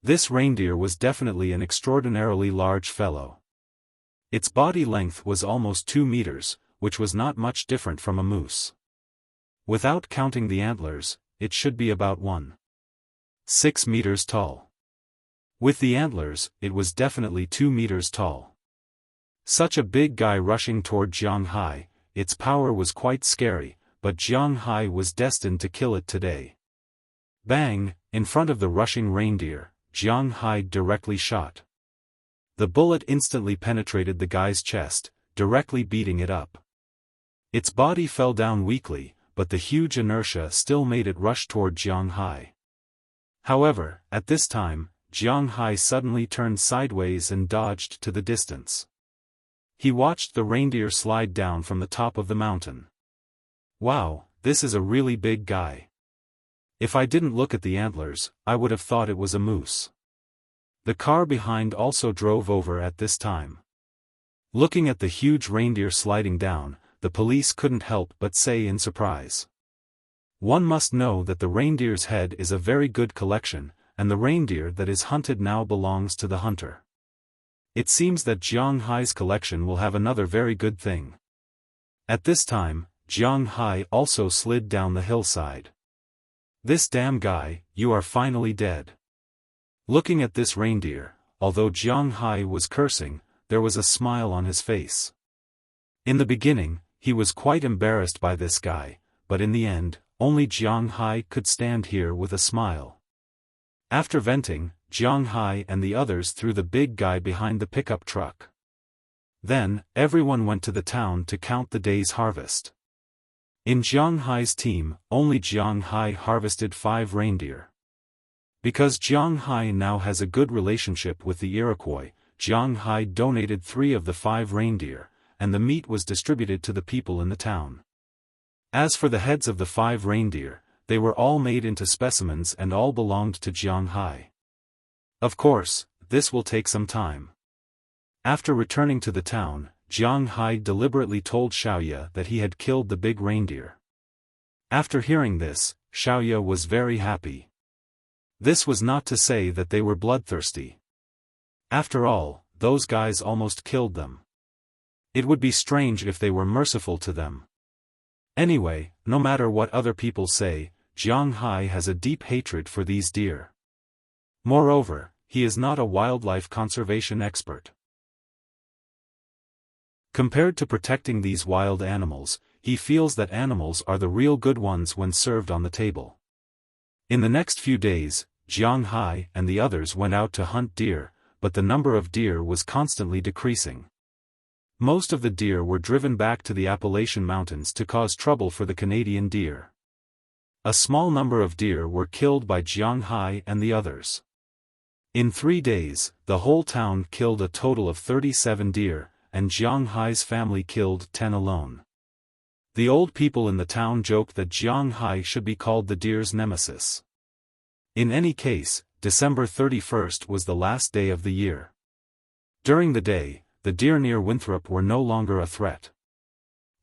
This reindeer was definitely an extraordinarily large fellow. Its body length was almost 2 meters, which was not much different from a moose. Without counting the antlers, it should be about 1.6 meters tall. With the antlers, it was definitely 2 meters tall. Such a big guy rushing toward Jiang Hai, its power was quite scary, but Jiang Hai was destined to kill it today. Bang! In front of the rushing reindeer, Jiang Hai directly shot. The bullet instantly penetrated the guy's chest, directly beating it up. Its body fell down weakly, but the huge inertia still made it rush toward Jiang Hai. However, at this time, Jiang Hai suddenly turned sideways and dodged to the distance. He watched the reindeer slide down from the top of the mountain. Wow, this is a really big guy. If I didn't look at the antlers, I would have thought it was a moose. The car behind also drove over at this time. Looking at the huge reindeer sliding down, the police couldn't help but say in surprise. One must know that the reindeer's head is a very good collection, and the reindeer that is hunted now belongs to the hunter. It seems that Jiang Hai's collection will have another very good thing. At this time, Jiang Hai also slid down the hillside. This damn guy, you are finally dead. Looking at this reindeer, although Jiang Hai was cursing, there was a smile on his face. In the beginning, he was quite embarrassed by this guy, but in the end, only Jiang Hai could stand here with a smile. After venting, Jiang Hai and the others threw the big guy behind the pickup truck. Then, everyone went to the town to count the day's harvest. In Jiang Hai's team, only Jiang Hai harvested 5 reindeer. Because Jiang Hai now has a good relationship with the Iroquois, Jiang Hai donated 3 of the 5 reindeer, and the meat was distributed to the people in the town. As for the heads of the 5 reindeer, they were all made into specimens and all belonged to Jiang Hai. Of course, this will take some time. After returning to the town, Jiang Hai deliberately told Xiaoya that he had killed the big reindeer. After hearing this, Xiaoya was very happy. This was not to say that they were bloodthirsty. After all, those guys almost killed them. It would be strange if they were merciful to them. Anyway, no matter what other people say, Jiang Hai has a deep hatred for these deer. Moreover, he is not a wildlife conservation expert. Compared to protecting these wild animals, he feels that animals are the real good ones when served on the table. In the next few days, Jiang Hai and the others went out to hunt deer, but the number of deer was constantly decreasing. Most of the deer were driven back to the Appalachian Mountains to cause trouble for the Canadian deer. A small number of deer were killed by Jiang Hai and the others. In 3 days, the whole town killed a total of 37 deer, and Jiang Hai's family killed 10 alone. The old people in the town joked that Jiang Hai should be called the deer's nemesis. In any case, December 31st was the last day of the year. During the day, the deer near Winthrop were no longer a threat.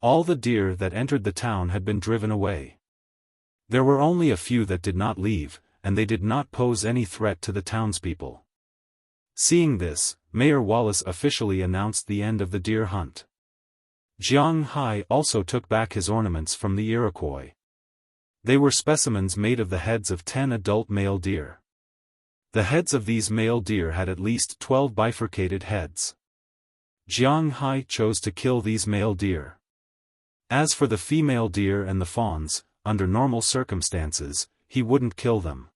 All the deer that entered the town had been driven away. There were only a few that did not leave, and they did not pose any threat to the townspeople. Seeing this, Mayor Wallace officially announced the end of the deer hunt. Jiang Hai also took back his ornaments from the Iroquois. They were specimens made of the heads of 10 adult male deer. The heads of these male deer had at least 12 bifurcated heads. Jiang Hai chose to kill these male deer. As for the female deer and the fawns, under normal circumstances, he wouldn't kill them.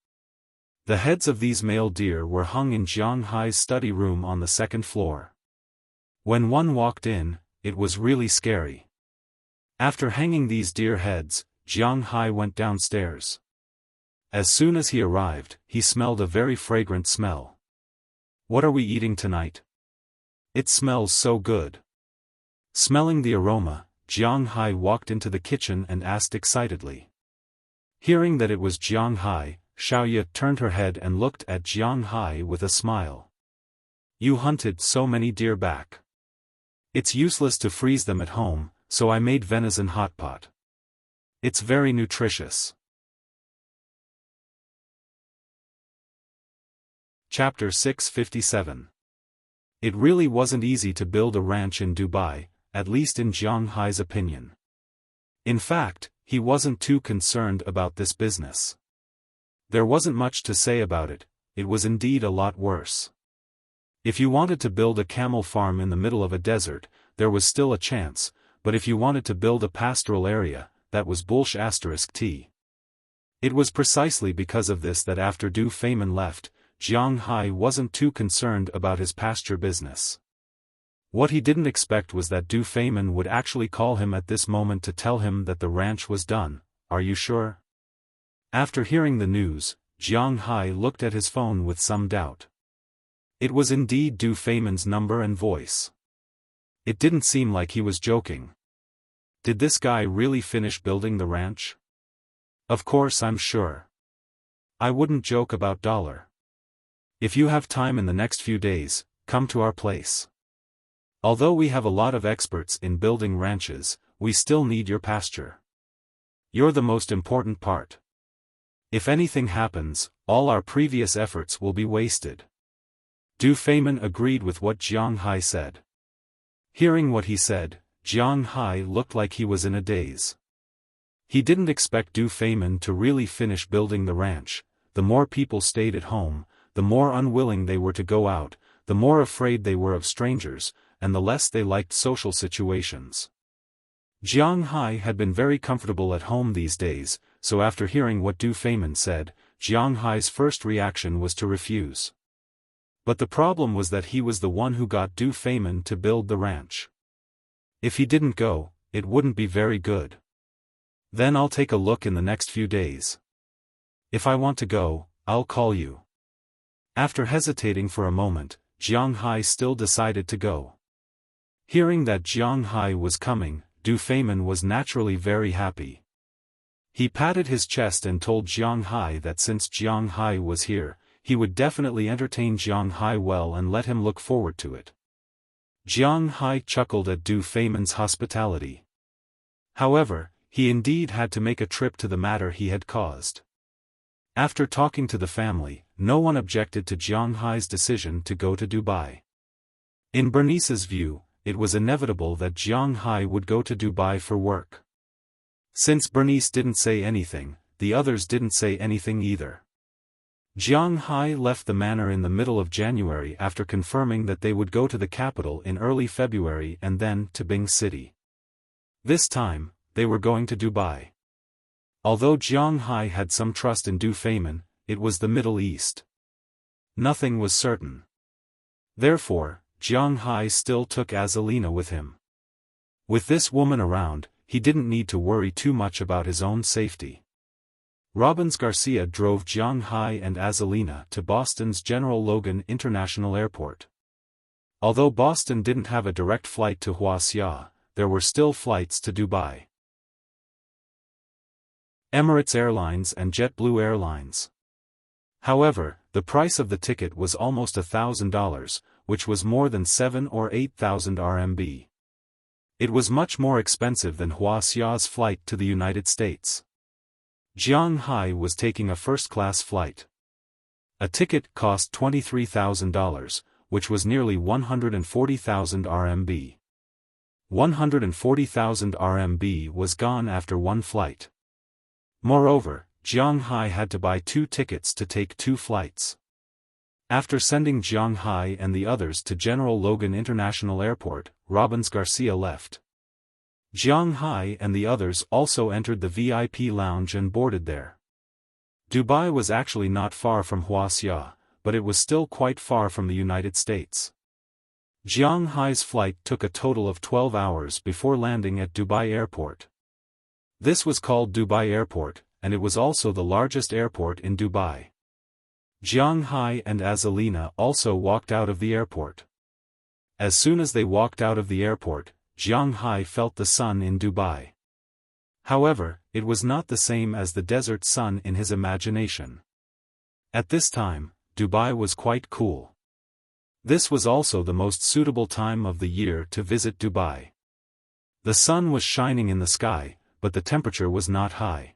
The heads of these male deer were hung in Jiang Hai's study room on the 2nd floor. When one walked in, it was really scary. After hanging these deer heads, Jiang Hai went downstairs. As soon as he arrived, he smelled a very fragrant smell. "What are we eating tonight? It smells so good." Smelling the aroma, Jiang Hai walked into the kitchen and asked excitedly. Hearing that it was Jiang Hai, Xiaoya turned her head and looked at Jiang Hai with a smile. "You hunted so many deer back. It's useless to freeze them at home, so I made venison hot pot. It's very nutritious." Chapter 657. It really wasn't easy to build a ranch in Dubai, at least in Jiang Hai's opinion. In fact, he wasn't too concerned about this business. There wasn't much to say about it, it was indeed a lot worse. If you wanted to build a camel farm in the middle of a desert, there was still a chance, but if you wanted to build a pastoral area, that was bullsh*t. It was precisely because of this that after Du Feimin left, Jiang Hai wasn't too concerned about his pasture business. What he didn't expect was that Du Feimin would actually call him at this moment to tell him that the ranch was done. "Are you sure?" After hearing the news, Jiang Hai looked at his phone with some doubt. It was indeed Du Feimin's number and voice. It didn't seem like he was joking. Did this guy really finish building the ranch? Of course I'm sure. I wouldn't joke about $. If you have time in the next few days, come to our place. Although we have a lot of experts in building ranches, we still need your pasture. You're the most important part. If anything happens, all our previous efforts will be wasted. Du Feimin agreed with what Jiang Hai said. Hearing what he said, Jiang Hai looked like he was in a daze. He didn't expect Du Feimin to really finish building the ranch. The more people stayed at home, the more unwilling they were to go out, the more afraid they were of strangers, and the less they liked social situations. Jiang Hai had been very comfortable at home these days, so after hearing what Du Feimin said, Jiang Hai's first reaction was to refuse. But the problem was that he was the one who got Du Feimin to build the ranch. If he didn't go, it wouldn't be very good. Then I'll take a look in the next few days. If I want to go, I'll call you. After hesitating for a moment, Jiang Hai still decided to go. Hearing that Jiang Hai was coming, Du Feimin was naturally very happy. He patted his chest and told Jiang Hai that since Jiang Hai was here, he would definitely entertain Jiang Hai well and let him look forward to it. Jiang Hai chuckled at Du Feimin's hospitality. However, he indeed had to make a trip to the matter he had caused. After talking to the family, no one objected to Jiang Hai's decision to go to Dubai. In Bernice's view, it was inevitable that Jiang Hai would go to Dubai for work. Since Bernice didn't say anything, the others didn't say anything either. Jiang Hai left the manor in the middle of January after confirming that they would go to the capital in early February and then to Bing City. This time, they were going to Dubai. Although Jiang Hai had some trust in Du Feimin, it was the Middle East. Nothing was certain. Therefore, Jiang Hai still took Azalina with him. With this woman around, he didn't need to worry too much about his own safety. Robbins Garcia drove Jiang Hai and Azalina to Boston's General Logan International Airport. Although Boston didn't have a direct flight to Wuxia, there were still flights to Dubai. Emirates Airlines and JetBlue Airlines. However, the price of the ticket was almost $1,000, which was more than 7,000 or 8,000 RMB. It was much more expensive than Wuxia's flight to the United States. Jiang Hai was taking a first-class flight. A ticket cost $23,000, which was nearly 140,000 RMB. 140,000 RMB was gone after one flight. Moreover, Jiang Hai had to buy 2 tickets to take 2 flights. After sending Jiang Hai and the others to General Logan International Airport, Robbins Garcia left. Jiang Hai and the others also entered the VIP lounge and boarded there. Dubai was actually not far from Wuxia, but it was still quite far from the United States. Jiang Hai's flight took a total of 12 hours before landing at Dubai Airport. This was called Dubai Airport, and it was also the largest airport in Dubai. Jiang Hai and Azalina also walked out of the airport. As soon as they walked out of the airport, Jiang Hai felt the sun in Dubai. However, it was not the same as the desert sun in his imagination. At this time, Dubai was quite cool. This was also the most suitable time of the year to visit Dubai. The sun was shining in the sky, but the temperature was not high.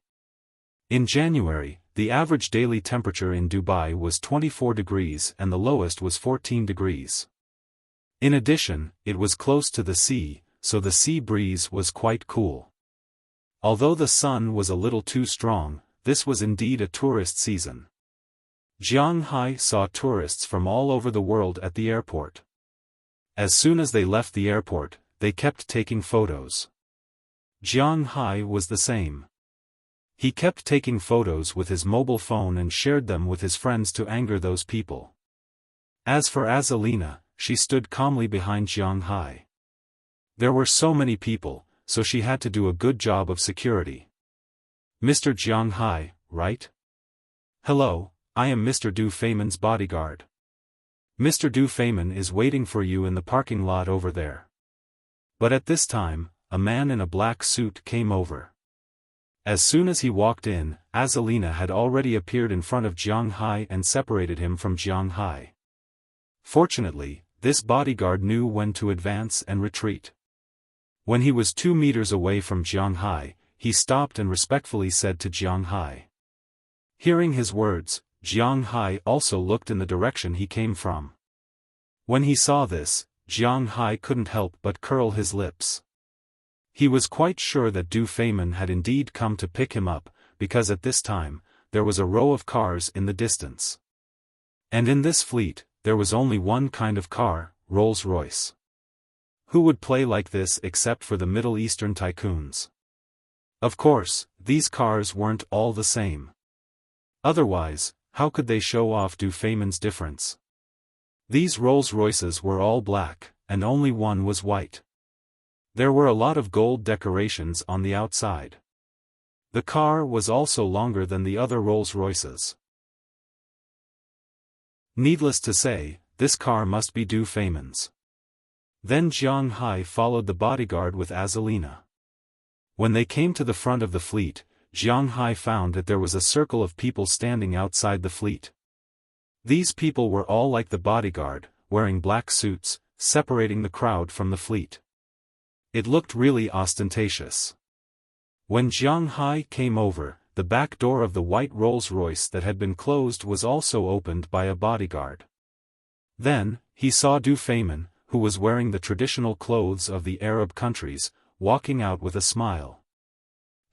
In January, The average daily temperature in Dubai was 24 degrees and the lowest was 14 degrees. In addition, it was close to the sea, so the sea breeze was quite cool. Although the sun was a little too strong, this was indeed a tourist season. Jiang Hai saw tourists from all over the world at the airport. As soon as they left the airport, they kept taking photos. Jiang Hai was the same. He kept taking photos with his mobile phone and shared them with his friends to anger those people. As for Azalina, she stood calmly behind Jiang Hai. There were so many people, so she had to do a good job of security. Mr. Jiang Hai, right? Hello, I am Mr. Du Feimin's bodyguard. Mr. Du Feimin is waiting for you in the parking lot over there. But at this time, a man in a black suit came over. As soon as he walked in, Azalina had already appeared in front of Jiang Hai and separated him from Jiang Hai. Fortunately, this bodyguard knew when to advance and retreat. When he was 2 meters away from Jiang Hai, he stopped and respectfully said to Jiang Hai. Hearing his words, Jiang Hai also looked in the direction he came from. When he saw this, Jiang Hai couldn't help but curl his lips. He was quite sure that Du Feimin had indeed come to pick him up, because at this time, there was a row of cars in the distance. And in this fleet, there was only one kind of car, Rolls-Royce. Who would play like this except for the Middle Eastern tycoons? Of course, these cars weren't all the same. Otherwise, how could they show off Du Feimin's difference? These Rolls-Royces were all black, and only one was white. There were a lot of gold decorations on the outside. The car was also longer than the other Rolls-Royces. Needless to say, this car must be Du Feimin's. Then Jiang Hai followed the bodyguard with Azalina. When they came to the front of the fleet, Jiang Hai found that there was a circle of people standing outside the fleet. These people were all like the bodyguard, wearing black suits, separating the crowd from the fleet. It looked really ostentatious. When Jiang Hai came over, the back door of the white Rolls-Royce that had been closed was also opened by a bodyguard. Then, he saw Du Feimin, who was wearing the traditional clothes of the Arab countries, walking out with a smile.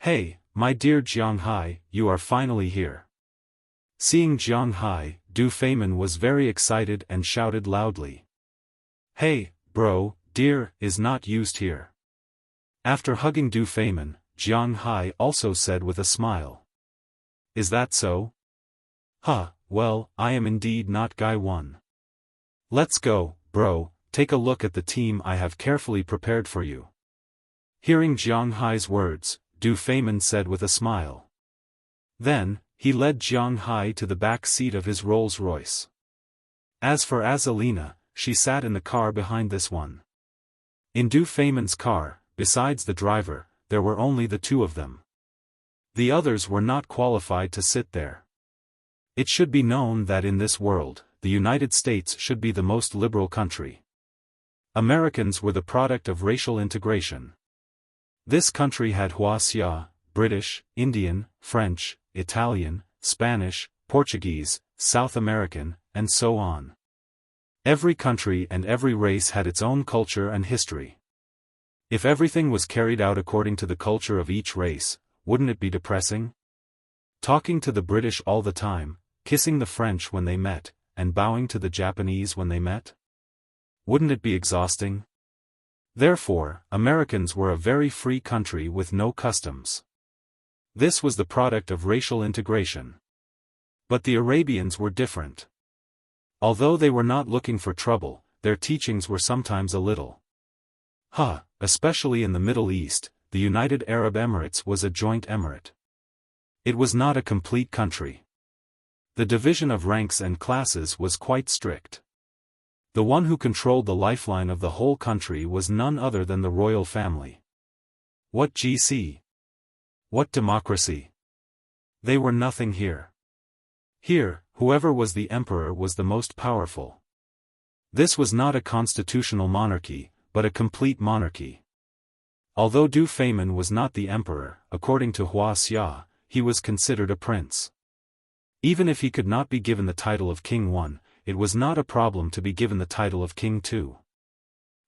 Hey, my dear Jiang Hai, you are finally here. Seeing Jiang Hai, Du Feimin was very excited and shouted loudly. Hey, bro, dear, is not used here. After hugging Du Feimin, Jiang Hai also said with a smile. Is that so? Huh, well, I am indeed not Guy 1. Let's go, bro, take a look at the team I have carefully prepared for you. Hearing Jiang Hai's words, Du Feimin said with a smile. Then, he led Jiang Hai to the back seat of his Rolls-Royce. As for Azalina, she sat in the car behind this one. In Du Feimin's car, besides the driver, there were only the two of them. The others were not qualified to sit there. It should be known that in this world, the United States should be the most liberal country. Americans were the product of racial integration. This country had Wuxia, British, Indian, French, Italian, Spanish, Portuguese, South American, and so on. Every country and every race had its own culture and history. If everything was carried out according to the culture of each race, wouldn't it be depressing? Talking to the British all the time, kissing the French when they met, and bowing to the Japanese when they met? Wouldn't it be exhausting? Therefore, Americans were a very free country with no customs. This was the product of racial integration. But the Arabians were different. Although they were not looking for trouble, their teachings were sometimes a little. Especially in the Middle East, the United Arab Emirates was a joint emirate. It was not a complete country. The division of ranks and classes was quite strict. The one who controlled the lifeline of the whole country was none other than the royal family. What GC? What democracy? They were nothing here. Here, whoever was the emperor was the most powerful. This was not a constitutional monarchy, but a complete monarchy. Although Du Feimin was not the emperor, according to Wuxia, he was considered a prince. Even if he could not be given the title of King 1, it was not a problem to be given the title of King 2.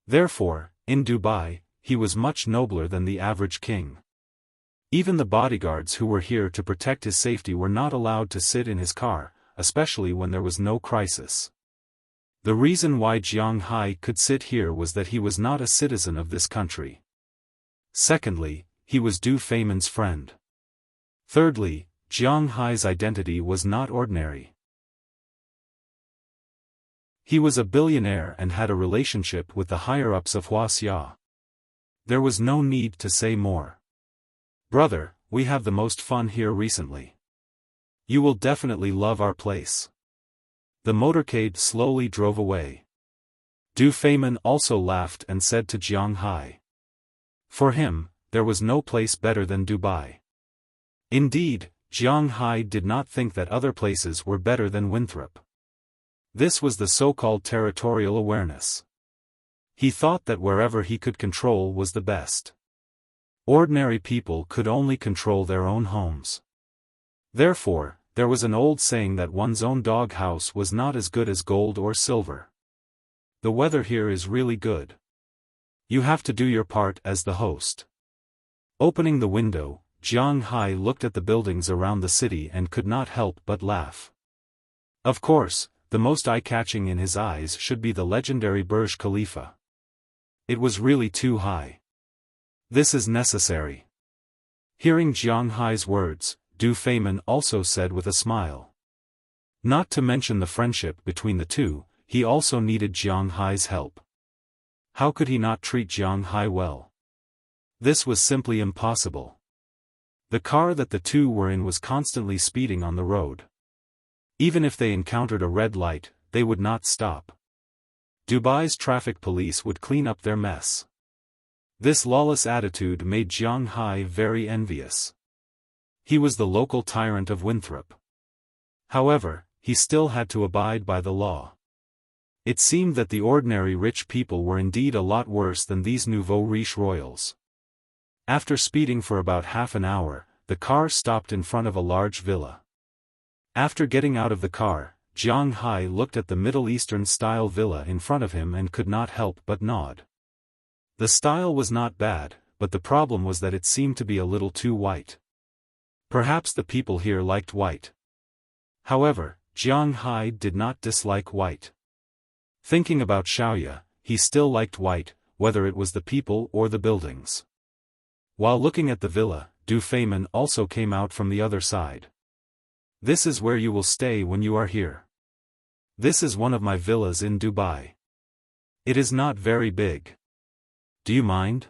Therefore, in Dubai, he was much nobler than the average king. Even the bodyguards who were here to protect his safety were not allowed to sit in his car, especially when there was no crisis. The reason why Jiang Hai could sit here was that he was not a citizen of this country. Secondly, he was Du Feimin's friend. Thirdly, Jiang Hai's identity was not ordinary. He was a billionaire and had a relationship with the higher-ups of Wuxia. There was no need to say more. Brother, we have the most fun here recently. You will definitely love our place. The motorcade slowly drove away. Du Feimin also laughed and said to Jiang Hai. For him, there was no place better than Dubai. Indeed, Jiang Hai did not think that other places were better than Winthrop. This was the so-called territorial awareness. He thought that wherever he could control was the best. Ordinary people could only control their own homes. Therefore, there was an old saying that one's own dog house was not as good as gold or silver. The weather here is really good. You have to do your part as the host. Opening the window, Jiang Hai looked at the buildings around the city and could not help but laugh. Of course, the most eye-catching in his eyes should be the legendary Burj Khalifa. It was really too high. This is necessary. Hearing Jiang Hai's words, Du Feimin also said with a smile. Not to mention the friendship between the two, he also needed Jiang Hai's help. How could he not treat Jiang Hai well? This was simply impossible. The car that the two were in was constantly speeding on the road. Even if they encountered a red light, they would not stop. Dubai's traffic police would clean up their mess. This lawless attitude made Jiang Hai very envious. He was the local tyrant of Winthrop. However, he still had to abide by the law. It seemed that the ordinary rich people were indeed a lot worse than these nouveau riche royals. After speeding for about half an hour, the car stopped in front of a large villa. After getting out of the car, Jiang Hai looked at the Middle Eastern-style villa in front of him and could not help but nod. The style was not bad, but the problem was that it seemed to be a little too white. Perhaps the people here liked white. However, Jiang Hai did not dislike white. Thinking about Xiaoya, he still liked white, whether it was the people or the buildings. While looking at the villa, Du Feimin also came out from the other side. This is where you will stay when you are here. This is one of my villas in Dubai. It is not very big. Do you mind?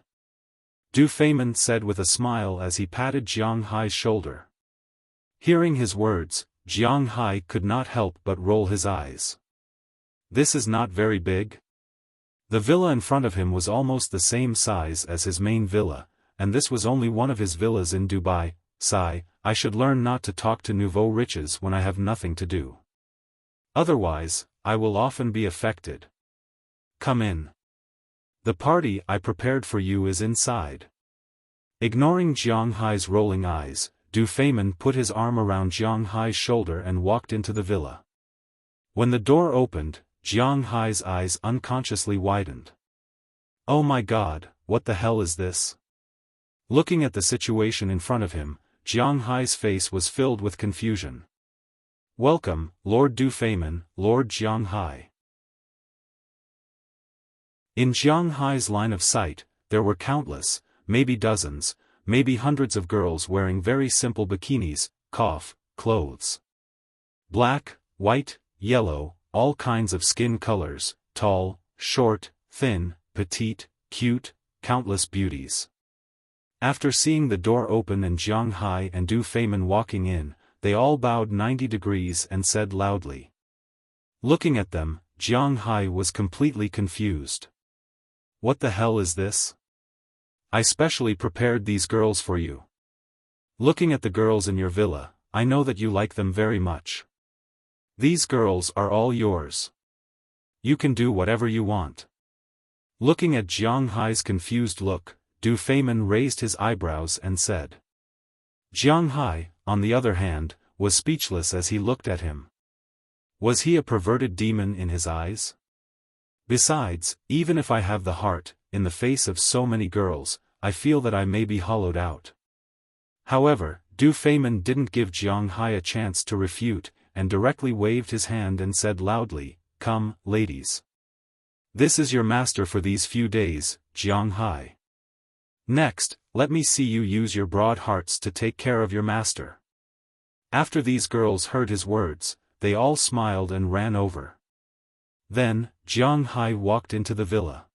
Du Feimin said with a smile as he patted Jiang Hai's shoulder. Hearing his words, Jiang Hai could not help but roll his eyes. This is not very big? The villa in front of him was almost the same size as his main villa, and this was only one of his villas in Dubai. Sigh, I should learn not to talk to nouveau riches when I have nothing to do. Otherwise, I will often be affected. Come in. The party I prepared for you is inside. Ignoring Jiang Hai's rolling eyes, Du Feimin put his arm around Jiang Hai's shoulder and walked into the villa. When the door opened, Jiang Hai's eyes unconsciously widened. Oh my God, what the hell is this? Looking at the situation in front of him, Jiang Hai's face was filled with confusion. Welcome, Lord Du Feimin, Lord Jiang Hai. In Jiang Hai's line of sight, there were countless, maybe dozens, maybe hundreds of girls wearing very simple bikinis, clothes. Black, white, yellow, all kinds of skin colors, tall, short, thin, petite, cute, countless beauties. After seeing the door open and Jiang Hai and Du Feimin walking in, they all bowed 90 degrees and said loudly. Looking at them, Jiang Hai was completely confused. What the hell is this? I specially prepared these girls for you. Looking at the girls in your villa, I know that you like them very much. These girls are all yours. You can do whatever you want. Looking at Jiang Hai's confused look, Du Feimin raised his eyebrows and said. Jiang Hai, on the other hand, was speechless as he looked at him. Was he a perverted demon in his eyes? Besides, even if I have the heart, in the face of so many girls, I feel that I may be hollowed out. However, Du Feimin didn't give Jiang Hai a chance to refute, and directly waved his hand and said loudly, "Come, ladies. This is your master for these few days, Jiang Hai. Next, let me see you use your broad hearts to take care of your master." After these girls heard his words, they all smiled and ran over. Then, Jiang Hai walked into the villa.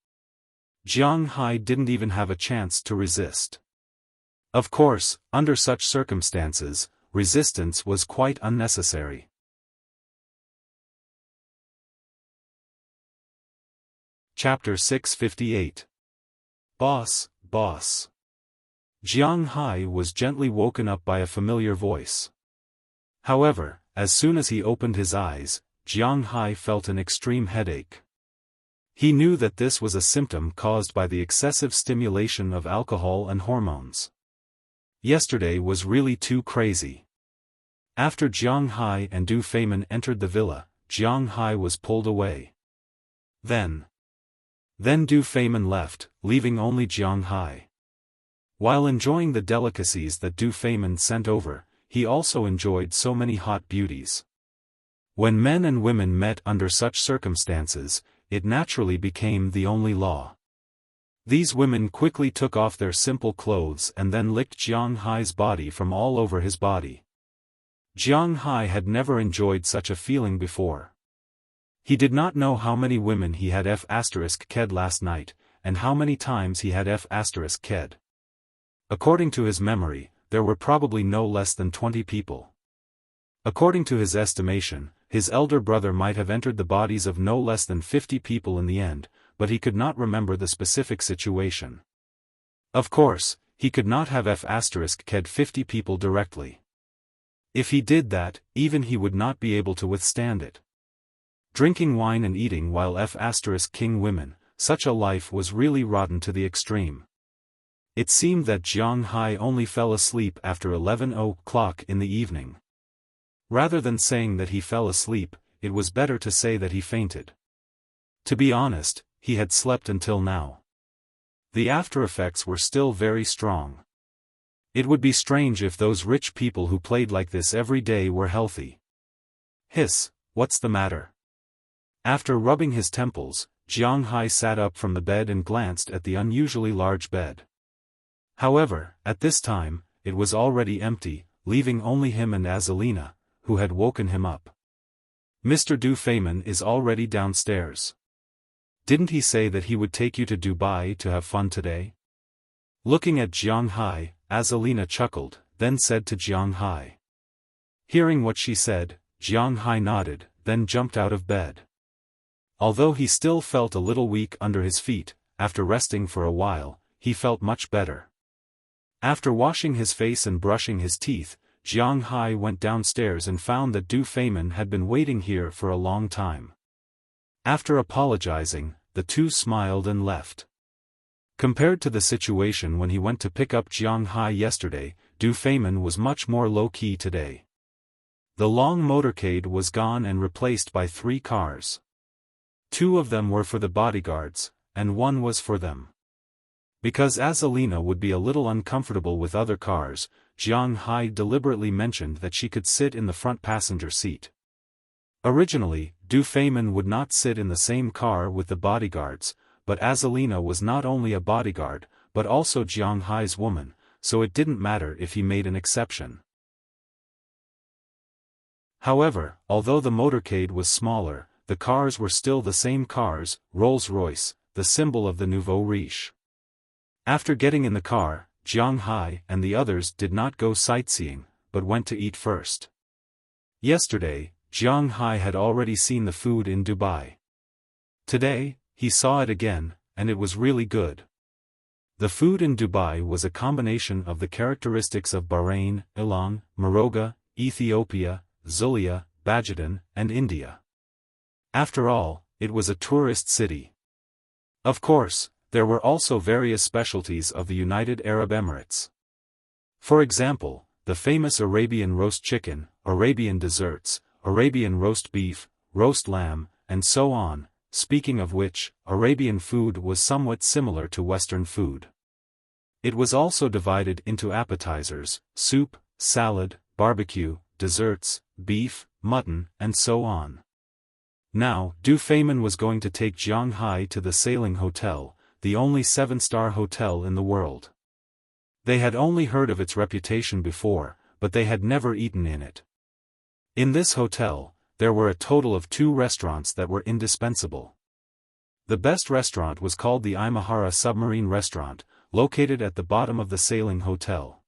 Jiang Hai didn't even have a chance to resist. Of course, under such circumstances, resistance was quite unnecessary. Chapter 658. Boss, boss. Jiang Hai was gently woken up by a familiar voice. However, as soon as he opened his eyes, Jiang Hai felt an extreme headache. He knew that this was a symptom caused by the excessive stimulation of alcohol and hormones. Yesterday was really too crazy. After Jiang Hai and Du Feimin entered the villa, Jiang Hai was pulled away. Then Du Feimin left, leaving only Jiang Hai. While enjoying the delicacies that Du Feimin sent over, he also enjoyed so many hot beauties. When men and women met under such circumstances, it naturally became the only law. These women quickly took off their simple clothes and then licked Jiang Hai's body from all over his body. Jiang Hai had never enjoyed such a feeling before. He did not know how many women he had f***ked last night, and how many times he had f***ked. According to his memory, there were probably no less than 20 people. According to his estimation, his elder brother might have entered the bodies of no less than 50 people in the end, but he could not remember the specific situation. Of course, he could not have f***ked 50 people directly. If he did that, even he would not be able to withstand it. Drinking wine and eating while f***ing women, such a life was really rotten to the extreme. It seemed that Jiang Hai only fell asleep after 11 o'clock in the evening. Rather than saying that he fell asleep, it was better to say that he fainted. To be honest, he had slept until now. The after effects were still very strong. It would be strange if those rich people who played like this every day were healthy. Hiss, what's the matter? After rubbing his temples, Jiang Hai sat up from the bed and glanced at the unusually large bed. However, at this time, it was already empty, leaving only him and Azalina, who had woken him up. Mr. Du Feimin is already downstairs. Didn't he say that he would take you to Dubai to have fun today? Looking at Jiang Hai, Azalina chuckled, then said to Jiang Hai. Hearing what she said, Jiang Hai nodded, then jumped out of bed. Although he still felt a little weak under his feet, after resting for a while, he felt much better. After washing his face and brushing his teeth, Jiang Hai went downstairs and found that Du Feimin had been waiting here for a long time. After apologizing, the two smiled and left. Compared to the situation when he went to pick up Jiang Hai yesterday, Du Feimin was much more low-key today. The long motorcade was gone and replaced by 3 cars. 2 of them were for the bodyguards, and 1 was for them. Because Azalina would be a little uncomfortable with other cars, Jiang Hai deliberately mentioned that she could sit in the front passenger seat. Originally, Du Feimin would not sit in the same car with the bodyguards, but Azalina was not only a bodyguard, but also Jiang Hai's woman, so it didn't matter if he made an exception. However, although the motorcade was smaller, the cars were still the same cars, Rolls-Royce, the symbol of the nouveau riche. After getting in the car, Jiang Hai and the others did not go sightseeing, but went to eat first. Yesterday, Jiang Hai had already seen the food in Dubai. Today, he saw it again, and it was really good. The food in Dubai was a combination of the characteristics of Bahrain, Iran, Morocco, Ethiopia, Zulia, Bajadin, and India. After all, it was a tourist city. Of course, there were also various specialties of the United Arab Emirates. For example, the famous Arabian roast chicken, Arabian desserts, Arabian roast beef, roast lamb, and so on, speaking of which, Arabian food was somewhat similar to Western food. It was also divided into appetizers, soup, salad, barbecue, desserts, beef, mutton, and so on. Now, Du Feimin was going to take Jiang Hai to the Sailing Hotel, the only 7-star hotel in the world. They had only heard of its reputation before, but they had never eaten in it. In this hotel, there were a total of 2 restaurants that were indispensable. The best restaurant was called the Imahara Submarine Restaurant, located at the bottom of the Sailing Hotel.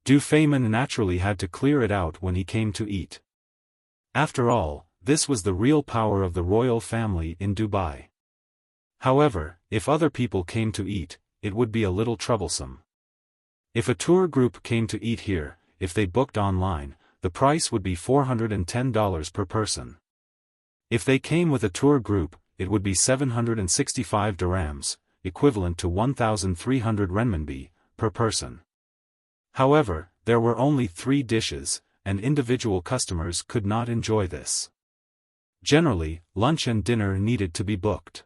Du Feimin naturally had to clear it out when he came to eat. After all, this was the real power of the royal family in Dubai. However, if other people came to eat, it would be a little troublesome. If a tour group came to eat here, if they booked online, the price would be $410 per person. If they came with a tour group, it would be 765 dirhams, equivalent to 1,300 renminbi, per person. However, there were only 3 dishes, and individual customers could not enjoy this. Generally, lunch and dinner needed to be booked.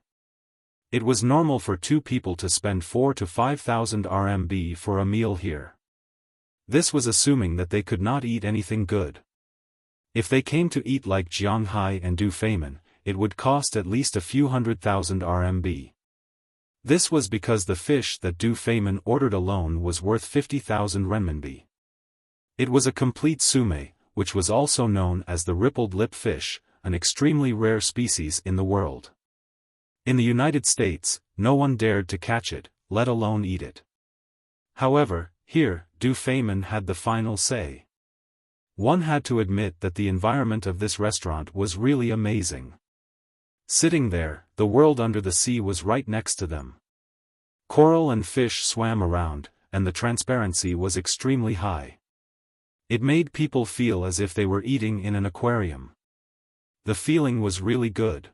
It was normal for 2 people to spend 4,000 to 5,000 RMB for a meal here. This was assuming that they could not eat anything good. If they came to eat like Jiang Hai and Du Feimin, it would cost at least a few 100,000 RMB. This was because the fish that Du Feimin ordered alone was worth 50,000 renminbi. It was a complete sume, which was also known as the rippled lip fish, an extremely rare species in the world. In the United States, no one dared to catch it, let alone eat it. However, here, Du Feimin had the final say. One had to admit that the environment of this restaurant was really amazing. Sitting there, the world under the sea was right next to them. Coral and fish swam around, and the transparency was extremely high. It made people feel as if they were eating in an aquarium. The feeling was really good.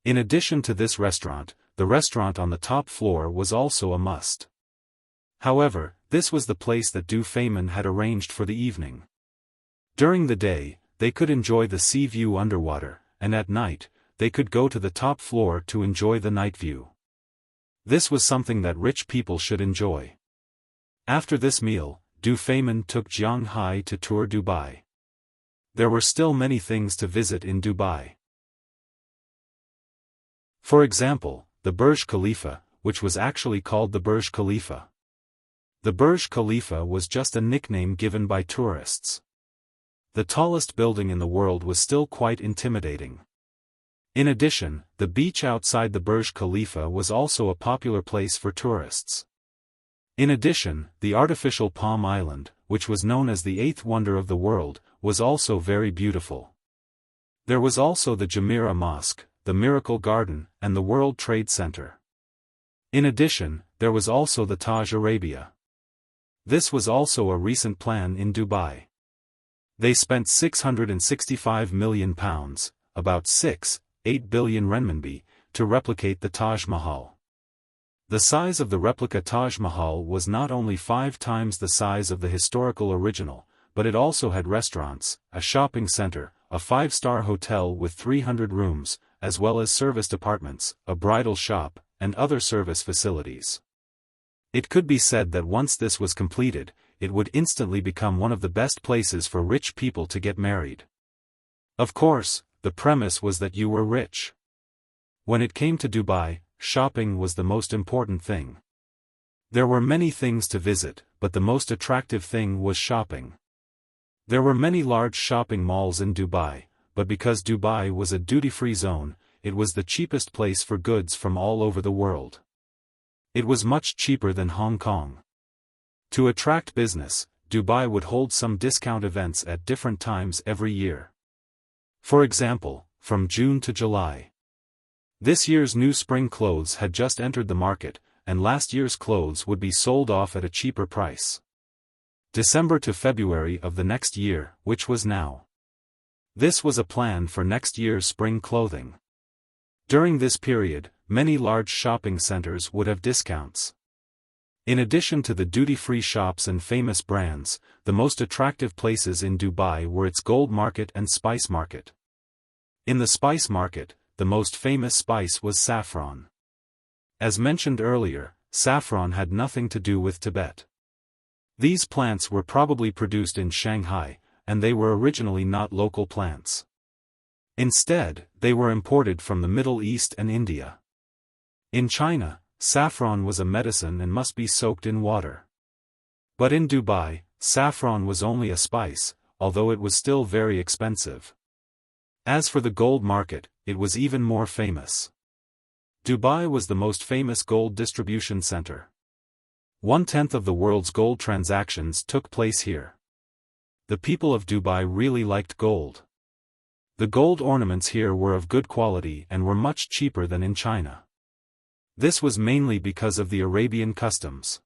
In addition to this restaurant, the restaurant on the top floor was also a must. However, this was the place that Du Feimin had arranged for the evening. During the day, they could enjoy the sea view underwater, and at night, they could go to the top floor to enjoy the night view. This was something that rich people should enjoy. After this meal, Du Feimin took Jiang Hai to tour Dubai. There were still many things to visit in Dubai. For example, the Burj Khalifa, which was actually called the Burj Khalifa. The Burj Khalifa was just a nickname given by tourists. The tallest building in the world was still quite intimidating. In addition, the beach outside the Burj Khalifa was also a popular place for tourists. In addition, the artificial Palm Island, which was known as the 8th wonder of the world, was also very beautiful. There was also the Jumeirah Mosque, the Miracle Garden, and the World Trade Center. In addition, there was also the Taj Arabia. This was also a recent plan in Dubai. They spent £665 million, about 6.8 billion renminbi, to replicate the Taj Mahal. The size of the replica Taj Mahal was not only 5 times the size of the historical original, but it also had restaurants, a shopping center, a 5-star hotel with 300 rooms, as well as serviced apartments, a bridal shop, and other service facilities. It could be said that once this was completed, it would instantly become one of the best places for rich people to get married. Of course, the premise was that you were rich. When it came to Dubai, shopping was the most important thing. There were many things to visit, but the most attractive thing was shopping. There were many large shopping malls in Dubai, but because Dubai was a duty-free zone, it was the cheapest place for goods from all over the world. It was much cheaper than Hong Kong. To attract business, Dubai would hold some discount events at different times every year. For example, from June to July. This year's new spring clothes had just entered the market, and last year's clothes would be sold off at a cheaper price. December to February of the next year, which was now. This was a plan for next year's spring clothing. During this period, many large shopping centers would have discounts. In addition to the duty-free shops and famous brands, the most attractive places in Dubai were its gold market and spice market. In the spice market, the most famous spice was saffron. As mentioned earlier, saffron had nothing to do with Tibet. These plants were probably produced in Shanghai, and they were originally not local plants. Instead, they were imported from the Middle East and India. In China, saffron was a medicine and must be soaked in water. But in Dubai, saffron was only a spice, although it was still very expensive. As for the gold market, it was even more famous. Dubai was the most famous gold distribution center. 1/10 of the world's gold transactions took place here. The people of Dubai really liked gold. The gold ornaments here were of good quality and were much cheaper than in China. This was mainly because of the Arabian customs.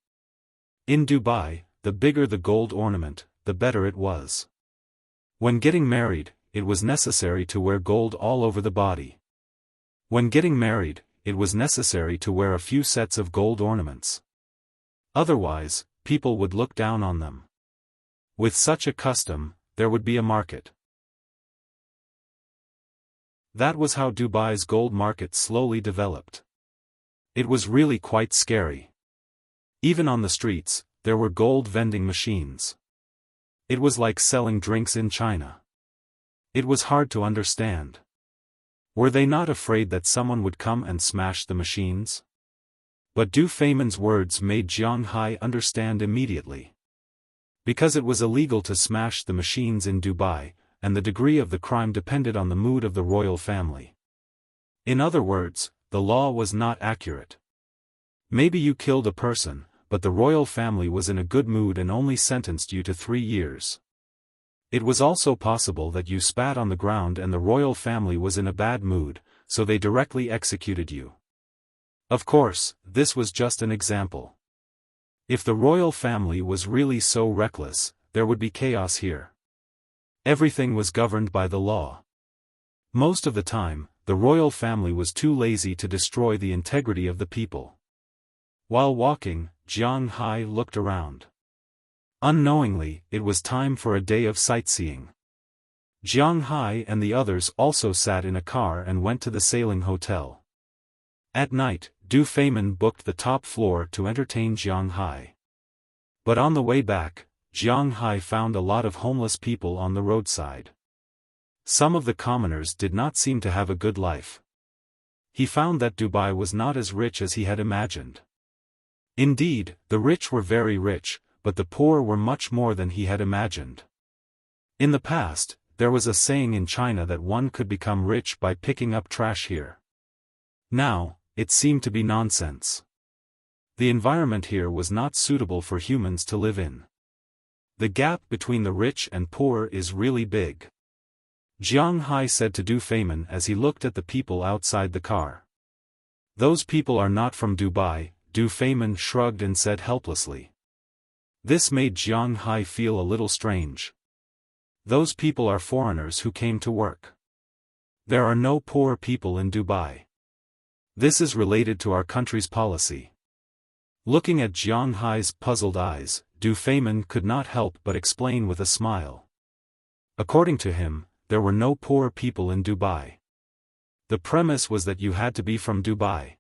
In Dubai, the bigger the gold ornament, the better it was. When getting married, it was necessary to wear gold all over the body. When getting married, it was necessary to wear a few sets of gold ornaments. Otherwise, people would look down on them. With such a custom, there would be a market. That was how Dubai's gold market slowly developed. It was really quite scary. Even on the streets, there were gold vending machines. It was like selling drinks in China. It was hard to understand. Were they not afraid that someone would come and smash the machines? But Du Feimin's words made Jiang Hai understand immediately. Because it was illegal to smash the machines in Dubai, and the degree of the crime depended on the mood of the royal family. In other words, the law was not accurate. Maybe you killed a person, but the royal family was in a good mood and only sentenced you to 3 years. It was also possible that you spat on the ground and the royal family was in a bad mood, so they directly executed you. Of course, this was just an example. If the royal family was really so reckless, there would be chaos here. Everything was governed by the law. Most of the time, the royal family was too lazy to destroy the integrity of the people. While walking, Jiang Hai looked around. Unknowingly, it was time for a day of sightseeing. Jiang Hai and the others also sat in a car and went to the sailing hotel. At night, Du Feimin booked the top floor to entertain Jiang Hai. But on the way back, Jiang Hai found a lot of homeless people on the roadside. Some of the commoners did not seem to have a good life. He found that Dubai was not as rich as he had imagined. Indeed, the rich were very rich, but the poor were much more than he had imagined. In the past, there was a saying in China that one could become rich by picking up trash here. Now, it seemed to be nonsense. The environment here was not suitable for humans to live in. The gap between the rich and poor is really big. Jiang Hai said to Du Feimin as he looked at the people outside the car. Those people are not from Dubai, Du Feimin shrugged and said helplessly. This made Jiang Hai feel a little strange. Those people are foreigners who came to work. There are no poor people in Dubai. This is related to our country's policy. Looking at Jiang Hai's puzzled eyes, Du Feimin could not help but explain with a smile. According to him, there were no poor people in Dubai. The premise was that you had to be from Dubai.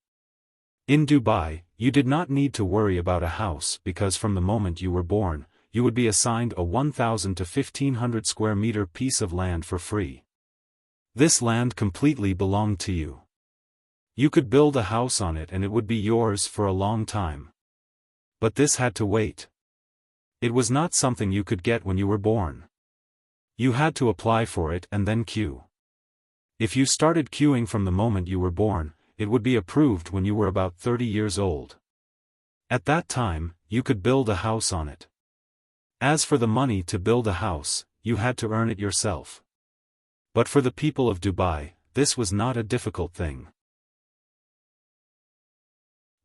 In Dubai, you did not need to worry about a house because from the moment you were born, you would be assigned a 1,000 to 1,500 square meter piece of land for free. This land completely belonged to you. You could build a house on it and it would be yours for a long time. But this had to wait. It was not something you could get when you were born. You had to apply for it and then queue. If you started queuing from the moment you were born, it would be approved when you were about 30 years old. At that time, you could build a house on it. As for the money to build a house, you had to earn it yourself. But for the people of Dubai, this was not a difficult thing.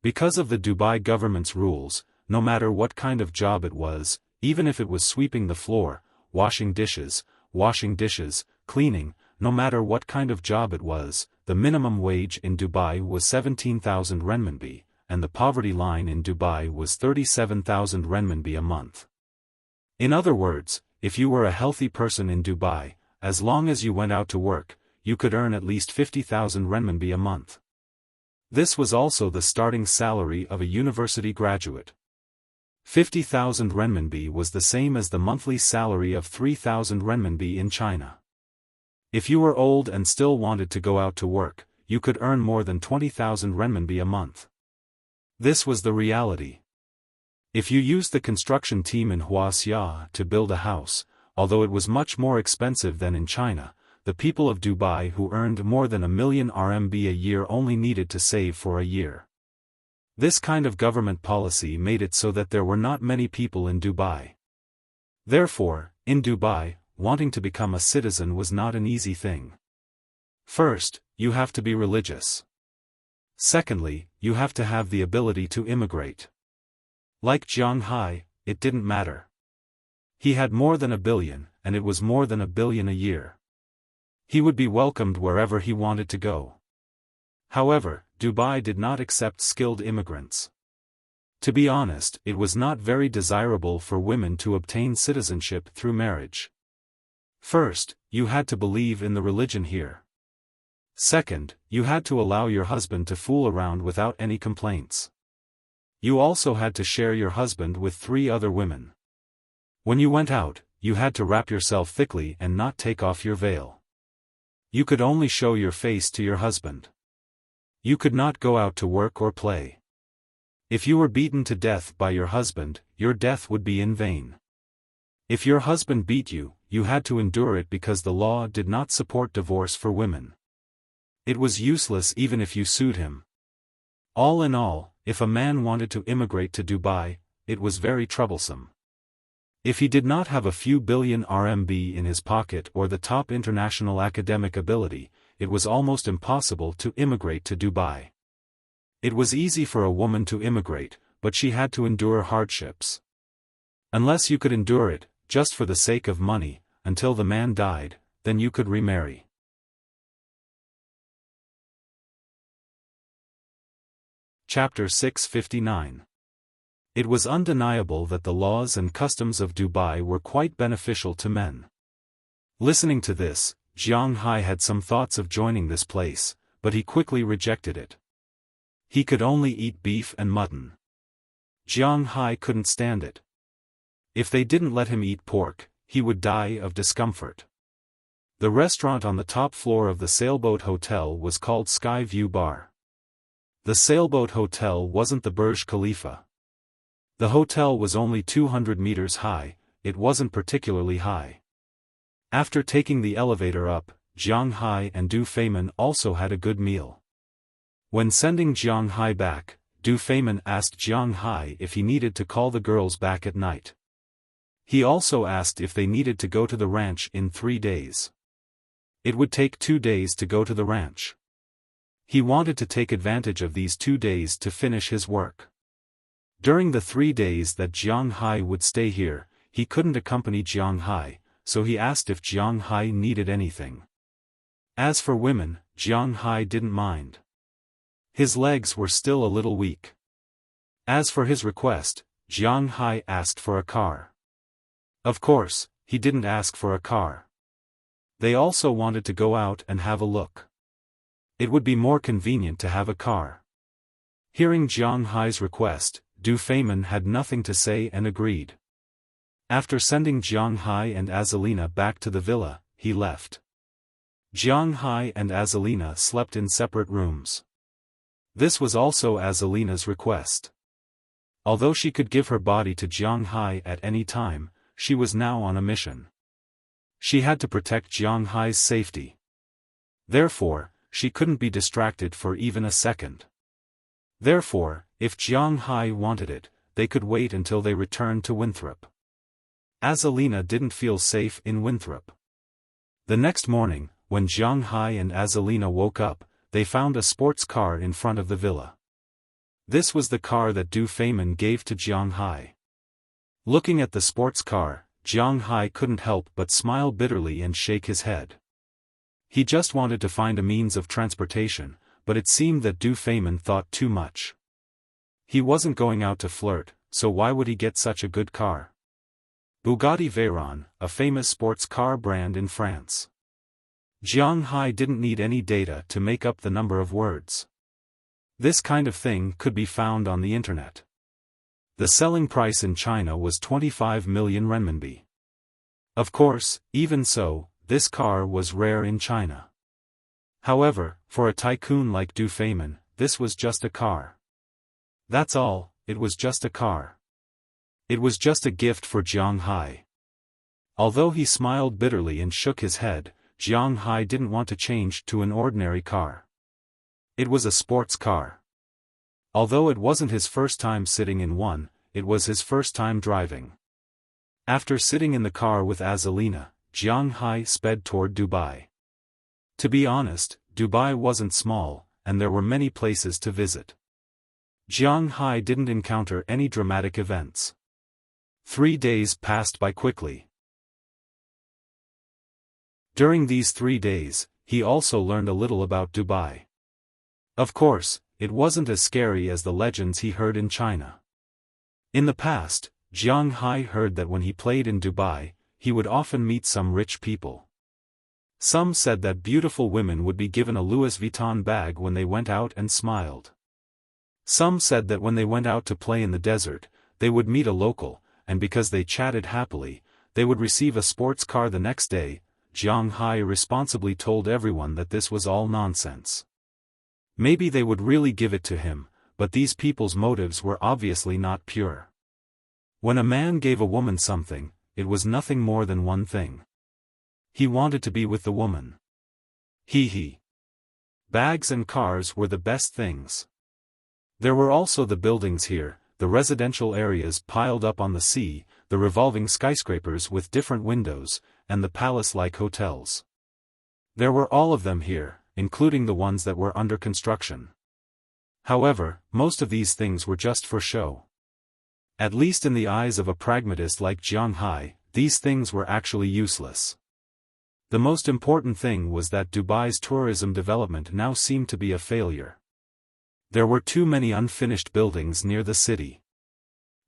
Because of the Dubai government's rules, no matter what kind of job it was, even if it was sweeping the floor, washing dishes, cleaning, no matter what kind of job it was, the minimum wage in Dubai was 17,000 renminbi, and the poverty line in Dubai was 37,000 renminbi a month. In other words, if you were a healthy person in Dubai, as long as you went out to work, you could earn at least 50,000 renminbi a month. This was also the starting salary of a university graduate. 50,000 renminbi was the same as the monthly salary of 3,000 renminbi in China. If you were old and still wanted to go out to work, you could earn more than 20,000 renminbi a month. This was the reality. If you used the construction team in Wuxia to build a house, although it was much more expensive than in China, the people of Dubai who earned more than 1 million RMB a year only needed to save for a year. This kind of government policy made it so that there were not many people in Dubai. Therefore, in Dubai, wanting to become a citizen was not an easy thing. First, you have to be religious. Secondly, you have to have the ability to immigrate. Like Jiang Hai, it didn't matter. He had more than 1 billion, and it was more than 1 billion a year. He would be welcomed wherever he wanted to go. However, Dubai did not accept skilled immigrants. To be honest, it was not very desirable for women to obtain citizenship through marriage. First, you had to believe in the religion here. Second, you had to allow your husband to fool around without any complaints. You also had to share your husband with 3 other women. When you went out, you had to wrap yourself thickly and not take off your veil. You could only show your face to your husband. You could not go out to work or play. If you were beaten to death by your husband, your death would be in vain. If your husband beat you, you had to endure it because the law did not support divorce for women. It was useless even if you sued him. All in all, if a man wanted to immigrate to Dubai, it was very troublesome. If he did not have a few billion RMB in his pocket or the top international academic ability, it was almost impossible to immigrate to Dubai. It was easy for a woman to immigrate, but she had to endure hardships. Unless you could endure it, just for the sake of money, until the man died, then you could remarry. Chapter 659. It was undeniable that the laws and customs of Dubai were quite beneficial to men. Listening to this, Jiang Hai had some thoughts of joining this place, but he quickly rejected it. He could only eat beef and mutton. Jiang Hai couldn't stand it. If they didn't let him eat pork, he would die of discomfort. The restaurant on the top floor of the Sailboat Hotel was called Sky View Bar. The Sailboat Hotel wasn't the Burj Khalifa. The hotel was only 200 meters high, it wasn't particularly high. After taking the elevator up, Jiang Hai and Du Feimin also had a good meal. When sending Jiang Hai back, Du Feimin asked Jiang Hai if he needed to call the girls back at night. He also asked if they needed to go to the ranch in 3 days. It would take 2 days to go to the ranch. He wanted to take advantage of these 2 days to finish his work. During the 3 days that Jiang Hai would stay here, he couldn't accompany Jiang Hai, so he asked if Jiang Hai needed anything. As for women, Jiang Hai didn't mind. His legs were still a little weak. As for his request, Jiang Hai asked for a car. Of course, he didn't ask for a car. They also wanted to go out and have a look. It would be more convenient to have a car. Hearing Jiang Hai's request, Du Feimin had nothing to say and agreed. After sending Jiang Hai and Azalina back to the villa, he left. Jiang Hai and Azalina slept in separate rooms. This was also Azalina's request. Although she could give her body to Jiang Hai at any time, she was now on a mission. She had to protect Jiang Hai's safety. Therefore, she couldn't be distracted for even a second. Therefore, if Jiang Hai wanted it, they could wait until they returned to Winthrop. Azalina didn't feel safe in Winthrop. The next morning, when Jiang Hai and Azalina woke up, they found a sports car in front of the villa. This was the car that Du Feimin gave to Jiang Hai. Looking at the sports car, Jiang Hai couldn't help but smile bitterly and shake his head. He just wanted to find a means of transportation, but it seemed that Du Feimin thought too much. He wasn't going out to flirt, so why would he get such a good car? Bugatti Veyron, a famous sports car brand in France. Jiang Hai didn't need any data to make up the number of words. This kind of thing could be found on the internet. The selling price in China was 25 million renminbi. Of course, even so, this car was rare in China. However, for a tycoon like Du Feynman, this was just a car. That's all, it was just a car. It was just a gift for Jiang Hai. Although he smiled bitterly and shook his head, Jiang Hai didn't want to change to an ordinary car. It was a sports car. Although it wasn't his first time sitting in one, it was his first time driving. After sitting in the car with Azalina, Jiang Hai sped toward Dubai. To be honest, Dubai wasn't small, and there were many places to visit. Jiang Hai didn't encounter any dramatic events. 3 days passed by quickly. During these 3 days, he also learned a little about Dubai. Of course, it wasn't as scary as the legends he heard in China. In the past, Jiang Hai heard that when he played in Dubai, he would often meet some rich people. Some said that beautiful women would be given a Louis Vuitton bag when they went out and smiled. Some said that when they went out to play in the desert, they would meet a local, and because they chatted happily, they would receive a sports car the next day. Jiang Hai responsibly told everyone that this was all nonsense. Maybe they would really give it to him, but these people's motives were obviously not pure. When a man gave a woman something, it was nothing more than one thing. He wanted to be with the woman. He. Bags and cars were the best things. There were also the buildings here, the residential areas piled up on the sea, the revolving skyscrapers with different windows, and the palace-like hotels. There were all of them here, including the ones that were under construction. However, most of these things were just for show. At least in the eyes of a pragmatist like Jiang Hai, these things were actually useless. The most important thing was that Dubai's tourism development now seemed to be a failure. There were too many unfinished buildings near the city.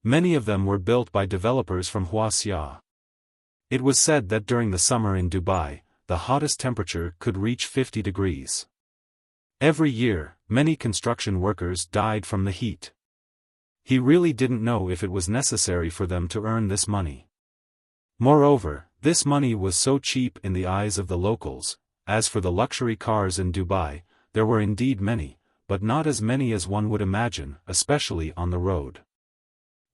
Many of them were built by developers from Wuxia. It was said that during the summer in Dubai, the hottest temperature could reach 50 degrees. Every year, many construction workers died from the heat. He really didn't know if it was necessary for them to earn this money. Moreover, this money was so cheap in the eyes of the locals. As for the luxury cars in Dubai, there were indeed many, but not as many as one would imagine, especially on the road.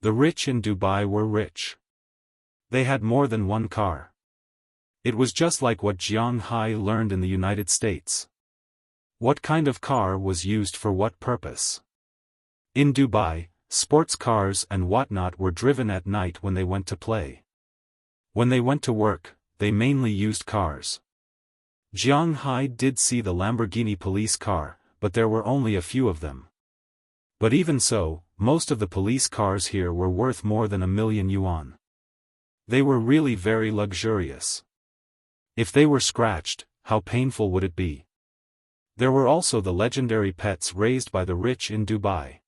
The rich in Dubai were rich. They had more than one car. It was just like what Jiang Hai learned in the United States. What kind of car was used for what purpose? In Dubai, sports cars and whatnot were driven at night when they went to play. When they went to work, they mainly used cars. Jiang Hai did see the Lamborghini police car, but there were only a few of them. But even so, most of the police cars here were worth more than 1 million yuan. They were really very luxurious. If they were scratched, how painful would it be? There were also the legendary pets raised by the rich in Dubai.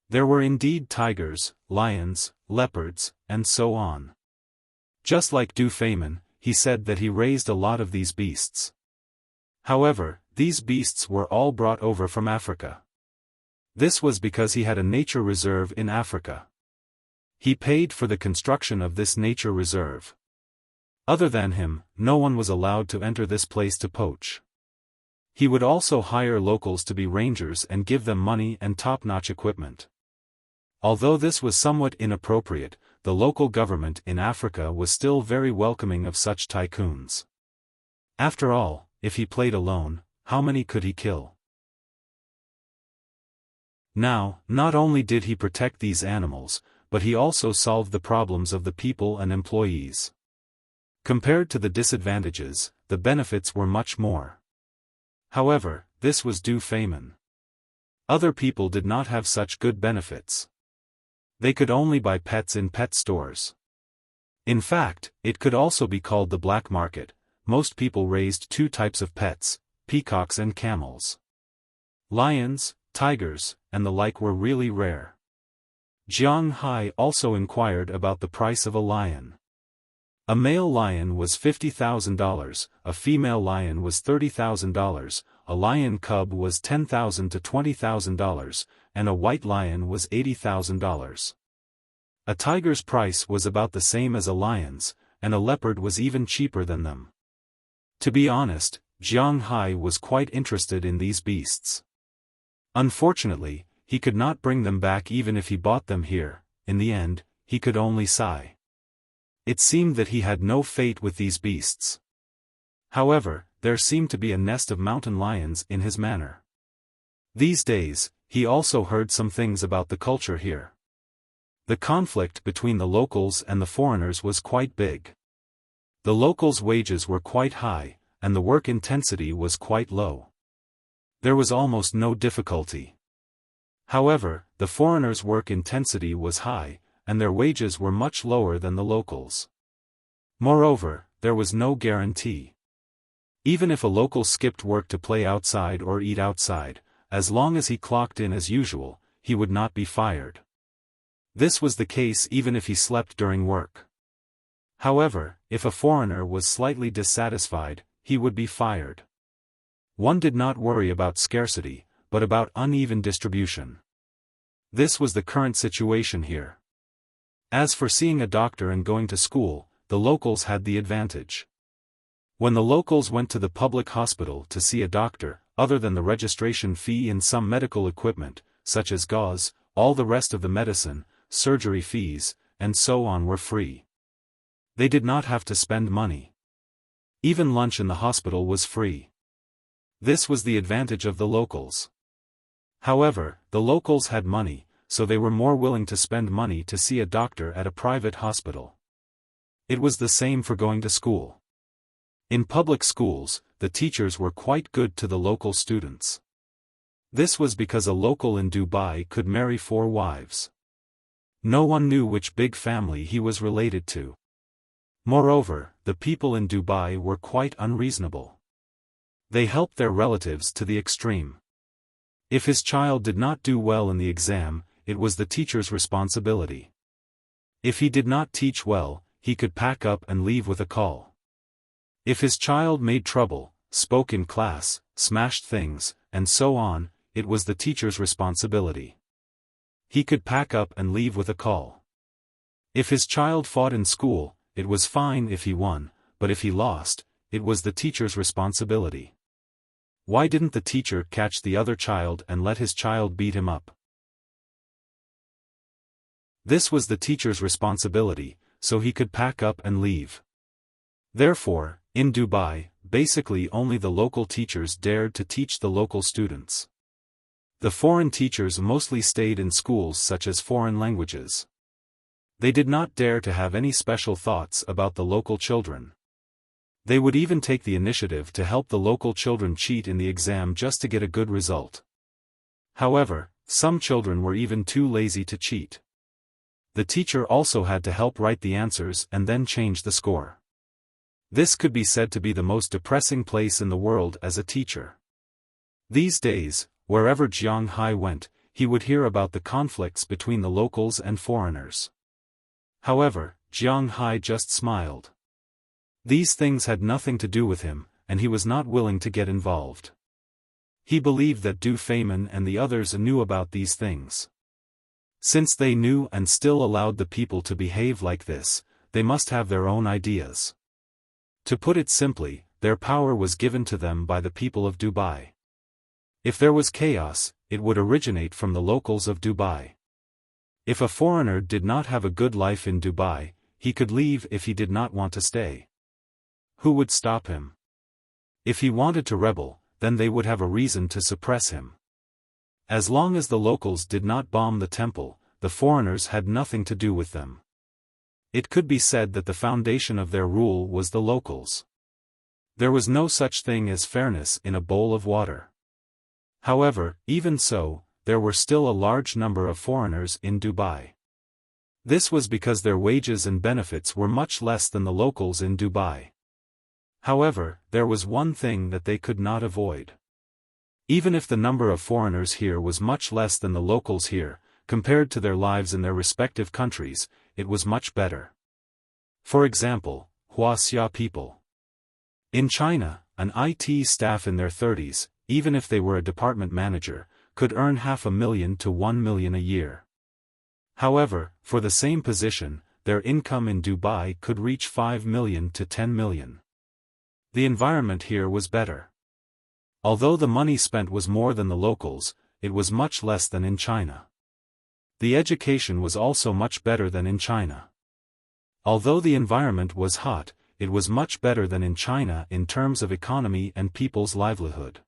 There were indeed tigers, lions, leopards, and so on. Just like Du Feynman, he said that he raised a lot of these beasts. However, these beasts were all brought over from Africa. This was because he had a nature reserve in Africa. He paid for the construction of this nature reserve. Other than him, no one was allowed to enter this place to poach. He would also hire locals to be rangers and give them money and top-notch equipment. Although this was somewhat inappropriate, the local government in Africa was still very welcoming of such tycoons. After all, if he played alone, how many could he kill? Now, not only did he protect these animals, but he also solved the problems of the people and employees. Compared to the disadvantages, the benefits were much more. However, this was Du Feynman. Other people did not have such good benefits. They could only buy pets in pet stores. In fact, it could also be called the black market. Most people raised 2 types of pets, peacocks and camels. Lions, tigers, and the like were really rare. Jiang Hai also inquired about the price of a lion. A male lion was $50,000, a female lion was $30,000, a lion cub was $10,000 to $20,000, and a white lion was $80,000. A tiger's price was about the same as a lion's, and a leopard was even cheaper than them. To be honest, Jiang Hai was quite interested in these beasts. Unfortunately, he could not bring them back even if he bought them here. In the end, he could only sigh. It seemed that he had no fate with these beasts. However, there seemed to be a nest of mountain lions in his manor. These days, he also heard some things about the culture here. The conflict between the locals and the foreigners was quite big. The locals' wages were quite high, and the work intensity was quite low. There was almost no difficulty. However, the foreigners' work intensity was high, and their wages were much lower than the locals. Moreover, there was no guarantee. Even if a local skipped work to play outside or eat outside, as long as he clocked in as usual, he would not be fired. This was the case even if he slept during work. However, if a foreigner was slightly dissatisfied, he would be fired. One did not worry about scarcity, but about uneven distribution. This was the current situation here. As for seeing a doctor and going to school, the locals had the advantage. When the locals went to the public hospital to see a doctor, other than the registration fee and some medical equipment, such as gauze, all the rest of the medicine, surgery fees, and so on were free. They did not have to spend money. Even lunch in the hospital was free. This was the advantage of the locals. However, the locals had money, so they were more willing to spend money to see a doctor at a private hospital. It was the same for going to school. In public schools, the teachers were quite good to the local students. This was because a local in Dubai could marry 4 wives. No one knew which big family he was related to. Moreover, the people in Dubai were quite unreasonable. They helped their relatives to the extreme. If his child did not do well in the exam, it was the teacher's responsibility. If he did not teach well, he could pack up and leave with a call. If his child made trouble, spoke in class, smashed things, and so on, it was the teacher's responsibility. He could pack up and leave with a call. If his child fought in school, it was fine if he won, but if he lost, it was the teacher's responsibility. Why didn't the teacher catch the other child and let his child beat him up? This was the teacher's responsibility, so he could pack up and leave. Therefore, in Dubai, basically only the local teachers dared to teach the local students. The foreign teachers mostly stayed in schools such as foreign languages. They did not dare to have any special thoughts about the local children. They would even take the initiative to help the local children cheat in the exam just to get a good result. However, some children were even too lazy to cheat. The teacher also had to help write the answers and then change the score. This could be said to be the most depressing place in the world as a teacher. These days, wherever Jiang Hai went, he would hear about the conflicts between the locals and foreigners. However, Jiang Hai just smiled. These things had nothing to do with him, and he was not willing to get involved. He believed that Du Feynman and the others knew about these things. Since they knew and still allowed the people to behave like this, they must have their own ideas. To put it simply, their power was given to them by the people of Dubai. If there was chaos, it would originate from the locals of Dubai. If a foreigner did not have a good life in Dubai, he could leave if he did not want to stay. Who would stop him? If he wanted to rebel, then they would have a reason to suppress him. As long as the locals did not bomb the temple, the foreigners had nothing to do with them. It could be said that the foundation of their rule was the locals. There was no such thing as fairness in a bowl of water. However, even so, there were still a large number of foreigners in Dubai. This was because their wages and benefits were much less than the locals in Dubai. However, there was one thing that they could not avoid. Even if the number of foreigners here was much less than the locals here, compared to their lives in their respective countries, it was much better. For example, Wuxia people. In China, an IT staff in their 30s, even if they were a department manager, could earn $500,000 to $1 million a year. However, for the same position, their income in Dubai could reach $5 million to $10 million. The environment here was better. Although the money spent was more than the locals, it was much less than in China. The education was also much better than in China. Although the environment was hot, it was much better than in China in terms of economy and people's livelihood.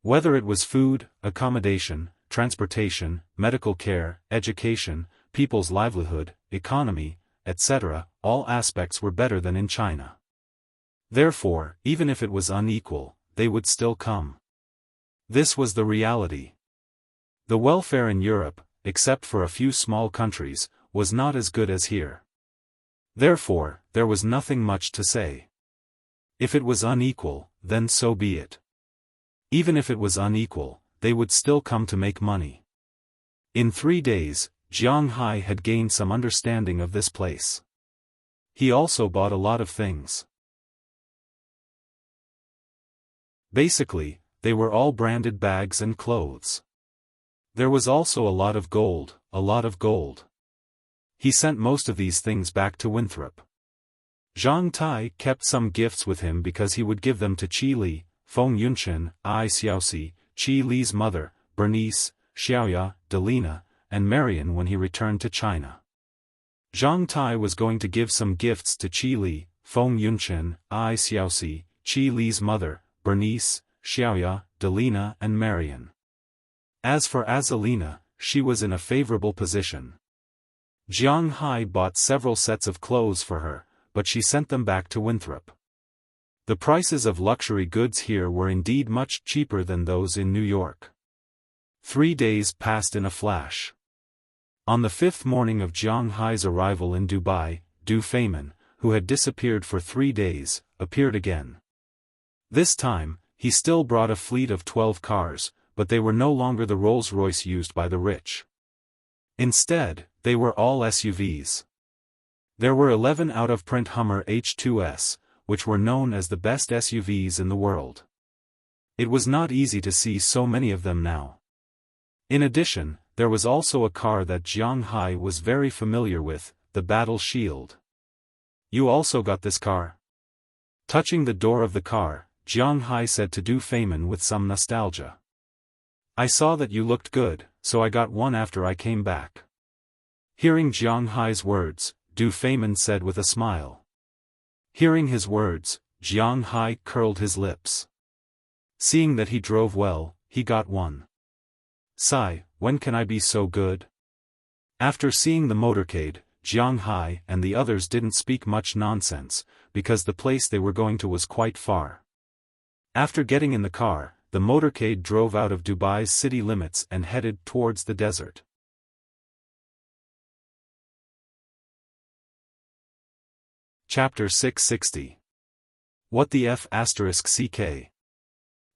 Whether it was food, accommodation, transportation, medical care, education, people's livelihood, economy, etc., all aspects were better than in China. Therefore, even if it was unequal, they would still come. This was the reality. The welfare in Europe, except for a few small countries, was not as good as here. Therefore, there was nothing much to say. If it was unequal, then so be it. Even if it was unequal, they would still come to make money. In 3 days, Jiang Hai had gained some understanding of this place. He also bought a lot of things. Basically, they were all branded bags and clothes. There was also a lot of gold, a lot of gold. He sent most of these things back to Winthrop. Zhang Tai kept some gifts with him because he would give them to Qi Li, Feng Yunchen, Ai Xiaoxi, Qi Li's mother, Bernice, Xiaoya, Delina, and Marian when he returned to China. Zhang Tai was going to give some gifts to Qi Li, Feng Yunchen, Ai Xiaoxi, Qi Li's mother, Bernice, Xiaoya, Delina and Marian. As for Azalina, she was in a favorable position. Jiang Hai bought several sets of clothes for her, but she sent them back to Winthrop. The prices of luxury goods here were indeed much cheaper than those in New York. 3 days passed in a flash. On the 5th morning of Jiang Hai's arrival in Dubai, Du Feimin, who had disappeared for 3 days, appeared again. This time, he still brought a fleet of 12 cars, but they were no longer the Rolls-Royce used by the rich. Instead, they were all SUVs. There were 11 out-of-print Hummer H2S, which were known as the best SUVs in the world. It was not easy to see so many of them now. In addition, there was also a car that Jiang Hai was very familiar with, the Battle Shield. "You also got this car?" Touching the door of the car, Jiang Hai said to Du Feimin with some nostalgia. "I saw that you looked good, so I got one after I came back." Hearing Jiang Hai's words, Du Feimin said with a smile. Hearing his words, Jiang Hai curled his lips. Seeing that he drove well, he got one. "Sai, when can I be so good?" After seeing the motorcade, Jiang Hai and the others didn't speak much nonsense, because the place they were going to was quite far. After getting in the car, the motorcade drove out of Dubai's city limits and headed towards the desert. Chapter 660. What the F***ck?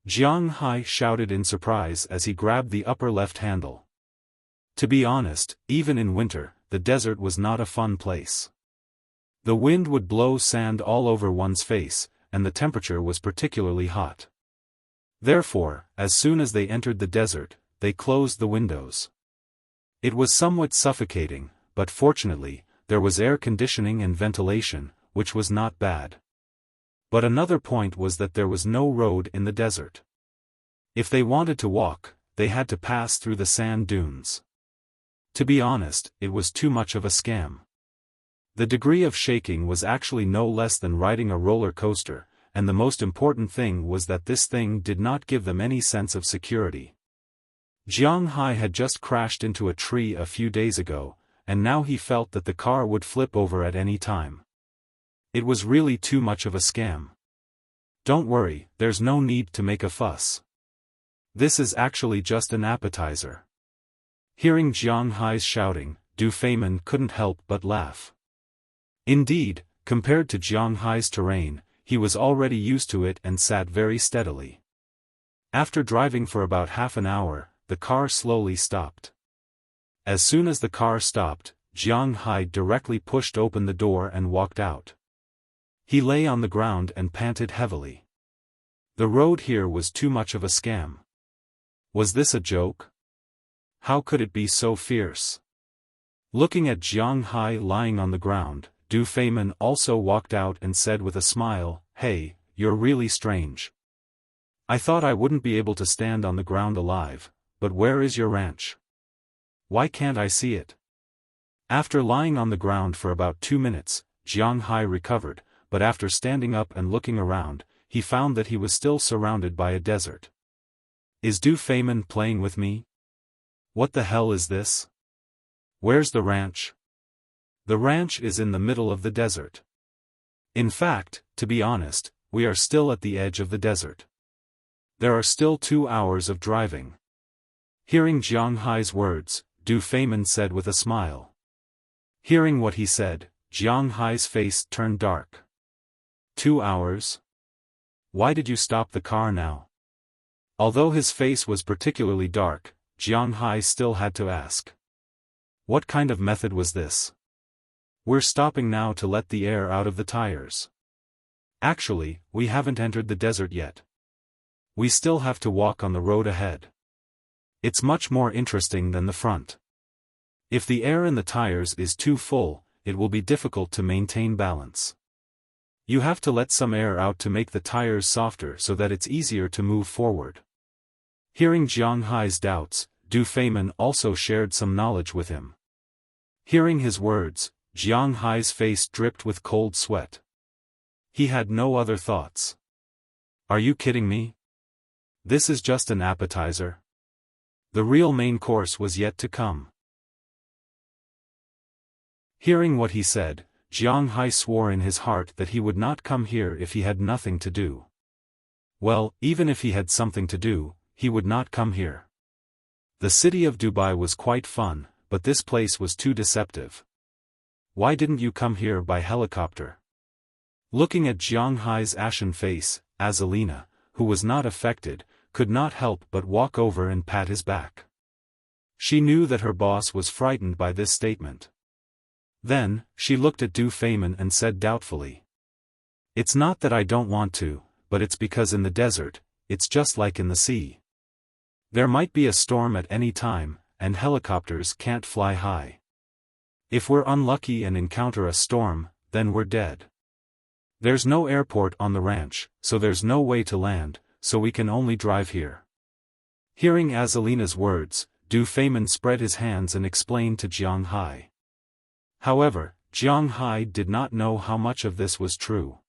Jiang Hai shouted in surprise as he grabbed the upper left handle. To be honest, even in winter, the desert was not a fun place. The wind would blow sand all over one's face, and the temperature was particularly hot. Therefore, as soon as they entered the desert, they closed the windows. It was somewhat suffocating, but fortunately, there was air conditioning and ventilation, which was not bad. But another point was that there was no road in the desert. If they wanted to walk, they had to pass through the sand dunes. To be honest, it was too much of a scam. The degree of shaking was actually no less than riding a roller coaster, and the most important thing was that this thing did not give them any sense of security. Jiang Hai had just crashed into a tree a few days ago, and now he felt that the car would flip over at any time. It was really too much of a scam. Don't worry, there's no need to make a fuss. This is actually just an appetizer. Hearing Jiang Hai's shouting, Du Feimin couldn't help but laugh. Indeed, compared to Jiang Hai's terrain, he was already used to it and sat very steadily. After driving for about half an hour, the car slowly stopped. As soon as the car stopped, Jiang Hai directly pushed open the door and walked out. He lay on the ground and panted heavily. The road here was too much of a scam. Was this a joke? How could it be so fierce? Looking at Jiang Hai lying on the ground, Du Feimin also walked out and said with a smile, "Hey, you're really strange. I thought I wouldn't be able to stand on the ground alive, but where is your ranch? Why can't I see it?" After lying on the ground for about 2 minutes, Jiang Hai recovered, but after standing up and looking around, he found that he was still surrounded by a desert. Is Du Feimin playing with me? What the hell is this? Where's the ranch? The ranch is in the middle of the desert. In fact, to be honest, we are still at the edge of the desert. There are still 2 hours of driving. Hearing Jiang Hai's words, Du Feimin said with a smile. Hearing what he said, Jiang Hai's face turned dark. 2 hours? Why did you stop the car now? Although his face was particularly dark, Jiang Hai still had to ask. What kind of method was this? We're stopping now to let the air out of the tires. Actually, we haven't entered the desert yet. We still have to walk on the road ahead. It's much more interesting than the front. If the air in the tires is too full, it will be difficult to maintain balance. You have to let some air out to make the tires softer so that it's easier to move forward. Hearing Jiang Hai's doubts, Du Feimin also shared some knowledge with him. Hearing his words, Jiang Hai's face dripped with cold sweat. He had no other thoughts. Are you kidding me? This is just an appetizer. The real main course was yet to come. Hearing what he said, Jiang Hai swore in his heart that he would not come here if he had nothing to do. Well, even if he had something to do, he would not come here. The city of Dubai was quite fun, but this place was too deceptive. Why didn't you come here by helicopter? Looking at Jiang Hai's ashen face, Azalina, who was not affected, could not help but walk over and pat his back. She knew that her boss was frightened by this statement. Then, she looked at Du Feimin and said doubtfully. It's not that I don't want to, but it's because in the desert, it's just like in the sea. There might be a storm at any time, and helicopters can't fly high. If we're unlucky and encounter a storm, then we're dead. There's no airport on the ranch, so there's no way to land, so we can only drive here. Hearing Azalina's words, Du Feimin spread his hands and explained to Jiang Hai. However, Jiang Hai did not know how much of this was true.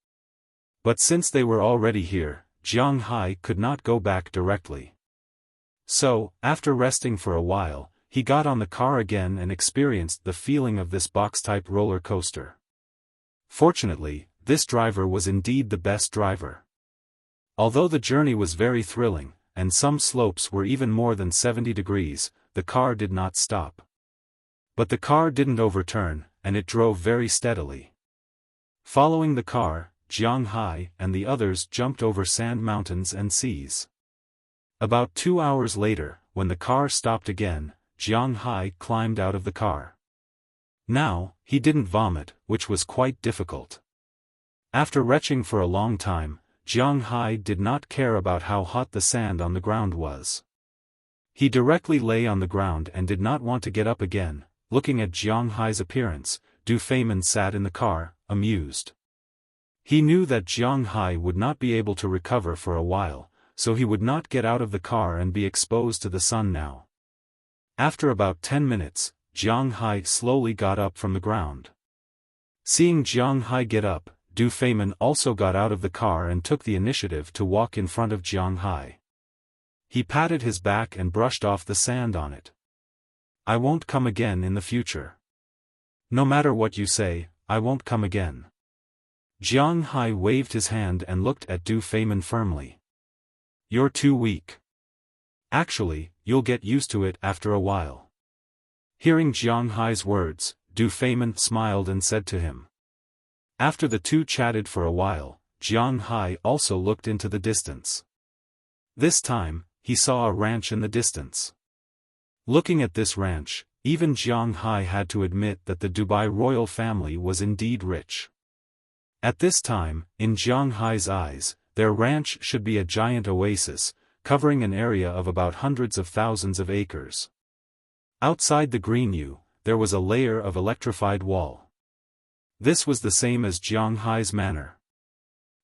But since they were already here, Jiang Hai could not go back directly. So, after resting for a while, he got on the car again and experienced the feeling of this box-type roller coaster. Fortunately, this driver was indeed the best driver. Although the journey was very thrilling, and some slopes were even more than 70 degrees, the car did not stop. But the car didn't overturn, and it drove very steadily. Following the car, Jiang Hai and the others jumped over sand mountains and seas. About 2 hours later, when the car stopped again, Jiang Hai climbed out of the car. Now, he didn't vomit, which was quite difficult. After retching for a long time, Jiang Hai did not care about how hot the sand on the ground was. He directly lay on the ground and did not want to get up again. Looking at Jiang Hai's appearance, Du Feimin sat in the car, amused. He knew that Jiang Hai would not be able to recover for a while, so he would not get out of the car and be exposed to the sun now. After about 10 minutes, Jiang Hai slowly got up from the ground. Seeing Jiang Hai get up, Du Feimin also got out of the car and took the initiative to walk in front of Jiang Hai. He patted his back and brushed off the sand on it. I won't come again in the future. No matter what you say, I won't come again. Jiang Hai waved his hand and looked at Du Feimin firmly. You're too weak. Actually, you'll get used to it after a while. Hearing Jiang Hai's words, Du Feimin smiled and said to him. After the two chatted for a while, Jiang Hai also looked into the distance. This time, he saw a ranch in the distance. Looking at this ranch, even Jiang Hai had to admit that the Dubai royal family was indeed rich. At this time, in Jiang Hai's eyes, their ranch should be a giant oasis, covering an area of about hundreds of thousands of acres. Outside the greenew, there was a layer of electrified wall. This was the same as Jiang Hai's manor.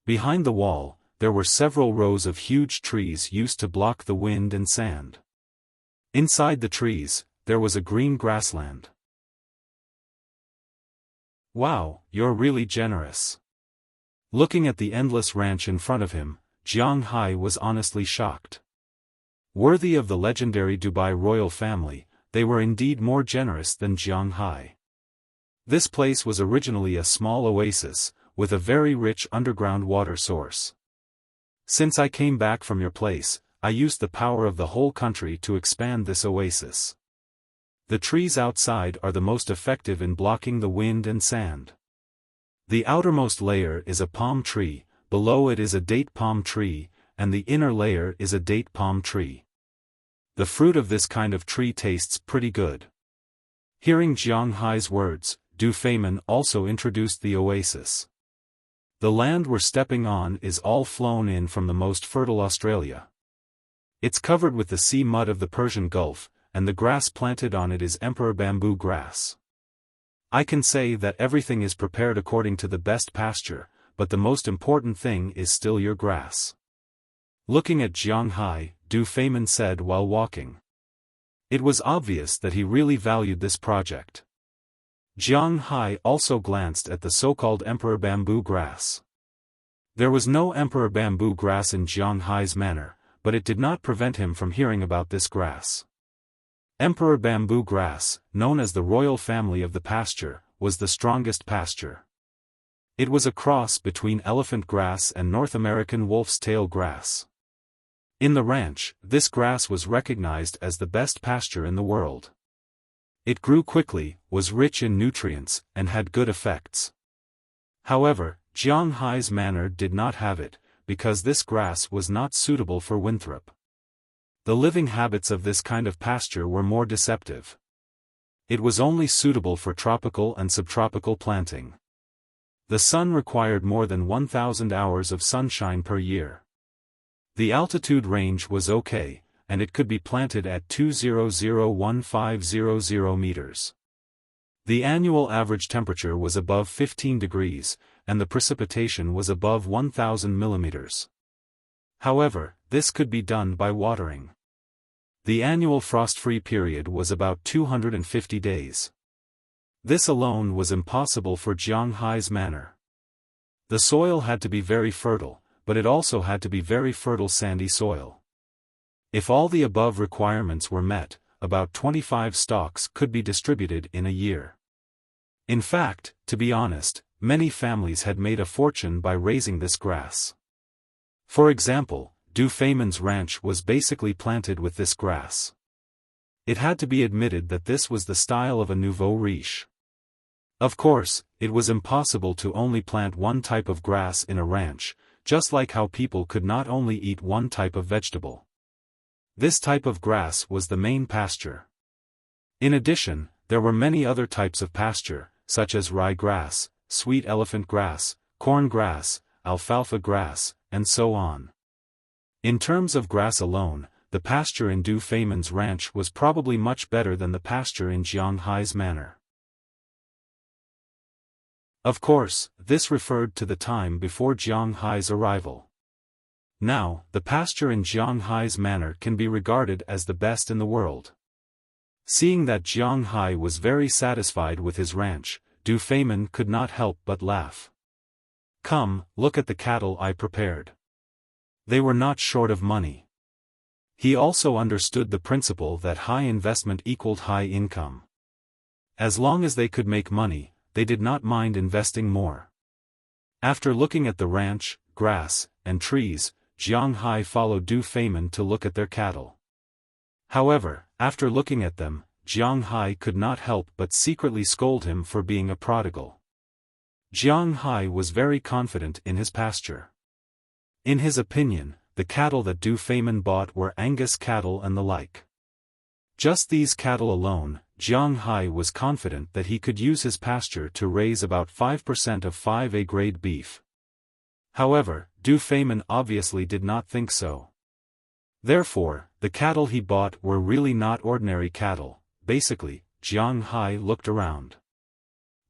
Behind the wall, there were several rows of huge trees used to block the wind and sand. Inside the trees, there was a green grassland. Wow, you're really generous. Looking at the endless ranch in front of him, Jiang Hai was honestly shocked. Worthy of the legendary Dubai royal family, they were indeed more generous than Jiang Hai. This place was originally a small oasis, with a very rich underground water source. Since I came back from your place, I used the power of the whole country to expand this oasis. The trees outside are the most effective in blocking the wind and sand. The outermost layer is a palm tree, below it is a date palm tree, and the inner layer is a date palm tree. The fruit of this kind of tree tastes pretty good. Hearing Jiang Hai's words, Du Feimin also introduced the oasis. The land we're stepping on is all flown in from the most fertile Australia. It's covered with the sea mud of the Persian Gulf, and the grass planted on it is emperor bamboo grass. I can say that everything is prepared according to the best pasture, but the most important thing is still your grass. Looking at Jiang Hai, Du Feimin said while walking. It was obvious that he really valued this project. Jiang Hai also glanced at the so-called emperor bamboo grass. There was no emperor bamboo grass in Jiang Hai's manor, but it did not prevent him from hearing about this grass. Emperor bamboo grass, known as the royal family of the pasture, was the strongest pasture. It was a cross between elephant grass and North American wolf's tail grass. In the ranch, this grass was recognized as the best pasture in the world. It grew quickly, was rich in nutrients, and had good effects. However, Jiang Hai's manor did not have it, because this grass was not suitable for Winthrop. The living habits of this kind of pasture were more deceptive. It was only suitable for tropical and subtropical planting. The sun required more than 1,000 hours of sunshine per year. The altitude range was okay, and it could be planted at 200,1500 meters. The annual average temperature was above 15 degrees, and the precipitation was above 1,000 millimeters. However, this could be done by watering. The annual frost-free period was about 250 days. This alone was impossible for Jiang Hai's manor. The soil had to be very fertile, but it also had to be very fertile sandy soil. If all the above requirements were met, about 25 stalks could be distributed in a year. In fact, to be honest, many families had made a fortune by raising this grass. For example, Du Feimin's ranch was basically planted with this grass. It had to be admitted that this was the style of a nouveau riche. Of course, it was impossible to only plant one type of grass in a ranch, just like how people could not only eat one type of vegetable. This type of grass was the main pasture. In addition, there were many other types of pasture, such as rye grass, sweet elephant grass, corn grass, alfalfa grass, and so on. In terms of grass alone, the pasture in Du Feimin's ranch was probably much better than the pasture in Jiang Hai's manor. Of course, this referred to the time before Jiang Hai's arrival. Now, the pasture in Jiang Hai's manor can be regarded as the best in the world. Seeing that Jiang Hai was very satisfied with his ranch, Du Feimin could not help but laugh. Come, look at the cattle I prepared. They were not short of money. He also understood the principle that high investment equaled high income. As long as they could make money, they did not mind investing more. After looking at the ranch, grass, and trees, Jiang Hai followed Du Feimin to look at their cattle. However, after looking at them, Jiang Hai could not help but secretly scold him for being a prodigal. Jiang Hai was very confident in his pasture. In his opinion, the cattle that Du Feimin bought were Angus cattle and the like. Just these cattle alone, Jiang Hai was confident that he could use his pasture to raise about 5% of 5A grade beef. However, Du Feimin obviously did not think so. Therefore, the cattle he bought were really not ordinary cattle. Basically, Jiang Hai looked around.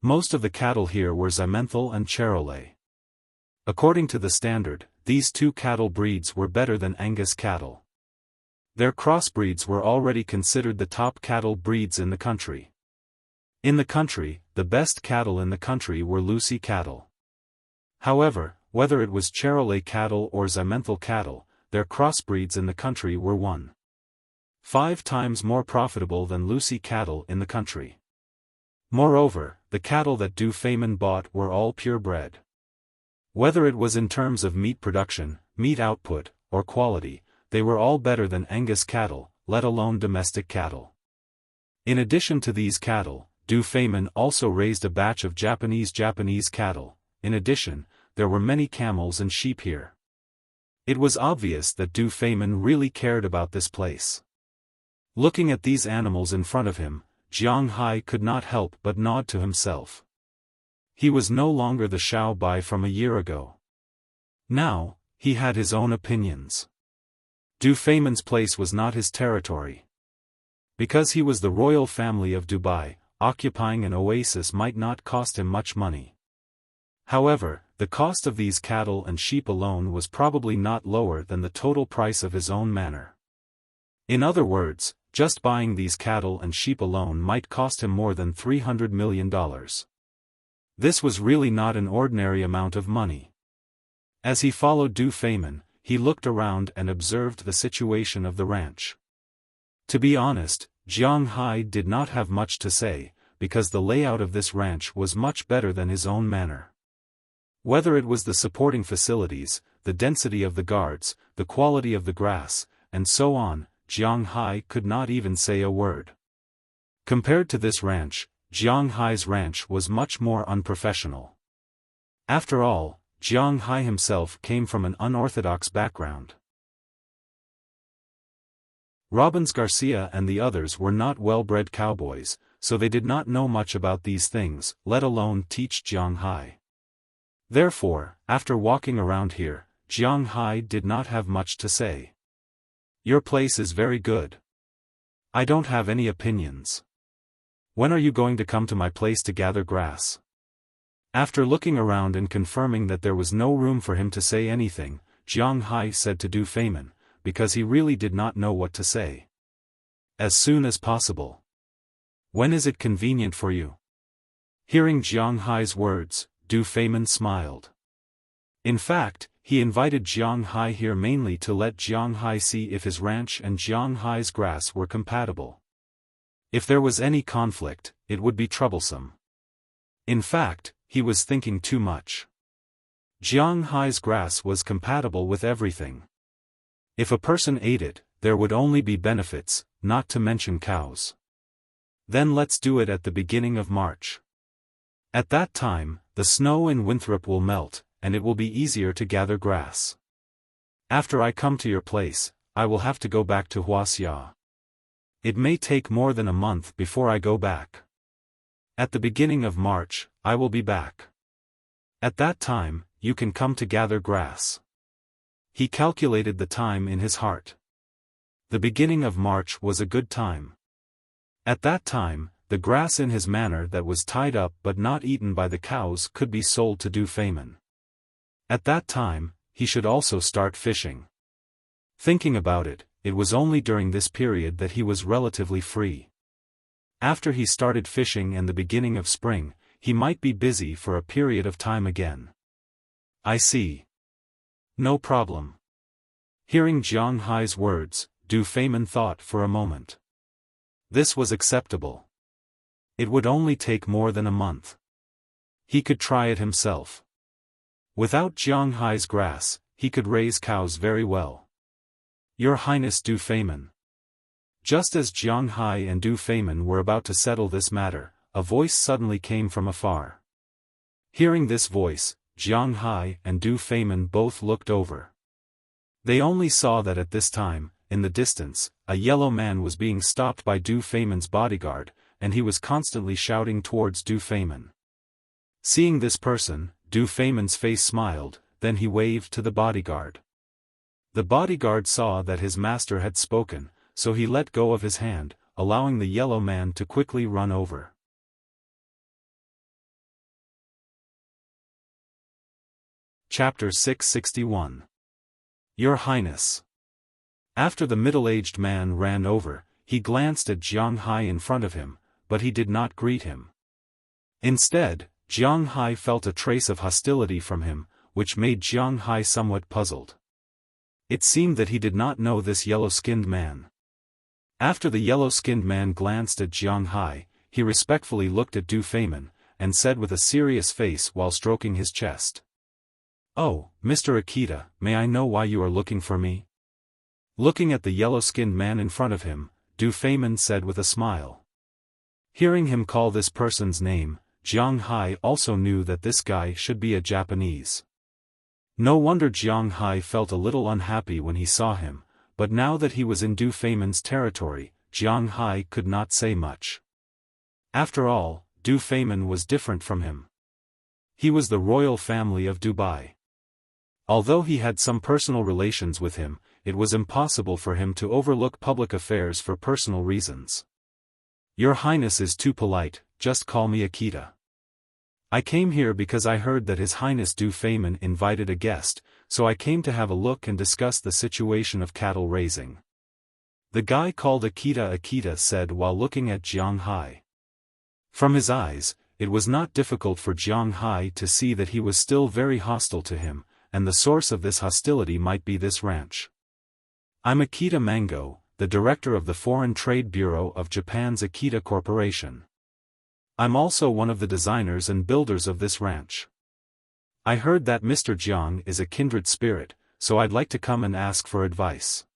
Most of the cattle here were Ximenthal and Charolais. According to the standard, these two cattle breeds were better than Angus cattle. Their crossbreeds were already considered the top cattle breeds in the country. In the country, the best cattle in the country were Lucy cattle. However, whether it was Charolais cattle or Ximenthal cattle, their crossbreeds in the country were 1.5 times more profitable than Lucy cattle in the country. Moreover, the cattle that Du Feimin bought were all purebred. Whether it was in terms of meat production, meat output, or quality, they were all better than Angus cattle, let alone domestic cattle. In addition to these cattle, Du Feimin also raised a batch of Japanese cattle. In addition, there were many camels and sheep here. It was obvious that Du Feimin really cared about this place. Looking at these animals in front of him, Jiang Hai could not help but nod to himself. He was no longer the Xiao Bai from a year ago. Now, he had his own opinions. Du Feimin's place was not his territory. Because he was the royal family of Dubai, occupying an oasis might not cost him much money. However, the cost of these cattle and sheep alone was probably not lower than the total price of his own manor. In other words, just buying these cattle and sheep alone might cost him more than $300 million. This was really not an ordinary amount of money. As he followed Du Feimin, he looked around and observed the situation of the ranch. To be honest, Jiang Hai did not have much to say, because the layout of this ranch was much better than his own manor. Whether it was the supporting facilities, the density of the guards, the quality of the grass, and so on, Jiang Hai could not even say a word. Compared to this ranch, Jiang Hai's ranch was much more unprofessional. After all, Jiang Hai himself came from an unorthodox background. Robbins Garcia and the others were not well-bred cowboys, so they did not know much about these things, let alone teach Jiang Hai. Therefore, after walking around here, Jiang Hai did not have much to say. Your place is very good. I don't have any opinions. When are you going to come to my place to gather grass? After looking around and confirming that there was no room for him to say anything, Jiang Hai said to Du Feimin, because he really did not know what to say. As soon as possible. When is it convenient for you? Hearing Jiang Hai's words, Du Feimin smiled. In fact, he invited Jiang Hai here mainly to let Jiang Hai see if his ranch and Jiang Hai's grass were compatible. If there was any conflict, it would be troublesome. In fact, he was thinking too much. Jiang Hai's grass was compatible with everything. If a person ate it, there would only be benefits, not to mention cows. Then let's do it at the beginning of March. At that time, the snow in Winthrop will melt, and it will be easier to gather grass. After I come to your place, I will have to go back to Wuxia. It may take more than a month before I go back. At the beginning of March, I will be back. At that time, you can come to gather grass. He calculated the time in his heart. The beginning of March was a good time. At that time, the grass in his manor that was tied up but not eaten by the cows could be sold to Du Feimin. At that time, he should also start fishing. Thinking about it, it was only during this period that he was relatively free. After he started fishing and the beginning of spring, he might be busy for a period of time again. I see. No problem. Hearing Jiang Hai's words, Du Feimin thought for a moment. This was acceptable. It would only take more than a month. He could try it himself. Without Jiang Hai's grass, he could raise cows very well. Your Highness Du Feimin. Just as Jiang Hai and Du Feimin were about to settle this matter, a voice suddenly came from afar. Hearing this voice, Jiang Hai and Du Feimin both looked over. They only saw that at this time, in the distance, a yellow man was being stopped by Du Feimin's bodyguard, and he was constantly shouting towards Du Feynman. Seeing this person, Du Feynman's face smiled, then he waved to the bodyguard. The bodyguard saw that his master had spoken, so he let go of his hand, allowing the yellow man to quickly run over. Chapter 661. Your Highness. After the middle-aged man ran over, he glanced at Jiang Hai in front of him, but he did not greet him. Instead, Jiang Hai felt a trace of hostility from him, which made Jiang Hai somewhat puzzled. It seemed that he did not know this yellow-skinned man. After the yellow-skinned man glanced at Jiang Hai, he respectfully looked at Du Feynman, and said with a serious face while stroking his chest. "Oh, Mr. Akita, may I know why you are looking for me?" Looking at the yellow-skinned man in front of him, Du Feynman said with a smile. Hearing him call this person's name, Jiang Hai also knew that this guy should be a Japanese. No wonder Jiang Hai felt a little unhappy when he saw him, but now that he was in Du Feynman's territory, Jiang Hai could not say much. After all, Du Feynman was different from him. He was the royal family of Dubai. Although he had some personal relations with him, it was impossible for him to overlook public affairs for personal reasons. "Your Highness is too polite, just call me Akita. I came here because I heard that His Highness Du Feynman invited a guest, so I came to have a look and discuss the situation of cattle raising." The guy called Akita said while looking at Jiang Hai. From his eyes, it was not difficult for Jiang Hai to see that he was still very hostile to him, and the source of this hostility might be this ranch. "I'm Akita Mango, the director of the Foreign Trade Bureau of Japan's Akita Corporation. I'm also one of the designers and builders of this ranch. I heard that Mr. Jiang is a kindred spirit, so I'd like to come and ask for advice."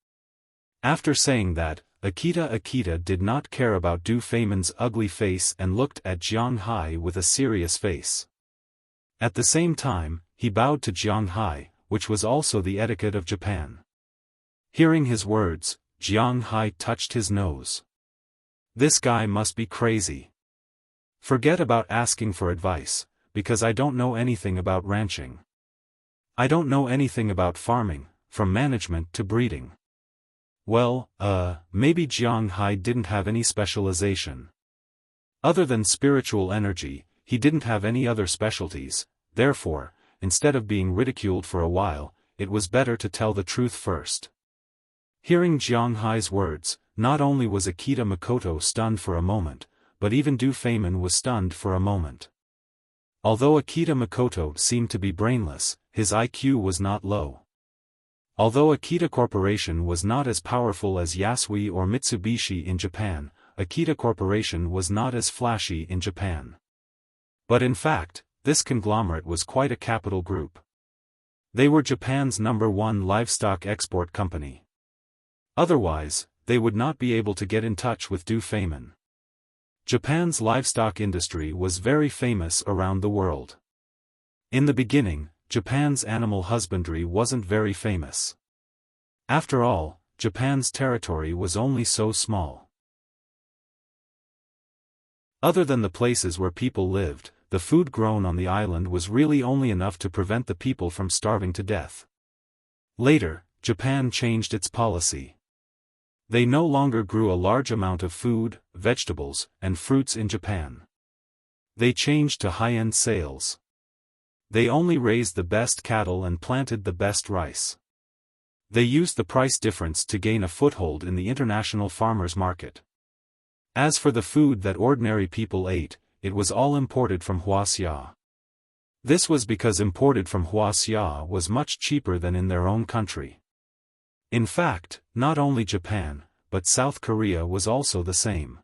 After saying that, Akita did not care about Du Feynman's ugly face and looked at Jiang Hai with a serious face. At the same time, he bowed to Jiang Hai, which was also the etiquette of Japan. Hearing his words, Jiang Hai touched his nose. "This guy must be crazy. Forget about asking for advice, because I don't know anything about ranching. I don't know anything about farming, from management to breeding." Well, maybe Jiang Hai didn't have any specialization. Other than spiritual energy, he didn't have any other specialties, therefore, instead of being ridiculed for a while, it was better to tell the truth first. Hearing Jiang Hai's words, not only was Akita Makoto stunned for a moment, but even Du Feynman was stunned for a moment. Although Akita Makoto seemed to be brainless, his IQ was not low. Although Akita Corporation was not as powerful as Yasui or Mitsubishi in Japan, Akita Corporation was not as flashy in Japan. But in fact, this conglomerate was quite a capital group. They were Japan's #1 livestock export company. Otherwise, they would not be able to get in touch with Du Feynman. Japan's livestock industry was very famous around the world. In the beginning, Japan's animal husbandry wasn't very famous. After all, Japan's territory was only so small. Other than the places where people lived, the food grown on the island was really only enough to prevent the people from starving to death. Later, Japan changed its policy. They no longer grew a large amount of food, vegetables, and fruits in Japan. They changed to high-end sales. They only raised the best cattle and planted the best rice. They used the price difference to gain a foothold in the international farmers' market. As for the food that ordinary people ate, it was all imported from Wuxia. This was because imported from Wuxia was much cheaper than in their own country. In fact, not only Japan, but South Korea was also the same.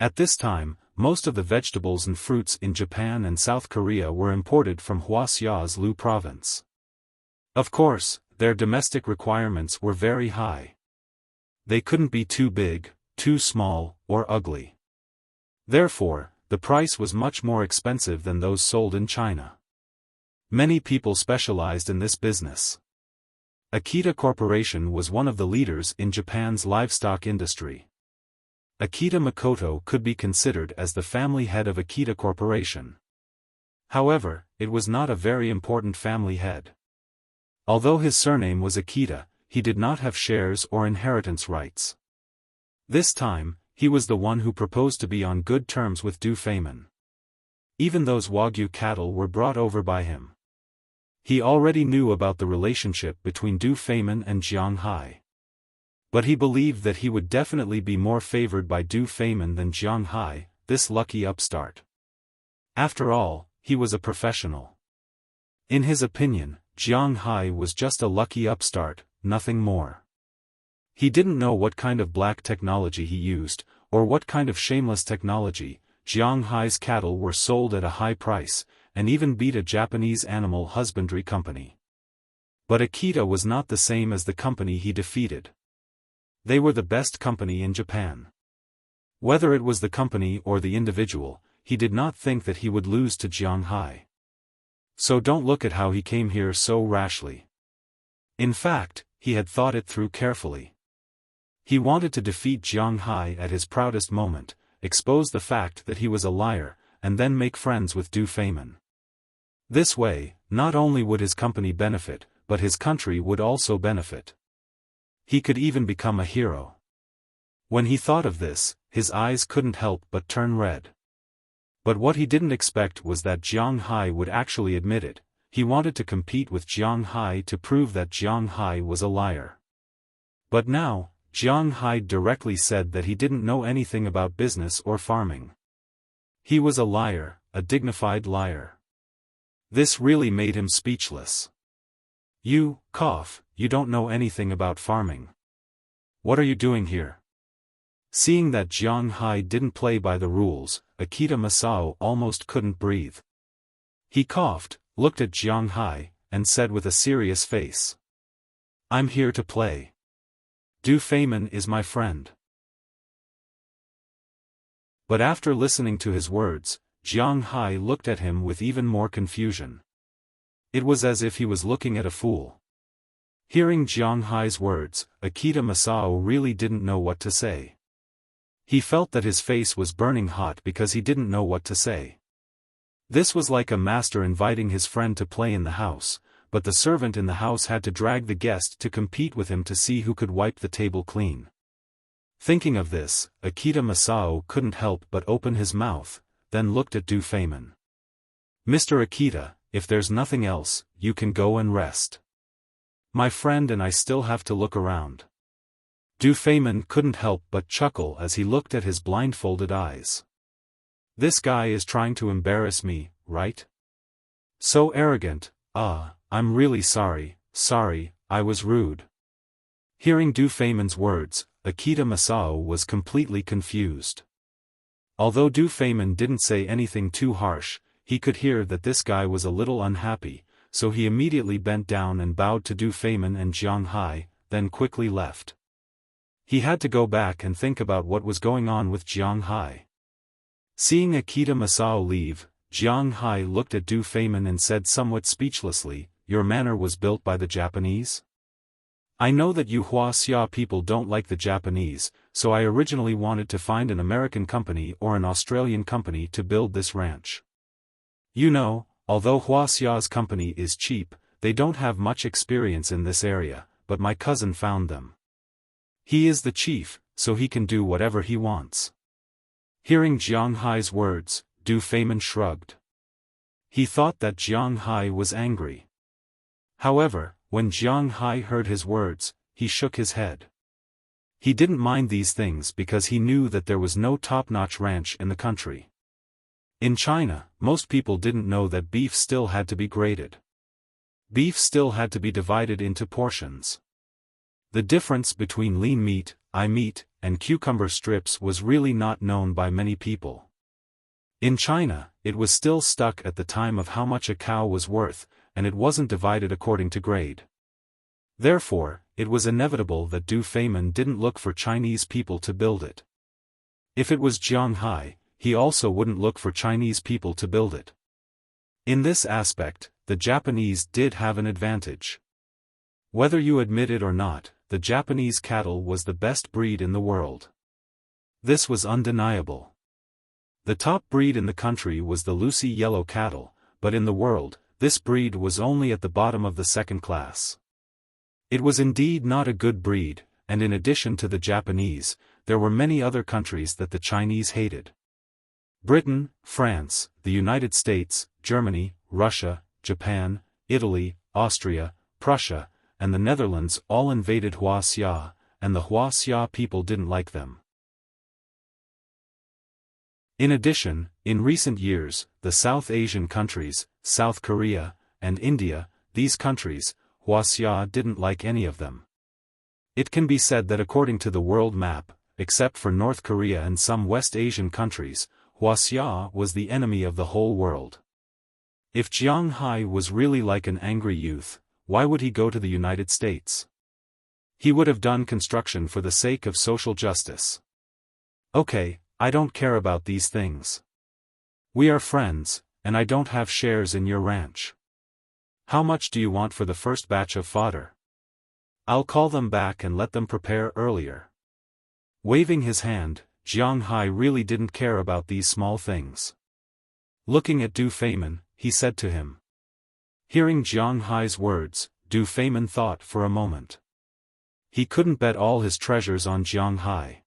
At this time, most of the vegetables and fruits in Japan and South Korea were imported from Wuxia's Lu province. Of course, their domestic requirements were very high. They couldn't be too big, too small, or ugly. Therefore, the price was much more expensive than those sold in China. Many people specialized in this business. Akita Corporation was one of the leaders in Japan's livestock industry. Akita Makoto could be considered as the family head of Akita Corporation. However, it was not a very important family head. Although his surname was Akita, he did not have shares or inheritance rights. This time, he was the one who proposed to be on good terms with Du Feimin. Even those Wagyu cattle were brought over by him. He already knew about the relationship between Du Feimin and Jiang Hai. But he believed that he would definitely be more favored by Du Feimin than Jiang Hai, this lucky upstart. After all, he was a professional. In his opinion, Jiang Hai was just a lucky upstart, nothing more. He didn't know what kind of black technology he used, or what kind of shameless technology. Jiang Hai's cattle were sold at a high price, and even beat a Japanese animal husbandry company. But Akita was not the same as the company he defeated. They were the best company in Japan. Whether it was the company or the individual, he did not think that he would lose to Jiang Hai. So don't look at how he came here so rashly. In fact, he had thought it through carefully. He wanted to defeat Jiang Hai at his proudest moment, expose the fact that he was a liar, and then make friends with Du Feimin. This way, not only would his company benefit, but his country would also benefit. He could even become a hero. When he thought of this, his eyes couldn't help but turn red. But what he didn't expect was that Jiang Hai would actually admit it. He wanted to compete with Jiang Hai to prove that Jiang Hai was a liar. But now, Jiang Hai directly said that he didn't know anything about business or farming. He was a liar, a dignified liar. This really made him speechless. You don't know anything about farming. What are you doing here? Seeing that Jiang Hai didn't play by the rules, Akita Masao almost couldn't breathe. He coughed, looked at Jiang Hai, and said with a serious face. I'm here to play. Du Feimin is my friend. But after listening to his words, Jiang Hai looked at him with even more confusion. It was as if he was looking at a fool. Hearing Jiang Hai's words, Akita Masao really didn't know what to say. He felt that his face was burning hot because he didn't know what to say. This was like a master inviting his friend to play in the house, but the servant in the house had to drag the guest to compete with him to see who could wipe the table clean. Thinking of this, Akita Masao couldn't help but open his mouth, then looked at Du Feimin. Mr. Akita, if there's nothing else, you can go and rest. My friend and I still have to look around. Du Feimin couldn't help but chuckle as he looked at his blindfolded eyes. This guy is trying to embarrass me, right? So arrogant. I'm really sorry, I was rude. Hearing Du Feimin's words, Akita Masao was completely confused. Although Du Feimin didn't say anything too harsh, he could hear that this guy was a little unhappy, so he immediately bent down and bowed to Du Feimin and Jiang Hai, then quickly left. He had to go back and think about what was going on with Jiang Hai. Seeing Akita Masao leave, Jiang Hai looked at Du Feimin and said somewhat speechlessly, your manor was built by the Japanese? I know that you Wuxia people don't like the Japanese, so I originally wanted to find an American company or an Australian company to build this ranch. You know, although Wuxia's company is cheap, they don't have much experience in this area, but my cousin found them. He is the chief, so he can do whatever he wants. Hearing Jiang Hai's words, Du Feimin shrugged. He thought that Jiang Hai was angry. However, when Jiang Hai heard his words, he shook his head. He didn't mind these things because he knew that there was no top-notch ranch in the country. In China, most people didn't know that beef still had to be graded. Beef still had to be divided into portions. The difference between lean meat, eye meat, and cucumber strips was really not known by many people. In China, it was still stuck at the time of how much a cow was worth, and it wasn't divided according to grade. Therefore, it was inevitable that Du Feimin didn't look for Chinese people to build it. If it was Jiang Hai, he also wouldn't look for Chinese people to build it. In this aspect, the Japanese did have an advantage. Whether you admit it or not, the Japanese cattle was the best breed in the world. This was undeniable. The top breed in the country was the Lucy yellow cattle, but in the world, this breed was only at the bottom of the second class. It was indeed not a good breed, and in addition to the Japanese, there were many other countries that the Chinese hated. Britain, France, the United States, Germany, Russia, Japan, Italy, Austria, Prussia, and the Netherlands all invaded Wuxia, and the Wuxia people didn't like them. In addition, in recent years, the South Asian countries, South Korea, and India, these countries, Wuxia didn't like any of them. It can be said that according to the world map, except for North Korea and some West Asian countries, Wuxia was the enemy of the whole world. If Jiang Hai was really like an angry youth, why would he go to the United States? He would have done construction for the sake of social justice. Okay, I don't care about these things. We are friends, and I don't have shares in your ranch. How much do you want for the first batch of fodder? I'll call them back and let them prepare earlier. Waving his hand, Jiang Hai really didn't care about these small things. Looking at Du Feimin, he said to him. Hearing Jiang Hai's words, Du Feimin thought for a moment. He couldn't bet all his treasures on Jiang Hai.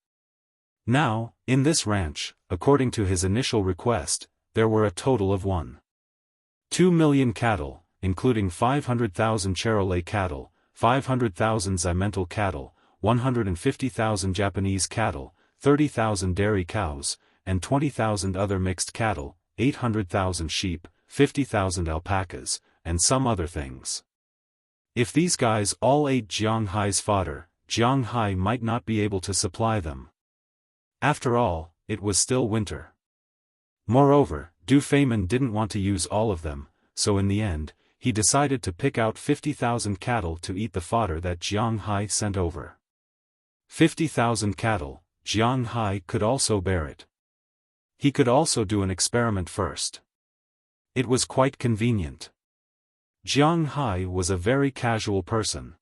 Now, in this ranch, according to his initial request, there were a total of 1.2 million cattle, including 500,000 Charolais cattle, 500,000 Simmental cattle, 150,000 Japanese cattle, 30,000 dairy cows, and 20,000 other mixed cattle, 800,000 sheep, 50,000 alpacas, and some other things. If these guys all ate Jiang Hai's fodder, Jiang Hai might not be able to supply them. After all, it was still winter. Moreover, Du Feimin didn't want to use all of them, so in the end, he decided to pick out 50,000 cattle to eat the fodder that Jiang Hai sent over. 50,000 cattle, Jiang Hai could also bear it. He could also do an experiment first. It was quite convenient. Jiang Hai was a very casual person.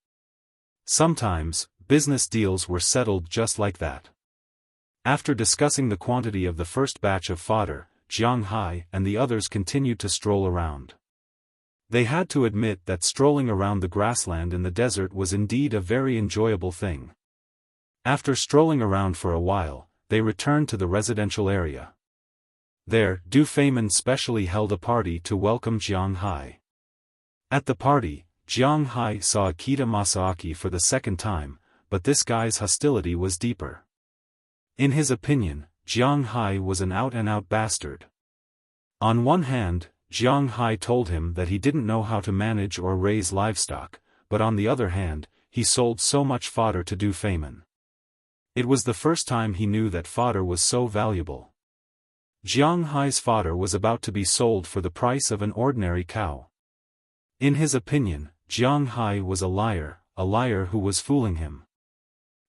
Sometimes, business deals were settled just like that. After discussing the quantity of the first batch of fodder, Jiang Hai and the others continued to stroll around. They had to admit that strolling around the grassland in the desert was indeed a very enjoyable thing. After strolling around for a while, they returned to the residential area. There, Du Feimin specially held a party to welcome Jiang Hai. At the party, Jiang Hai saw Akita Masaaki for the second time, but this guy's hostility was deeper. In his opinion, Jiang Hai was an out-and-out bastard. On one hand, Jiang Hai told him that he didn't know how to manage or raise livestock, but on the other hand, he sold so much fodder to Du Feimin. It was the first time he knew that fodder was so valuable. Jiang Hai's fodder was about to be sold for the price of an ordinary cow. In his opinion, Jiang Hai was a liar who was fooling him.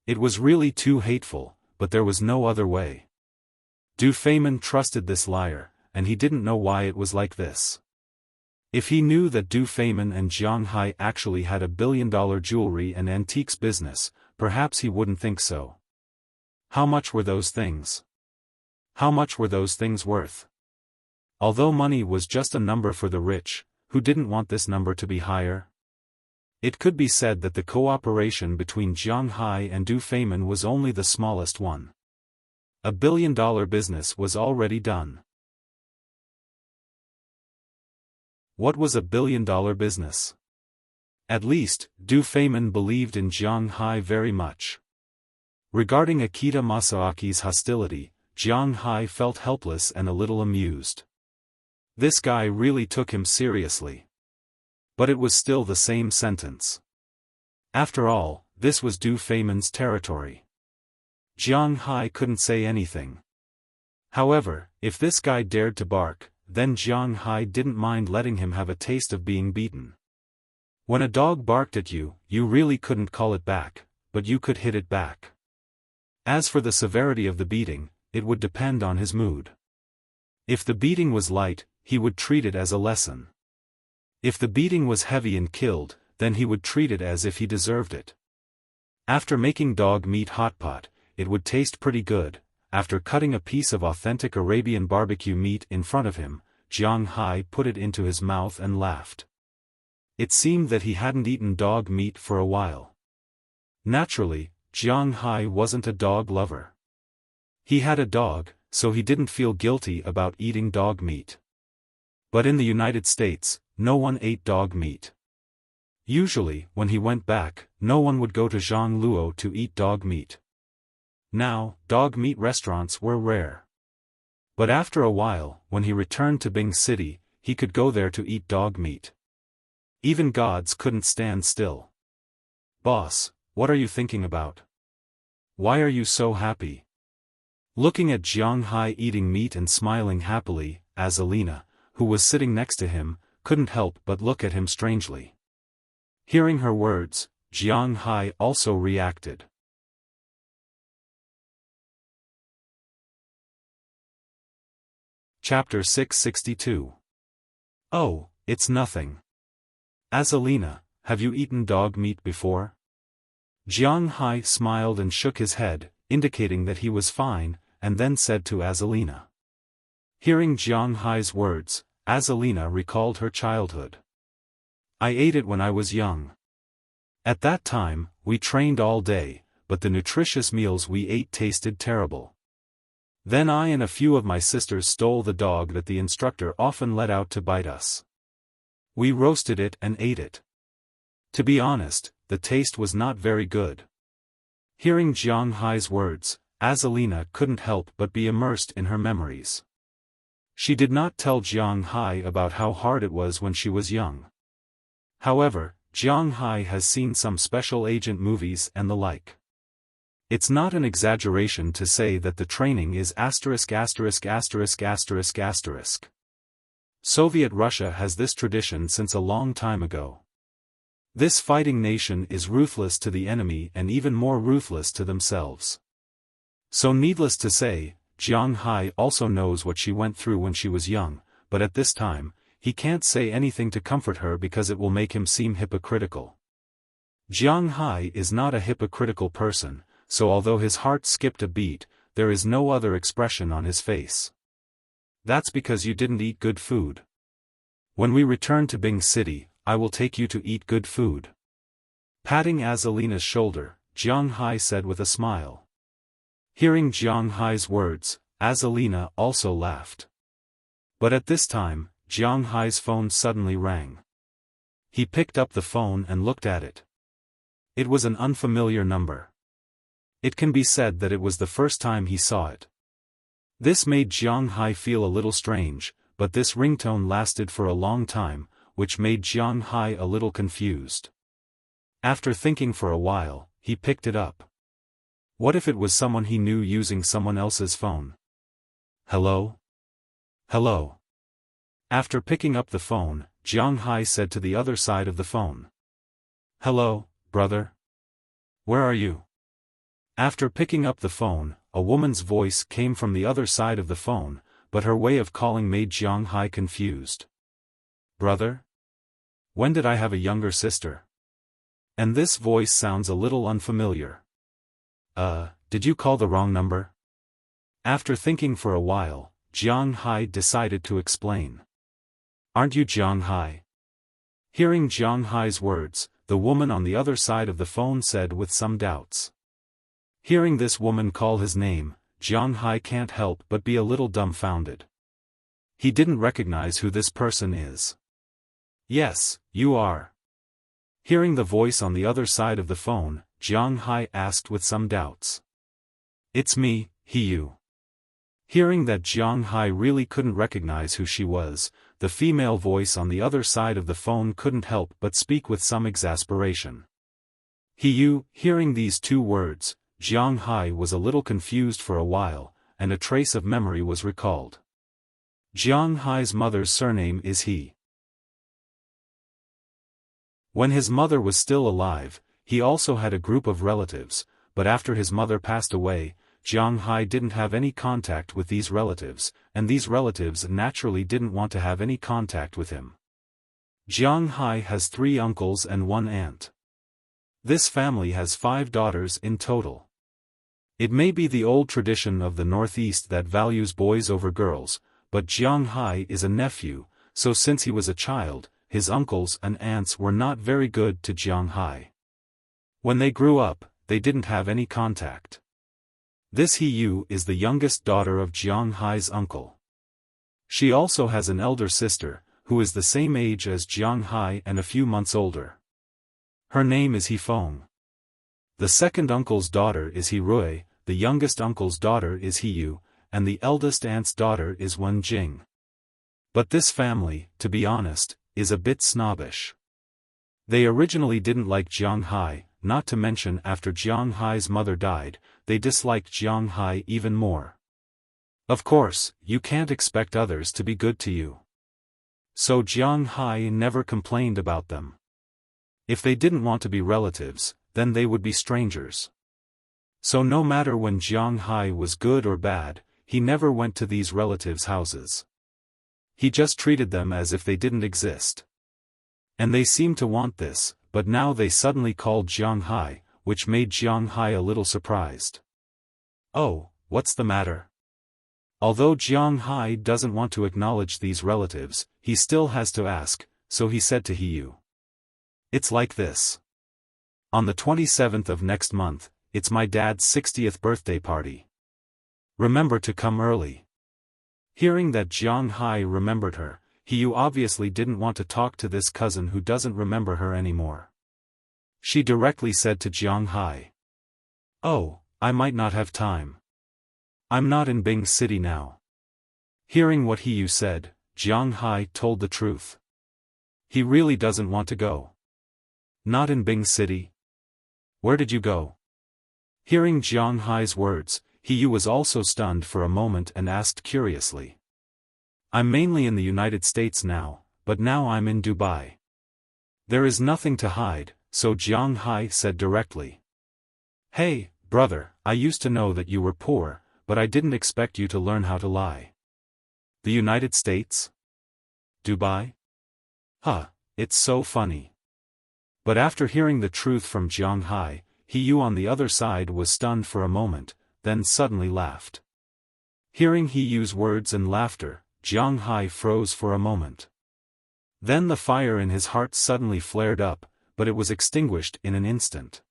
It was really too hateful, but there was no other way. Du Feimin trusted this liar, and he didn't know why it was like this. If he knew that Du Feimin and Jiang Hai actually had a billion-dollar jewelry and antiques business, perhaps he wouldn't think so. How much were those things? How much were those things worth? Although money was just a number for the rich, who didn't want this number to be higher? It could be said that the cooperation between Jiang Hai and Du Feimin was only the smallest one. A billion-dollar business was already done. What was a billion-dollar business? At least, Du Feimin believed in Jiang Hai very much. Regarding Akita Masaaki's hostility, Jiang Hai felt helpless and a little amused. This guy really took him seriously. But it was still the same sentence. After all, this was Du Feimin's territory. Jiang Hai couldn't say anything. However, if this guy dared to bark, then Jiang Hai didn't mind letting him have a taste of being beaten. When a dog barked at you, you really couldn't call it back, but you could hit it back. As for the severity of the beating, it would depend on his mood. If the beating was light, he would treat it as a lesson. If the beating was heavy and killed, then he would treat it as if he deserved it. After making dog meat hot pot, it would taste pretty good, after cutting a piece of authentic Arabian barbecue meat in front of him, Jiang Hai put it into his mouth and laughed. It seemed that he hadn't eaten dog meat for a while. Naturally, Jiang Hai wasn't a dog lover. He had a dog, so he didn't feel guilty about eating dog meat. But in the United States, no one ate dog meat. Usually, when he went back, no one would go to Zhongluo to eat dog meat. Now, dog meat restaurants were rare. But after a while, when he returned to Bing City, he could go there to eat dog meat. Even gods couldn't stand still. "Boss, what are you thinking about? Why are you so happy?" Looking at Jiang Hai eating meat and smiling happily, Azalina, who was sitting next to him, couldn't help but look at him strangely. Hearing her words, Jiang Hai also reacted. Chapter 662. "Oh, it's nothing. Azalina, have you eaten dog meat before?" Jiang Hai smiled and shook his head, indicating that he was fine, and then said to Azalina. Hearing Jiang Hai's words, Azalina recalled her childhood. "I ate it when I was young. At that time, we trained all day, but the nutritious meals we ate tasted terrible. Then I and a few of my sisters stole the dog that the instructor often let out to bite us. We roasted it and ate it. To be honest, the taste was not very good." Hearing Jiang Hai's words, Azalina couldn't help but be immersed in her memories. She did not tell Jiang Hai about how hard it was when she was young. However, Jiang Hai has seen some special agent movies and the like. It's not an exaggeration to say that the training is ***********. Soviet Russia has this tradition since a long time ago. This fighting nation is ruthless to the enemy and even more ruthless to themselves. So needless to say, Jiang Hai also knows what she went through when she was young, but at this time, he can't say anything to comfort her because it will make him seem hypocritical. Jiang Hai is not a hypocritical person, so although his heart skipped a beat, there is no other expression on his face. "That's because you didn't eat good food. When we return to Bing City, I will take you to eat good food." Patting Azalina's shoulder, Jiang Hai said with a smile. Hearing Jiang Hai's words, Azalina also laughed. But at this time, Jiang Hai's phone suddenly rang. He picked up the phone and looked at it. It was an unfamiliar number. It can be said that it was the first time he saw it. This made Jiang Hai feel a little strange, but this ringtone lasted for a long time, which made Jiang Hai a little confused. After thinking for a while, he picked it up. What if it was someone he knew using someone else's phone? "Hello? Hello?" After picking up the phone, Jiang Hai said to the other side of the phone. "Hello, brother? Where are you?" After picking up the phone, a woman's voice came from the other side of the phone, but her way of calling made Jiang Hai confused. "Brother? When did I have a younger sister? And this voice sounds a little unfamiliar. Did you call the wrong number?" After thinking for a while, Jiang Hai decided to explain. "Aren't you Jiang Hai?" Hearing Jiang Hai's words, the woman on the other side of the phone said with some doubts. Hearing this woman call his name, Jiang Hai can't help but be a little dumbfounded. He didn't recognize who this person is. "Yes, you are." Hearing the voice on the other side of the phone, Jiang Hai asked with some doubts. "It's me, you." Hearing that Jiang Hai really couldn't recognize who she was, the female voice on the other side of the phone couldn't help but speak with some exasperation. You. Hearing these two words, Jiang Hai was a little confused for a while, and a trace of memory was recalled. Jiang Hai's mother's surname is He. When his mother was still alive, he also had a group of relatives, but after his mother passed away, Jiang Hai didn't have any contact with these relatives, and these relatives naturally didn't want to have any contact with him. Jiang Hai has 3 uncles and 1 aunt. This family has 5 daughters in total. It may be the old tradition of the Northeast that values boys over girls, but Jiang Hai is a nephew, so since he was a child, his uncles and aunts were not very good to Jiang Hai. When they grew up, they didn't have any contact. This Hiyu is the youngest daughter of Jiang Hai's uncle. She also has an elder sister, who is the same age as Jiang Hai and a few months older. Her name is Hifeng. The second uncle's daughter is Hirui, the youngest uncle's daughter is Hiyu, and the eldest aunt's daughter is Wenjing. But this family, to be honest, is a bit snobbish. They originally didn't like Jiang Hai, not to mention after Jiang Hai's mother died, they disliked Jiang Hai even more. Of course, you can't expect others to be good to you. So Jiang Hai never complained about them. If they didn't want to be relatives, then they would be strangers. So no matter when Jiang Hai was good or bad, he never went to these relatives' houses. He just treated them as if they didn't exist. And they seemed to want this, but now they suddenly called Jiang Hai, which made Jiang Hai a little surprised. Oh, what's the matter? Although Jiang Hai doesn't want to acknowledge these relatives, he still has to ask, so he said to Hiyu. It's like this. On the 27th of next month, it's my dad's 60th birthday party. Remember to come early. Hearing that Jiang Hai remembered her, Hiyu obviously didn't want to talk to this cousin who doesn't remember her anymore. She directly said to Jiang Hai. Oh, I might not have time. I'm not in Bing City now. Hearing what Hiyu said, Jiang Hai told the truth. He really doesn't want to go. Not in Bing City? Where did you go? Hearing Jiang Hai's words, Hiyu was also stunned for a moment and asked curiously. I'm mainly in the United States now, but now I'm in Dubai. There is nothing to hide, so Jiang Hai said directly. Hey, brother, I used to know that you were poor, but I didn't expect you to learn how to lie. The United States? Dubai? Huh, it's so funny. But after hearing the truth from Jiang Hai, Hiyu on the other side was stunned for a moment, then suddenly laughed. Hearing Hiyu's words and laughter, Jiang Hai froze for a moment. Then the fire in his heart suddenly flared up, but it was extinguished in an instant.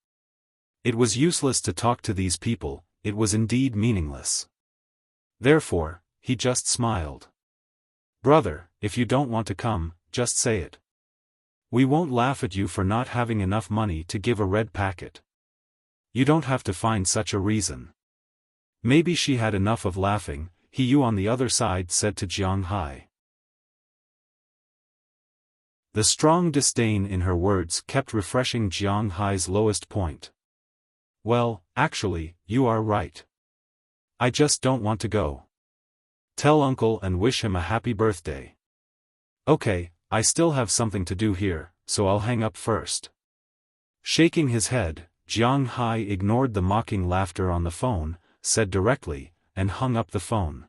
It was useless to talk to these people, it was indeed meaningless. Therefore, he just smiled. Brother, if you don't want to come, just say it. We won't laugh at you for not having enough money to give a red packet. You don't have to find such a reason. Maybe she had enough of laughing, Hiyu on the other side said to Jiang Hai. The strong disdain in her words kept refreshing Jiang Hai's lowest point. Well, actually, you are right. I just don't want to go. Tell uncle and wish him a happy birthday. Okay, I still have something to do here, so I'll hang up first. Shaking his head, Jiang Hai ignored the mocking laughter on the phone, said directly, and hung up the phone.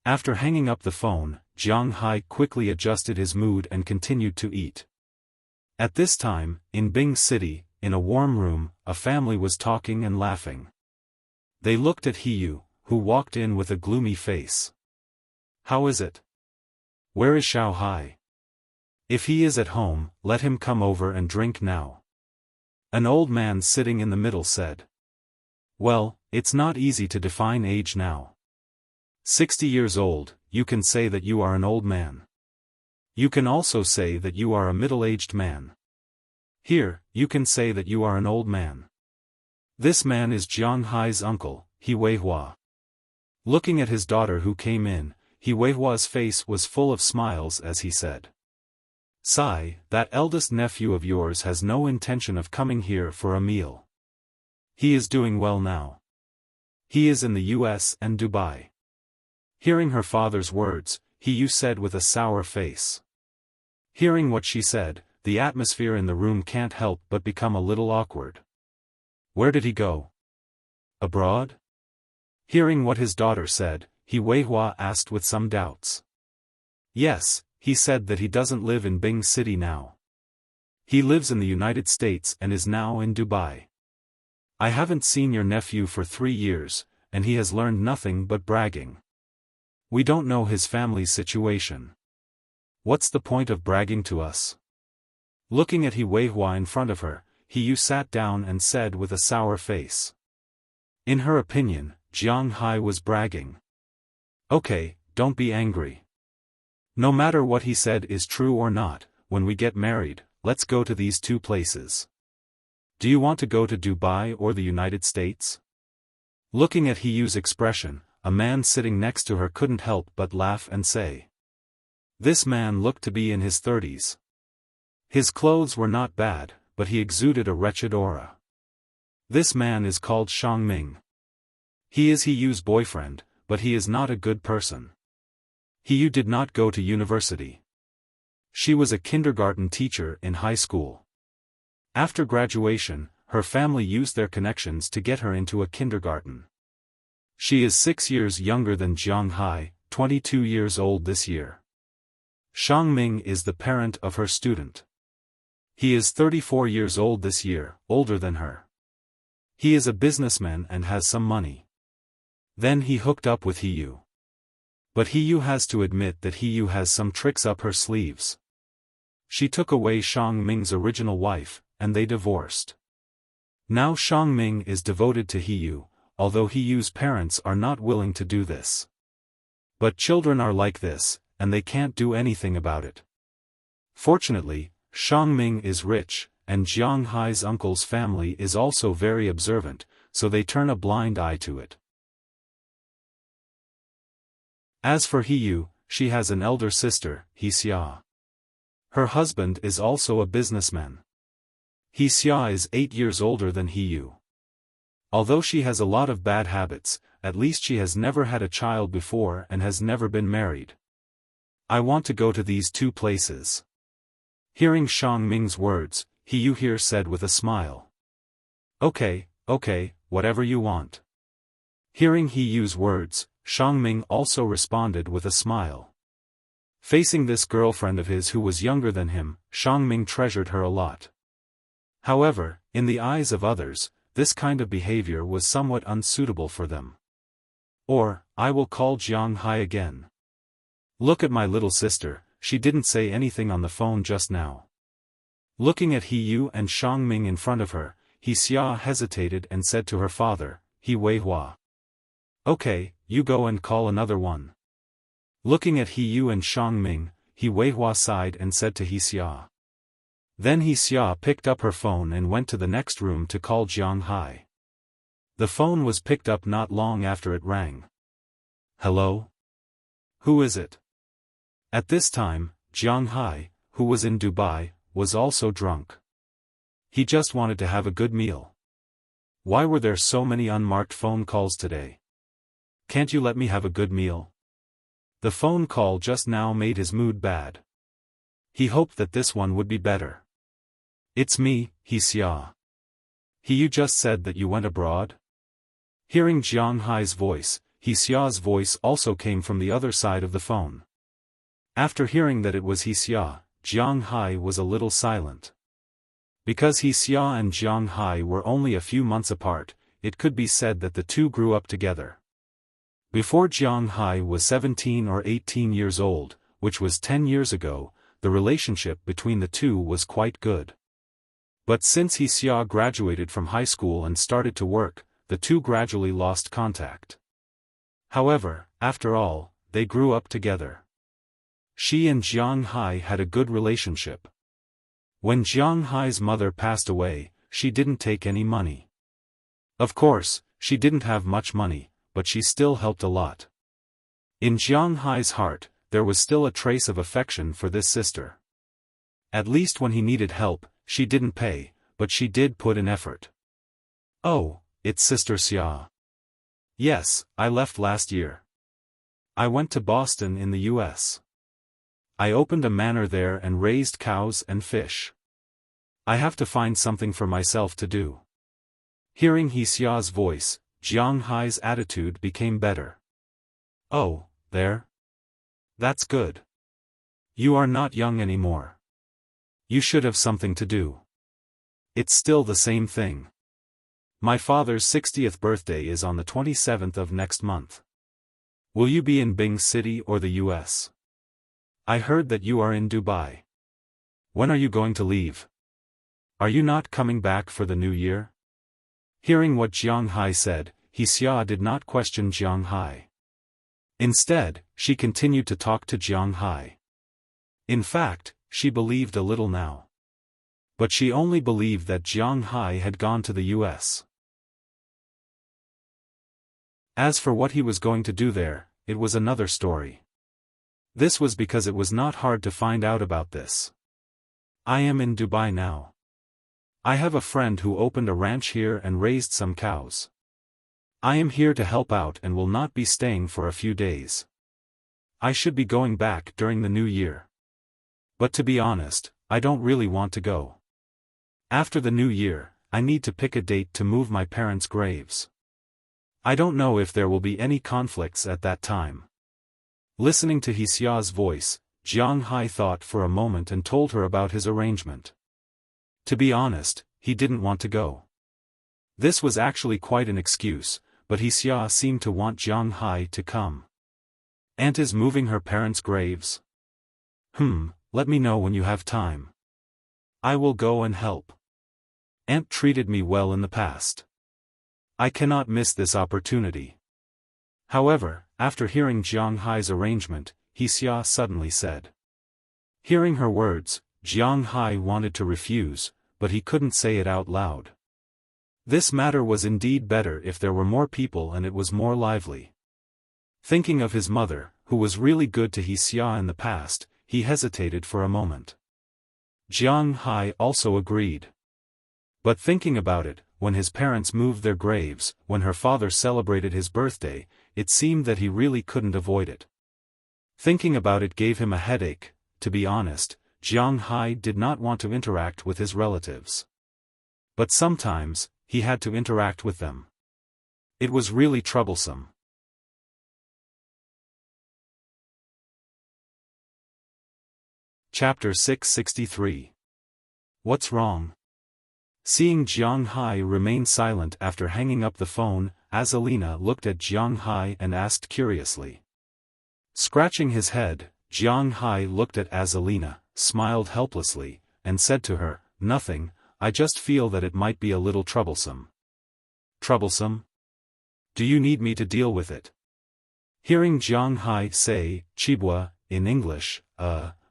After hanging up the phone, Jiang Hai quickly adjusted his mood and continued to eat. At this time, in Bing City, in a warm room, a family was talking and laughing. They looked at Hiyu, who walked in with a gloomy face. How is it? Where is Xiao Hai? If he is at home, let him come over and drink now. An old man sitting in the middle said. Well, it's not easy to define age now. 60 years old, you can say that you are an old man. You can also say that you are a middle-aged man. Here, you can say that you are an old man. This man is Jiang Hai's uncle, He Weihua. Looking at his daughter who came in, He Weihua's face was full of smiles as he said. Sai, that eldest nephew of yours has no intention of coming here for a meal. He is doing well now. He is in the US and Dubai. Hearing her father's words, Hiyu said with a sour face. Hearing what she said, the atmosphere in the room can't help but become a little awkward. Where did he go? Abroad? Hearing what his daughter said, He Weihua asked with some doubts. Yes, he said that he doesn't live in Bing City now. He lives in the United States and is now in Dubai. I haven't seen your nephew for 3 years, and he has learned nothing but bragging. We don't know his family's situation. What's the point of bragging to us? Looking at He Weihua in front of her, He sat down and said with a sour face. In her opinion, Jiang Hai was bragging. Okay, don't be angry. No matter what he said is true or not, when we get married, let's go to these two places. Do you want to go to Dubai or the United States? Looking at Hiyu's expression, a man sitting next to her couldn't help but laugh and say. This man looked to be in his 30s. His clothes were not bad, but he exuded a wretched aura. This man is called Xiaofan. He is Hiyu's boyfriend, but he is not a good person. Hiyu did not go to university. She was a kindergarten teacher in high school. After graduation, her family used their connections to get her into a kindergarten. She is 6 years younger than Jiang Hai, 22 years old this year. Xiaofan is the parent of her student. He is 34 years old this year, older than her. He is a businessman and has some money. Then he hooked up with Hiyu. But Hiyu has to admit that Hiyu has some tricks up her sleeves. She took away Xiaofan's original wife, and they divorced. Now Xiaofan is devoted to Hiyu, although Hiyu's parents are not willing to do this. But children are like this, and they can't do anything about it. Fortunately, Xiaofan is rich, and Jiang Hai's uncle's family is also very observant, so they turn a blind eye to it. As for Hiyu, she has an elder sister, Xia. Her husband is also a businessman. Xia is 8 years older than Hiyu. Although she has a lot of bad habits, at least she has never had a child before and has never been married. I want to go to these two places. Hearing Xiaofan's words, Hiyu here said with a smile. Okay, whatever you want. Hearing Hiyu's words, Xiaofan also responded with a smile. Facing this girlfriend of his who was younger than him, Xiaofan treasured her a lot. However, in the eyes of others, this kind of behavior was somewhat unsuitable for them. Or, I will call Jiang Hai again. Look at my little sister, she didn't say anything on the phone just now. Looking at Hiyu and Xiaofan in front of her, Xia hesitated and said to her father, He Weihua. Okay, you go and call another one. Looking at Hiyu and Xiaofan, He Weihua sighed and said to Xia. Then Xia picked up her phone and went to the next room to call Jiang Hai. The phone was picked up not long after it rang. Hello? Who is it? At this time, Jiang Hai, who was in Dubai, was also drunk. He just wanted to have a good meal. Why were there so many unmarked phone calls today? Can't you let me have a good meal? The phone call just now made his mood bad. He hoped that this one would be better. It's me, Xia. You just said that you went abroad? Hearing Jiang Hai's voice, Xia's voice also came from the other side of the phone. After hearing that it was Xia, Jiang Hai was a little silent. Because Xia and Jiang Hai were only a few months apart, it could be said that the two grew up together. Before Jiang Hai was 17 or 18 years old, which was 10 years ago, the relationship between the two was quite good. But since Xia graduated from high school and started to work, the two gradually lost contact. However, after all, they grew up together. She and Jiang Hai had a good relationship. When Jiang Hai's mother passed away, she didn't take any money. Of course, she didn't have much money, but she still helped a lot. In Jiang Hai's heart, there was still a trace of affection for this sister. At least when he needed help, she didn't pay, but she did put in effort. Oh, it's Sister Xia. Yes, I left last year. I went to Boston in the US. I opened a manor there and raised cows and fish. I have to find something for myself to do. Hearing Xia's voice, Jiang Hai's attitude became better. Oh, there? That's good. You are not young anymore. You should have something to do. It's still the same thing. My father's 60th birthday is on the 27th of next month. Will you be in Bing City or the US? I heard that you are in Dubai. When are you going to leave? Are you not coming back for the new year? Hearing what Jiang Hai said, Xia did not question Jiang Hai. Instead, she continued to talk to Jiang Hai. In fact, she believed a little now. But she only believed that Jiang Hai had gone to the US. As for what he was going to do there, it was another story. This was because it was not hard to find out about this. I am in Dubai now. I have a friend who opened a ranch here and raised some cows. I am here to help out and will not be staying for a few days. I should be going back during the new year. But to be honest, I don't really want to go. After the new year, I need to pick a date to move my parents' graves. I don't know if there will be any conflicts at that time. Listening to Xia's voice, Jiang Hai thought for a moment and told her about his arrangement. To be honest, he didn't want to go. This was actually quite an excuse, but Xia seemed to want Jiang Hai to come. Aunt is moving her parents' graves? Let me know when you have time. I will go and help. Aunt treated me well in the past. I cannot miss this opportunity. However, after hearing Jiang Hai's arrangement, Xia suddenly said. Hearing her words, Jiang Hai wanted to refuse, but he couldn't say it out loud. This matter was indeed better if there were more people and it was more lively. Thinking of his mother, who was really good to Xia in the past, he hesitated for a moment. Jiang Hai also agreed. But thinking about it, when his parents moved their graves, when her father celebrated his birthday, it seemed that he really couldn't avoid it. Thinking about it gave him a headache. To be honest, Jiang Hai did not want to interact with his relatives. But sometimes, he had to interact with them. It was really troublesome. Chapter 663. What's wrong? Seeing Jiang Hai remain silent after hanging up the phone, Azalina looked at Jiang Hai and asked curiously. Scratching his head, Jiang Hai looked at Azalina, smiled helplessly, and said to her, "Nothing, I just feel that it might be a little troublesome." Troublesome? Do you need me to deal with it? Hearing Jiang Hai say, Chibwa, in English,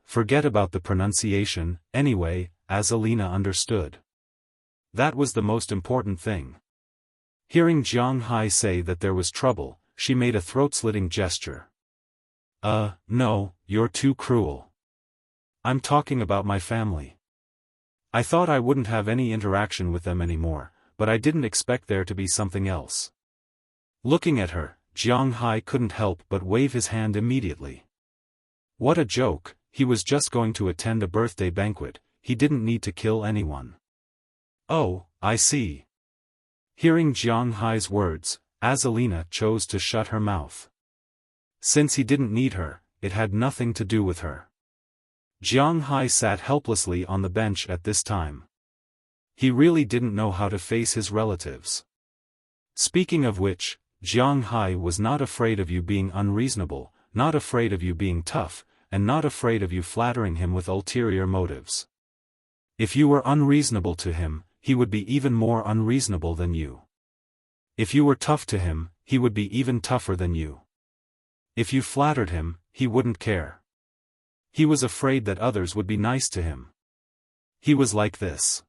forget about the pronunciation, anyway, Azalina understood. That was the most important thing. Hearing Jiang Hai say that there was trouble, she made a throat-slitting gesture. No, you're too cruel. I'm talking about my family. I thought I wouldn't have any interaction with them anymore, but I didn't expect there to be something else. Looking at her, Jiang Hai couldn't help but wave his hand immediately. What a joke, he was just going to attend a birthday banquet, he didn't need to kill anyone. Oh, I see. Hearing Jiang Hai's words, Azalina chose to shut her mouth. Since he didn't need her, it had nothing to do with her. Jiang Hai sat helplessly on the bench at this time. He really didn't know how to face his relatives. Speaking of which, Jiang Hai was not afraid of you being unreasonable, not afraid of you being tough, and not afraid of you flattering him with ulterior motives. If you were unreasonable to him, he would be even more unreasonable than you. If you were tough to him, he would be even tougher than you. If you flattered him, he wouldn't care. He was afraid that others would be nice to him. He was like this.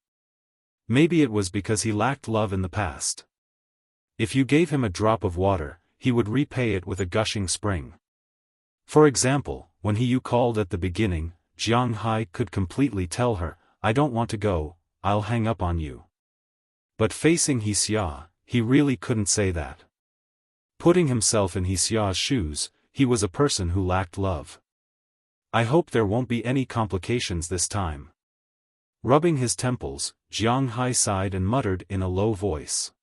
Maybe it was because he lacked love in the past. If you gave him a drop of water, he would repay it with a gushing spring. For example, when you called at the beginning, Jiang Hai could completely tell her, "I don't want to go, I'll hang up on you." But facing Xia, he really couldn't say that. Putting himself in Xia's shoes, he was a person who lacked love. I hope there won't be any complications this time. Rubbing his temples, Jiang Hai sighed and muttered in a low voice.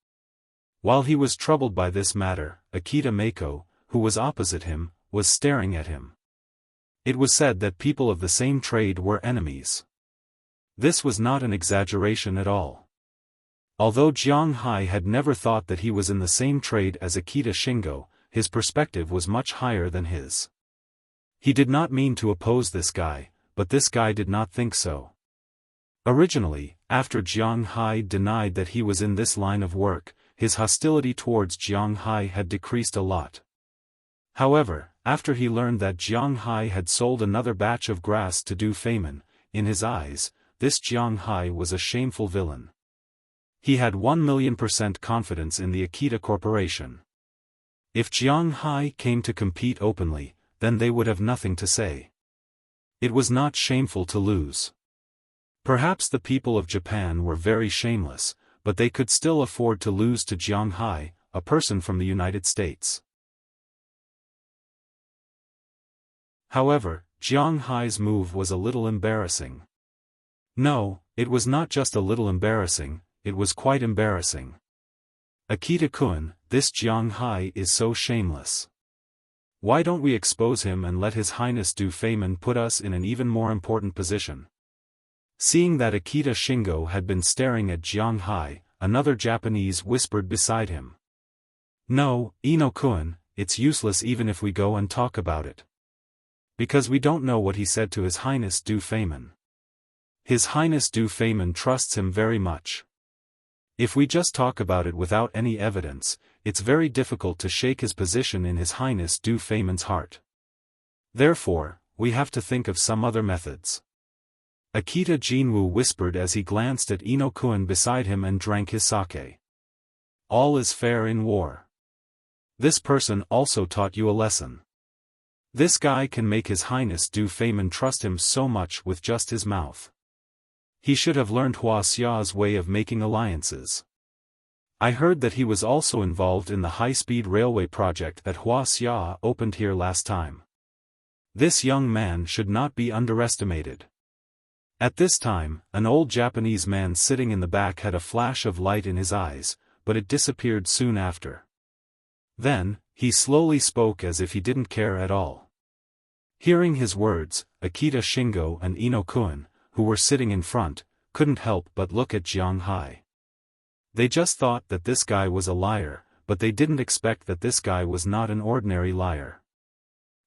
While he was troubled by this matter, Akita Mako, who was opposite him, was staring at him. It was said that people of the same trade were enemies. This was not an exaggeration at all. Although Jiang Hai had never thought that he was in the same trade as Akita Shingo, his perspective was much higher than his. He did not mean to oppose this guy, but this guy did not think so. Originally, after Jiang Hai denied that he was in this line of work, his hostility towards Jiang Hai had decreased a lot. However, after he learned that Jiang Hai had sold another batch of grass to Du Feimin, in his eyes, this Jiang Hai was a shameful villain. He had 1,000,000% confidence in the Akita Corporation. If Jiang Hai came to compete openly, then they would have nothing to say. It was not shameful to lose. Perhaps the people of Japan were very shameless, but they could still afford to lose to Jiang Hai, a person from the United States. However, Jiang Hai's move was a little embarrassing. No, it was not just a little embarrassing, it was quite embarrassing. Akita-kun, this Jiang Hai is so shameless. Why don't we expose him and let His Highness Du Feimin put us in an even more important position? Seeing that Akita Shingo had been staring at Jiang Hai, another Japanese whispered beside him. No, Ino-kun, it's useless even if we go and talk about it. Because we don't know what he said to His Highness Du Feimin. His Highness Du Feimin trusts him very much. If we just talk about it without any evidence, it's very difficult to shake his position in His Highness Du Feimin's heart. Therefore, we have to think of some other methods. Akita Jinwu whispered as he glanced at Ino-kun beside him and drank his sake. All is fair in war. This person also taught you a lesson. This guy can make His Highness Du Feimin trust him so much with just his mouth. He should have learned Wuxia's way of making alliances. I heard that he was also involved in the high-speed railway project that Wuxia opened here last time. This young man should not be underestimated. At this time, an old Japanese man sitting in the back had a flash of light in his eyes, but it disappeared soon after. Then, he slowly spoke as if he didn't care at all. Hearing his words, Akita Shingo and Ino-kun, who were sitting in front, couldn't help but look at Jiang Hai. They just thought that this guy was a liar, but they didn't expect that this guy was not an ordinary liar.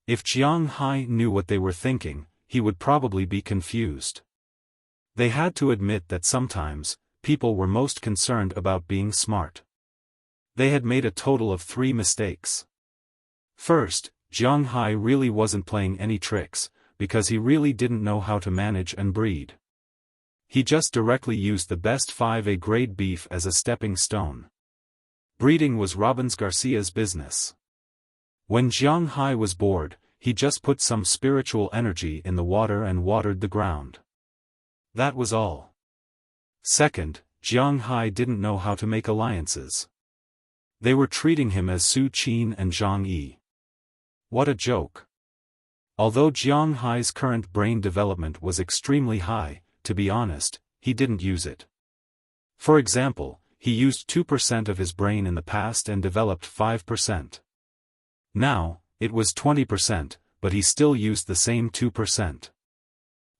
If Jiang Hai knew what they were thinking, he would probably be confused. They had to admit that sometimes, people were most concerned about being smart. They had made a total of 3 mistakes. First, Jiang Hai really wasn't playing any tricks, because he really didn't know how to manage and breed. He just directly used the best 5A grade beef as a stepping stone. Breeding was Robbins Garcia's business. When Jiang Hai was bored, he just put some spiritual energy in the water and watered the ground. That was all. Second, Jiang Hai didn't know how to make alliances. They were treating him as Su Qin and Zhang Yi. What a joke. Although Jiang Hai's current brain development was extremely high, to be honest, he didn't use it. For example, he used 2% of his brain in the past and developed 5%. Now, it was 20%, but he still used the same 2%.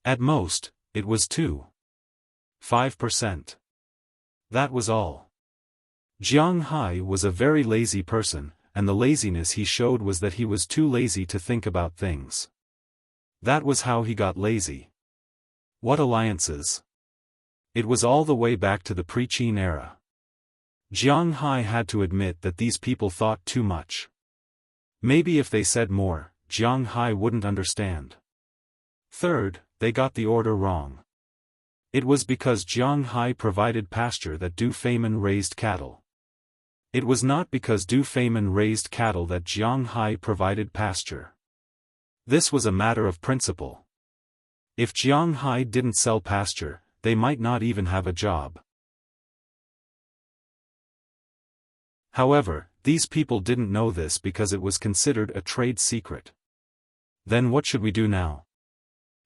At most, it was 5%. That was all. Jiang Hai was a very lazy person, and the laziness he showed was that he was too lazy to think about things. That was how he got lazy. What alliances? It was all the way back to the pre-Qin era. Jiang Hai had to admit that these people thought too much. Maybe if they said more, Jiang Hai wouldn't understand. Third, they got the order wrong. It was because Jiang Hai provided pasture that Du Feimin raised cattle. It was not because Du Feimin raised cattle that Jiang Hai provided pasture. This was a matter of principle. If Jiang Hai didn't sell pasture, they might not even have a job. However, these people didn't know this because it was considered a trade secret. Then what should we do now?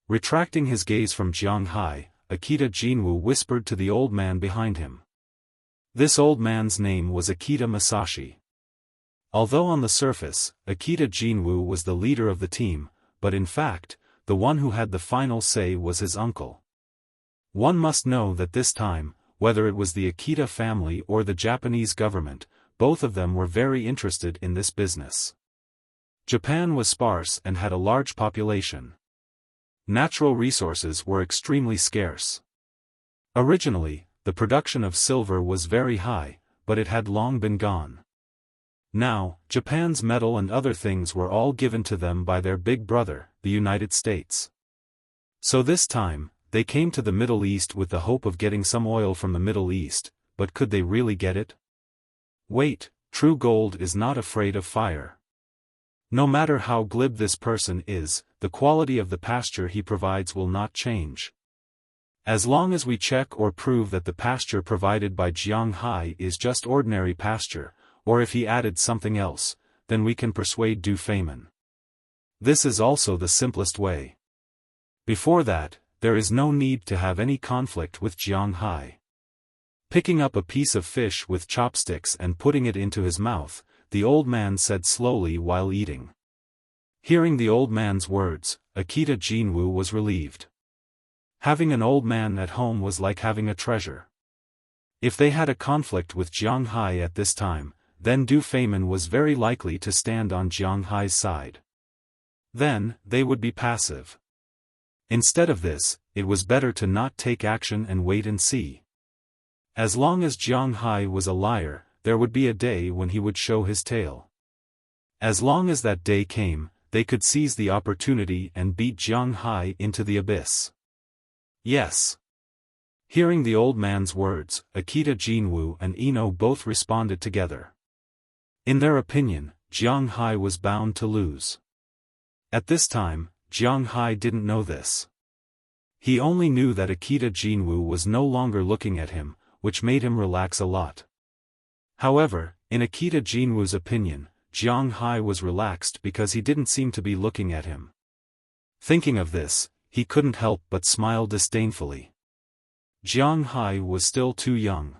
Retracting his gaze from Jiang Hai, Akita Jinwu whispered to the old man behind him. This old man's name was Akita Masashi. Although on the surface, Akita Jinwu was the leader of the team, but in fact, the one who had the final say was his uncle. One must know that this time, whether it was the Akita family or the Japanese government, both of them were very interested in this business. Japan was sparse and had a large population. Natural resources were extremely scarce. Originally, the production of silver was very high, but it had long been gone. Now, Japan's metal and other things were all given to them by their big brother, the United States. So this time, they came to the Middle East with the hope of getting some oil from the Middle East, but could they really get it? Wait, true gold is not afraid of fire. No matter how glib this person is, the quality of the pasture he provides will not change. As long as we check or prove that the pasture provided by Jiang Hai is just ordinary pasture, or if he added something else, then we can persuade Du Feynman. This is also the simplest way. Before that, there is no need to have any conflict with Jiang Hai. Picking up a piece of fish with chopsticks and putting it into his mouth, the old man said slowly while eating. Hearing the old man's words, Akita Jinwu was relieved. Having an old man at home was like having a treasure. If they had a conflict with Jiang Hai at this time, then Du Feynman was very likely to stand on Jiang Hai's side. Then, they would be passive. Instead of this, it was better to not take action and wait and see. As long as Jiang Hai was a liar, there would be a day when he would show his tail. As long as that day came, they could seize the opportunity and beat Jiang Hai into the abyss. Yes. Hearing the old man's words, Akita Jinwu and Ino both responded together. In their opinion, Jiang Hai was bound to lose. At this time, Jiang Hai didn't know this. He only knew that Akita Jinwu was no longer looking at him, which made him relax a lot. However, in Akita Jinwu's opinion, Jiang Hai was relaxed because he didn't seem to be looking at him. Thinking of this, he couldn't help but smile disdainfully. Jiang Hai was still too young.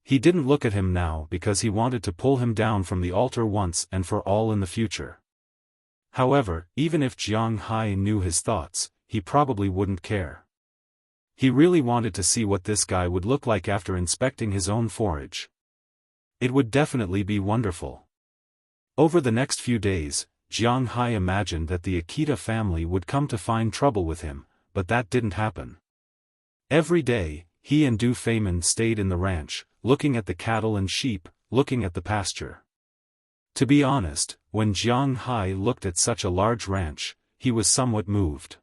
He didn't look at him now because he wanted to pull him down from the altar once and for all in the future. However, even if Jiang Hai knew his thoughts, he probably wouldn't care. He really wanted to see what this guy would look like after inspecting his own forage. It would definitely be wonderful. Over the next few days, Jiang Hai imagined that the Akita family would come to find trouble with him, but that didn't happen. Every day, he and Du Feynman stayed in the ranch, looking at the cattle and sheep, looking at the pasture. To be honest, when Jiang Hai looked at such a large ranch, he was somewhat moved.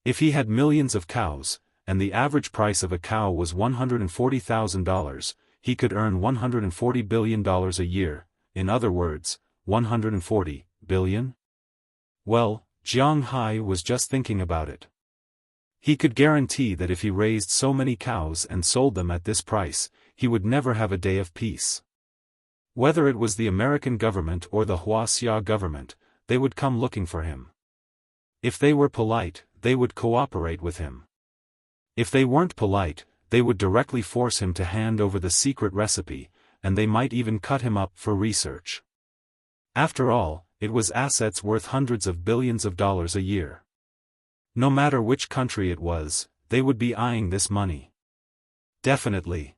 If he had millions of cows, and the average price of a cow was $140,000, he could earn $140 billion a year, in other words, 140 billion? Well, Jiang Hai was just thinking about it. He could guarantee that if he raised so many cows and sold them at this price, he would never have a day of peace. Whether it was the American government or the Wuxia government, they would come looking for him. If they were polite, they would cooperate with him. If they weren't polite, they would directly force him to hand over the secret recipe, and they might even cut him up for research. After all, it was assets worth hundreds of billions of dollars a year. No matter which country it was, they would be eyeing this money. Definitely.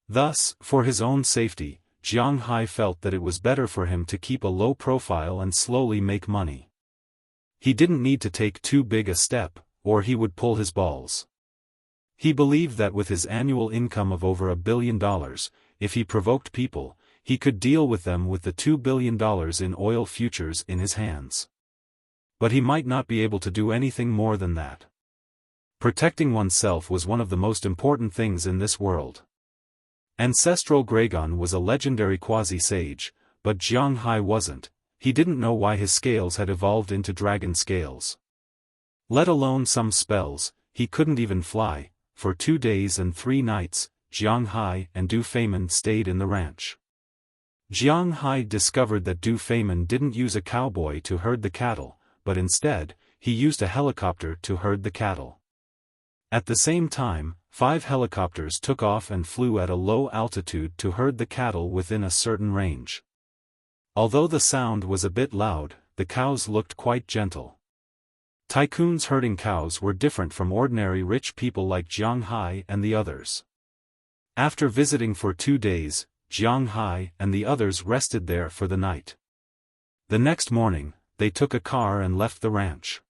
Thus, for his own safety, Jiang Hai felt that it was better for him to keep a low profile and slowly make money. He didn't need to take too big a step, or he would pull his balls. He believed that with his annual income of over $1 billion, if he provoked people, he could deal with them with the $2 billion in oil futures in his hands. But he might not be able to do anything more than that. Protecting oneself was one of the most important things in this world. Ancestral Gragon was a legendary quasi-sage, but Jiang Hai wasn't. He didn't know why his scales had evolved into dragon scales. Let alone some spells, he couldn't even fly. For 2 days and 3 nights, Jiang Hai and Du Feynman stayed in the ranch. Jiang Hai discovered that Du Feynman didn't use a cowboy to herd the cattle, but instead, he used a helicopter to herd the cattle. At the same time, 5 helicopters took off and flew at a low altitude to herd the cattle within a certain range. Although the sound was a bit loud, the cows looked quite gentle. Tycoons herding cows were different from ordinary rich people like Jiang Hai and the others. After visiting for 2 days, Jiang Hai and the others rested there for the night. The next morning, they took a car and left the ranch.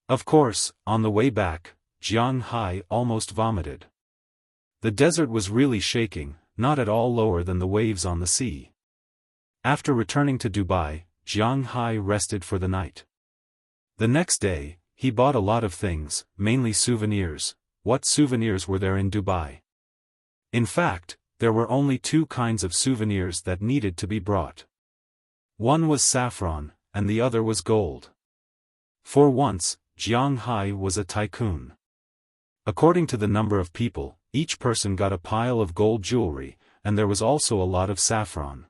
Of course, on the way back, Jiang Hai almost vomited. The desert was really shaking, not at all lower than the waves on the sea. After returning to Dubai, Jiang Hai rested for the night. The next day, he bought a lot of things, mainly souvenirs. What souvenirs were there in Dubai? In fact, there were only 2 kinds of souvenirs that needed to be brought. One was saffron, and the other was gold. For once, Jiang Hai was a tycoon. According to the number of people, each person got a pile of gold jewelry, and there was also a lot of saffron.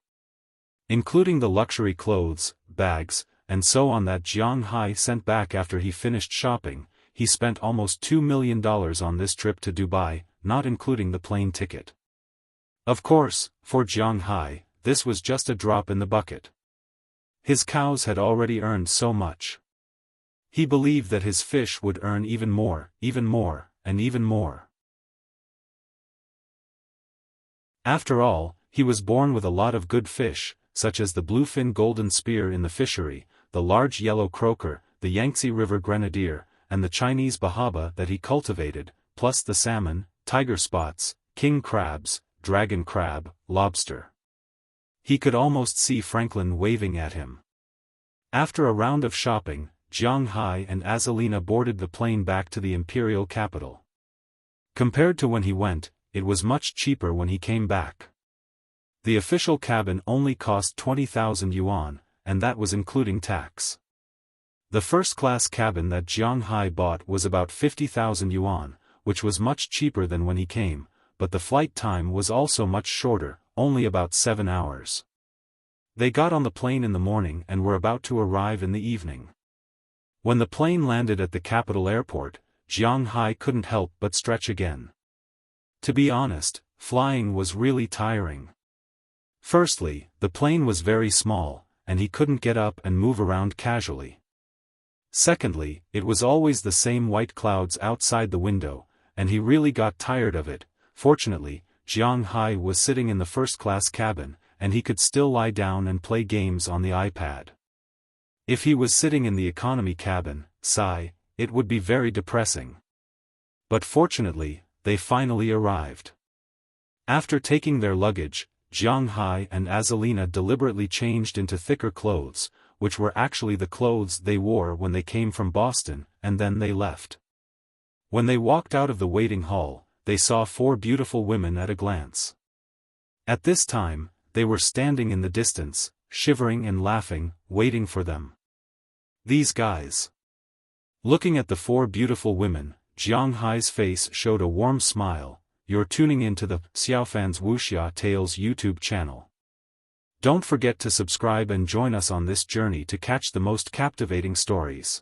Including the luxury clothes, bags, and so on that Jiang Hai sent back after he finished shopping. He spent almost $2 million on this trip to Dubai, not including the plane ticket. Of course, for Jiang Hai, this was just a drop in the bucket. His cows had already earned so much. He believed that his fish would earn even more, and even more. After all, he was born with a lot of good fish, such as the bluefin golden spear in the fishery, the large yellow croaker, the Yangtze River grenadier, and the Chinese bahaba that he cultivated, plus the salmon, tiger spots, king crabs, dragon crab, lobster. He could almost see Franklin waving at him. After a round of shopping, Jiang Hai and Azalina boarded the plane back to the imperial capital. Compared to when he went, it was much cheaper when he came back. The official cabin only cost 20,000 yuan, and that was including tax. The first-class cabin that Jiang Hai bought was about 50,000 yuan, which was much cheaper than when he came, but the flight time was also much shorter, only about 7 hours. They got on the plane in the morning and were about to arrive in the evening. When the plane landed at the capital airport, Jiang Hai couldn't help but stretch again. To be honest, flying was really tiring. Firstly, the plane was very small, and he couldn't get up and move around casually. Secondly, it was always the same white clouds outside the window, and he really got tired of it. Fortunately, Jiang Hai was sitting in the first-class cabin, and he could still lie down and play games on the iPad. If he was sitting in the economy cabin, it would be very depressing. But fortunately, they finally arrived. After taking their luggage, Jiang Hai and Azalina deliberately changed into thicker clothes, which were actually the clothes they wore when they came from Boston, and then they left. When they walked out of the waiting hall, they saw 4 beautiful women at a glance. At this time, they were standing in the distance, shivering and laughing, waiting for them. These guys. Looking at the 4 beautiful women, Jiang Hai's face showed a warm smile. You're tuning into the Xiaofan's Wuxia Tales YouTube channel. Don't forget to subscribe and join us on this journey to catch the most captivating stories.